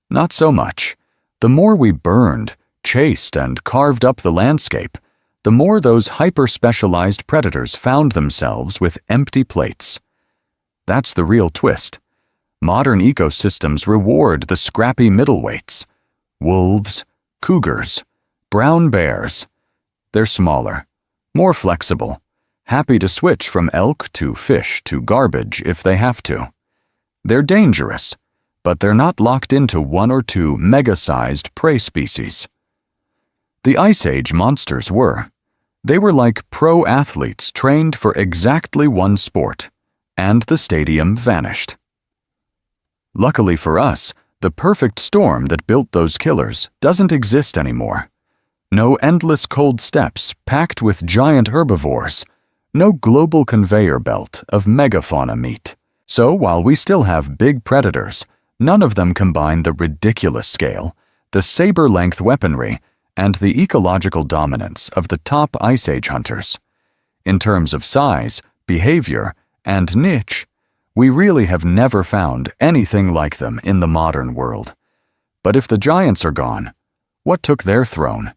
Not so much. The more we burned, chased, and carved up the landscape, the more those hyper-specialized predators found themselves with empty plates. That's the real twist. Modern ecosystems reward the scrappy middleweights. Wolves, cougars, brown bears. They're smaller, more flexible, happy to switch from elk to fish to garbage if they have to. They're dangerous, but they're not locked into one or two mega-sized prey species. The Ice Age monsters were. They were like pro athletes trained for exactly one sport, and the stadium vanished. Luckily for us, the perfect storm that built those killers doesn't exist anymore. No endless cold steppes packed with giant herbivores, no global conveyor belt of megafauna meat. So while we still have big predators, none of them combine the ridiculous scale, the saber-length weaponry, and the ecological dominance of the top Ice Age hunters. In terms of size, behavior, and niche, we really have never found anything like them in the modern world. But if the giants are gone, what took their throne?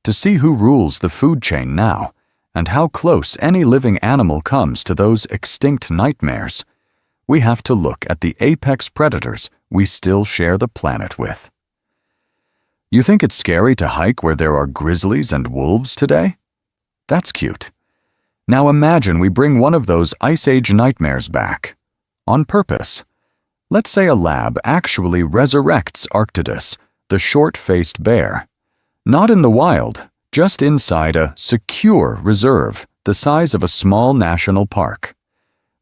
To see who rules the food chain now, and how close any living animal comes to those extinct nightmares, we have to look at the apex predators we still share the planet with. You think it's scary to hike where there are grizzlies and wolves today? That's cute. Now imagine we bring one of those Ice Age nightmares back. On purpose. Let's say a lab actually resurrects Arctidus, the short-faced bear. Not in the wild, just inside a secure reserve the size of a small national park.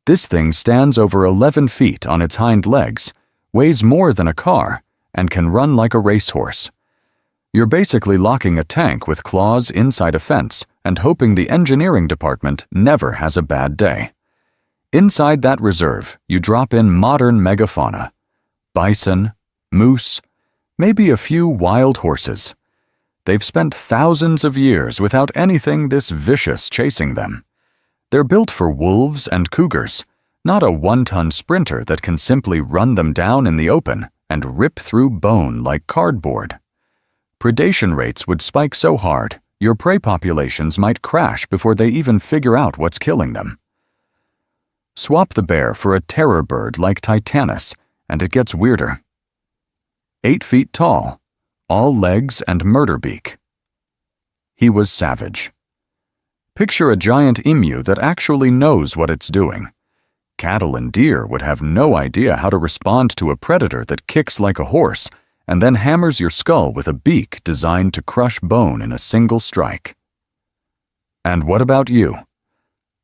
This thing stands over 11 feet on its hind legs, weighs more than a car, and can run like a racehorse. You're basically locking a tank with claws inside a fence and hoping the engineering department never has a bad day. Inside that reserve, you drop in modern megafauna: bison, moose, maybe a few wild horses. They've spent thousands of years without anything this vicious chasing them. They're built for wolves and cougars, not a one-ton sprinter that can simply run them down in the open and rip through bone like cardboard. Predation rates would spike so hard, your prey populations might crash before they even figure out what's killing them. Swap the bear for a terror bird like Titanus, and it gets weirder. 8 feet tall, all legs and murder beak. He was savage. Picture a giant emu that actually knows what it's doing. Cattle and deer would have no idea how to respond to a predator that kicks like a horse and then hammers your skull with a beak designed to crush bone in a single strike. And what about you?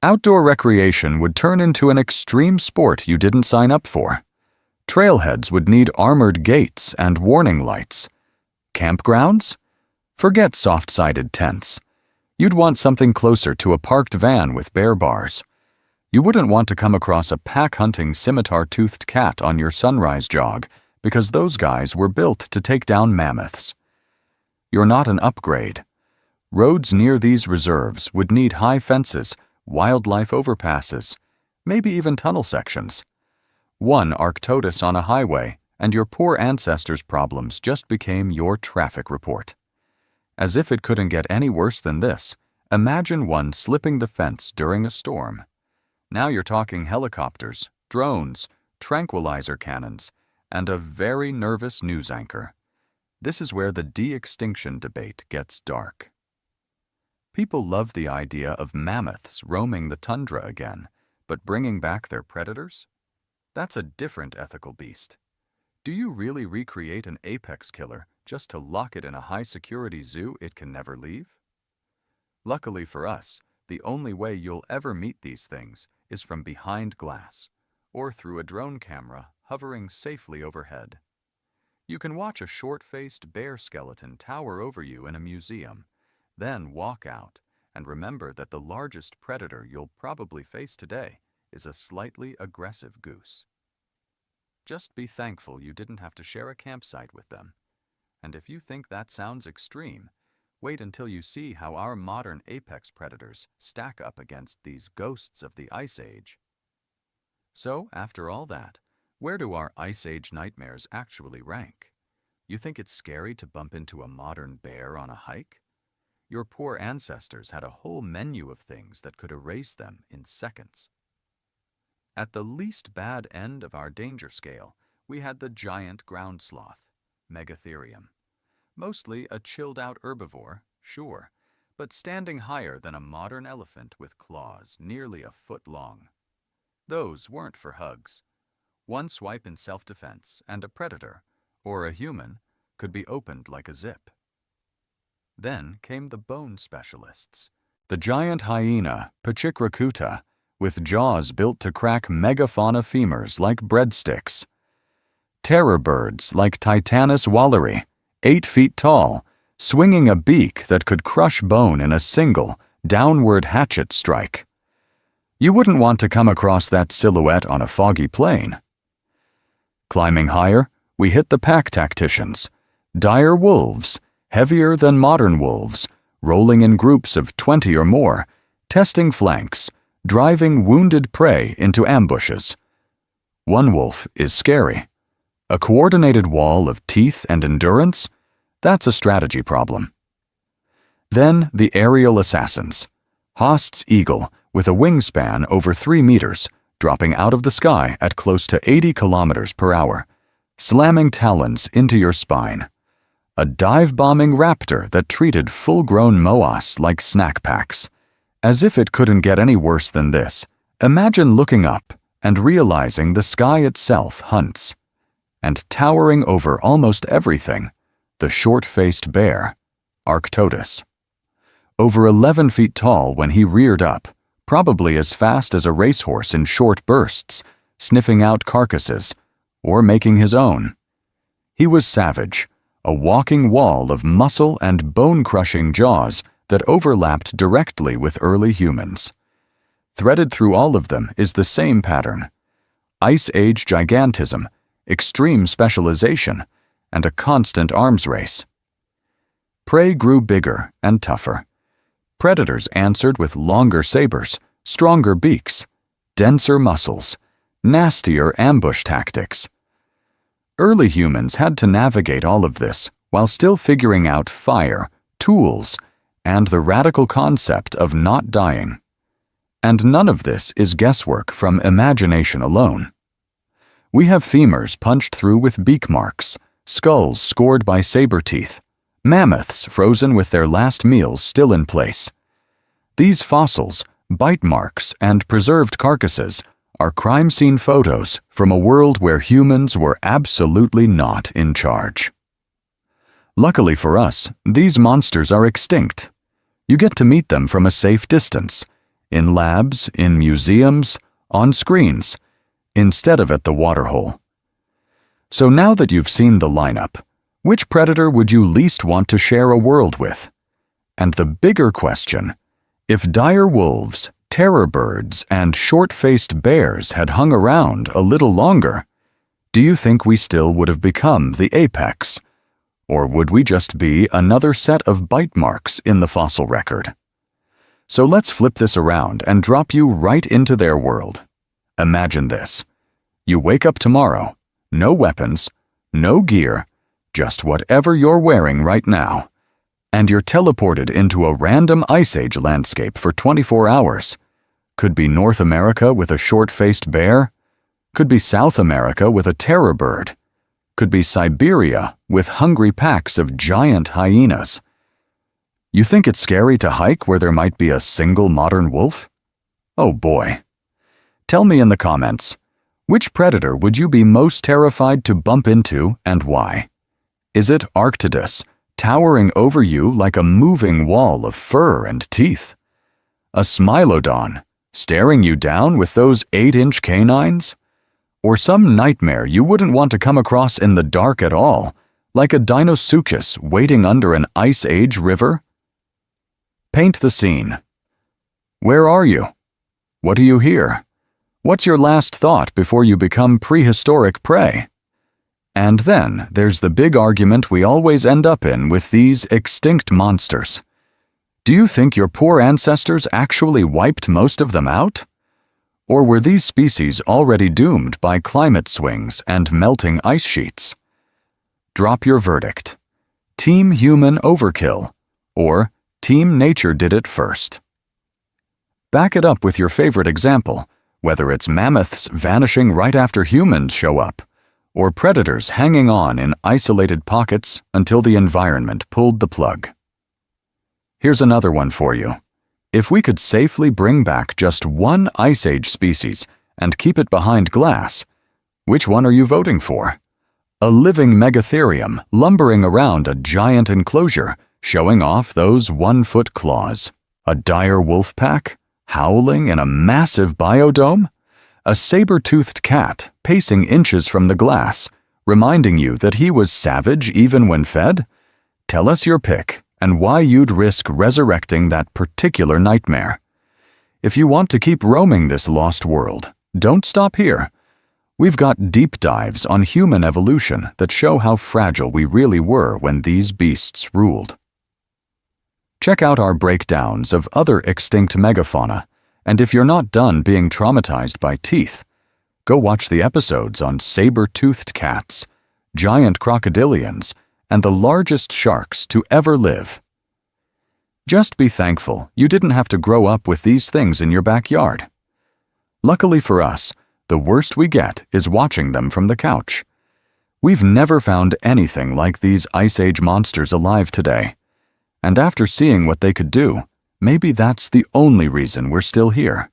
Outdoor recreation would turn into an extreme sport you didn't sign up for. Trailheads would need armored gates and warning lights. Campgrounds? Forget soft-sided tents. You'd want something closer to a parked van with bear bars. You wouldn't want to come across a pack-hunting scimitar-toothed cat on your sunrise jog, because those guys were built to take down mammoths. You're not an upgrade. Roads near these reserves would need high fences, wildlife overpasses, maybe even tunnel sections. One Arctodus on a highway, and your poor ancestors' problems just became your traffic report. As if it couldn't get any worse than this, imagine one slipping the fence during a storm. Now you're talking helicopters, drones, tranquilizer cannons, and a very nervous news anchor. This is where the de-extinction debate gets dark. People love the idea of mammoths roaming the tundra again, but bringing back their predators? That's a different ethical beast. Do you really recreate an apex killer just to lock it in a high-security zoo it can never leave? Luckily for us, the only way you'll ever meet these things is from behind glass, or through a drone camera hovering safely overhead. You can watch a short-faced bear skeleton tower over you in a museum, then walk out and remember that the largest predator you'll probably face today is a slightly aggressive goose. Just be thankful you didn't have to share a campsite with them. And if you think that sounds extreme, wait until you see how our modern apex predators stack up against these ghosts of the Ice Age. So, after all that, where do our Ice Age nightmares actually rank? You think it's scary to bump into a modern bear on a hike? Your poor ancestors had a whole menu of things that could erase them in seconds. At the least bad end of our danger scale, we had the giant ground sloth, Megatherium. Mostly a chilled-out herbivore, sure, but standing higher than a modern elephant with claws nearly a foot long. Those weren't for hugs. One swipe in self-defense, and a predator, or a human, could be opened like a zip. Then came the bone specialists. The giant hyena, Pachyrhina, with jaws built to crack megafauna femurs like breadsticks. Terror birds like Titanus walleri, 8 feet tall, swinging a beak that could crush bone in a single, downward hatchet strike. You wouldn't want to come across that silhouette on a foggy plain. Climbing higher, we hit the pack tacticians, dire wolves, heavier than modern wolves, rolling in groups of 20 or more, testing flanks, driving wounded prey into ambushes. One wolf is scary. A coordinated wall of teeth and endurance? That's a strategy problem. Then the aerial assassins. Haast's eagle with a wingspan over 3 meters, dropping out of the sky at close to 80 kilometers per hour, slamming talons into your spine. A dive-bombing raptor that treated full-grown moas like snack packs. As if it couldn't get any worse than this, imagine looking up and realizing the sky itself hunts. And towering over almost everything, the short-faced bear, Arctodus. Over 11 feet tall when he reared up, probably as fast as a racehorse in short bursts, sniffing out carcasses, or making his own. He was savage, a walking wall of muscle and bone-crushing jaws that overlapped directly with early humans. Threaded through all of them is the same pattern: Ice Age gigantism, extreme specialization, and a constant arms race. Prey grew bigger and tougher. Predators answered with longer sabers, stronger beaks, denser muscles, nastier ambush tactics. Early humans had to navigate all of this while still figuring out fire, tools, and the radical concept of not dying. And none of this is guesswork from imagination alone. We have femurs punched through with beak marks, skulls scored by saber teeth, mammoths frozen with their last meals still in place. These fossils, bite marks, and preserved carcasses are crime scene photos from a world where humans were absolutely not in charge. Luckily for us, these monsters are extinct. You get to meet them from a safe distance, in labs, in museums, on screens, instead of at the waterhole. So now that you've seen the lineup, which predator would you least want to share a world with? And the bigger question, if dire wolves, terror birds, and short-faced bears had hung around a little longer, do you think we still would have become the apex? Or would we just be another set of bite marks in the fossil record? So let's flip this around and drop you right into their world. Imagine this. You wake up tomorrow, no weapons, no gear, just whatever you're wearing right now, and you're teleported into a random Ice Age landscape for 24 hours. Could be North America with a short-faced bear, could be South America with a terror bird, could be Siberia with hungry packs of giant hyenas. You think it's scary to hike where there might be a single modern wolf? Oh boy. Tell me in the comments, which predator would you be most terrified to bump into and why? Is it Arctidus, towering over you like a moving wall of fur and teeth? A Smilodon, staring you down with those 8-inch canines? Or some nightmare you wouldn't want to come across in the dark at all, like a Deinosuchus waiting under an Ice Age river? Paint the scene. Where are you? What do you hear? What's your last thought before you become prehistoric prey? And then there's the big argument we always end up in with these extinct monsters. Do you think your poor ancestors actually wiped most of them out? Or were these species already doomed by climate swings and melting ice sheets? Drop your verdict. Team human overkill, or Team nature did it first. Back it up with your favorite example, whether it's mammoths vanishing right after humans show up, or predators hanging on in isolated pockets until the environment pulled the plug. Here's another one for you. If we could safely bring back just one Ice Age species and keep it behind glass, which one are you voting for? A living megatherium lumbering around a giant enclosure, showing off those 1-foot claws? A dire wolf pack, howling in a massive biodome? A saber-toothed cat pacing inches from the glass, reminding you that he was savage even when fed? Tell us your pick and why you'd risk resurrecting that particular nightmare. If you want to keep roaming this lost world, don't stop here. We've got deep dives on human evolution that show how fragile we really were when these beasts ruled. Check out our breakdowns of other extinct megafauna, and if you're not done being traumatized by teeth, go watch the episodes on saber-toothed cats, giant crocodilians, and the largest sharks to ever live. Just be thankful you didn't have to grow up with these things in your backyard. Luckily for us, the worst we get is watching them from the couch. We've never found anything like these Ice Age monsters alive today. And after seeing what they could do, maybe that's the only reason we're still here.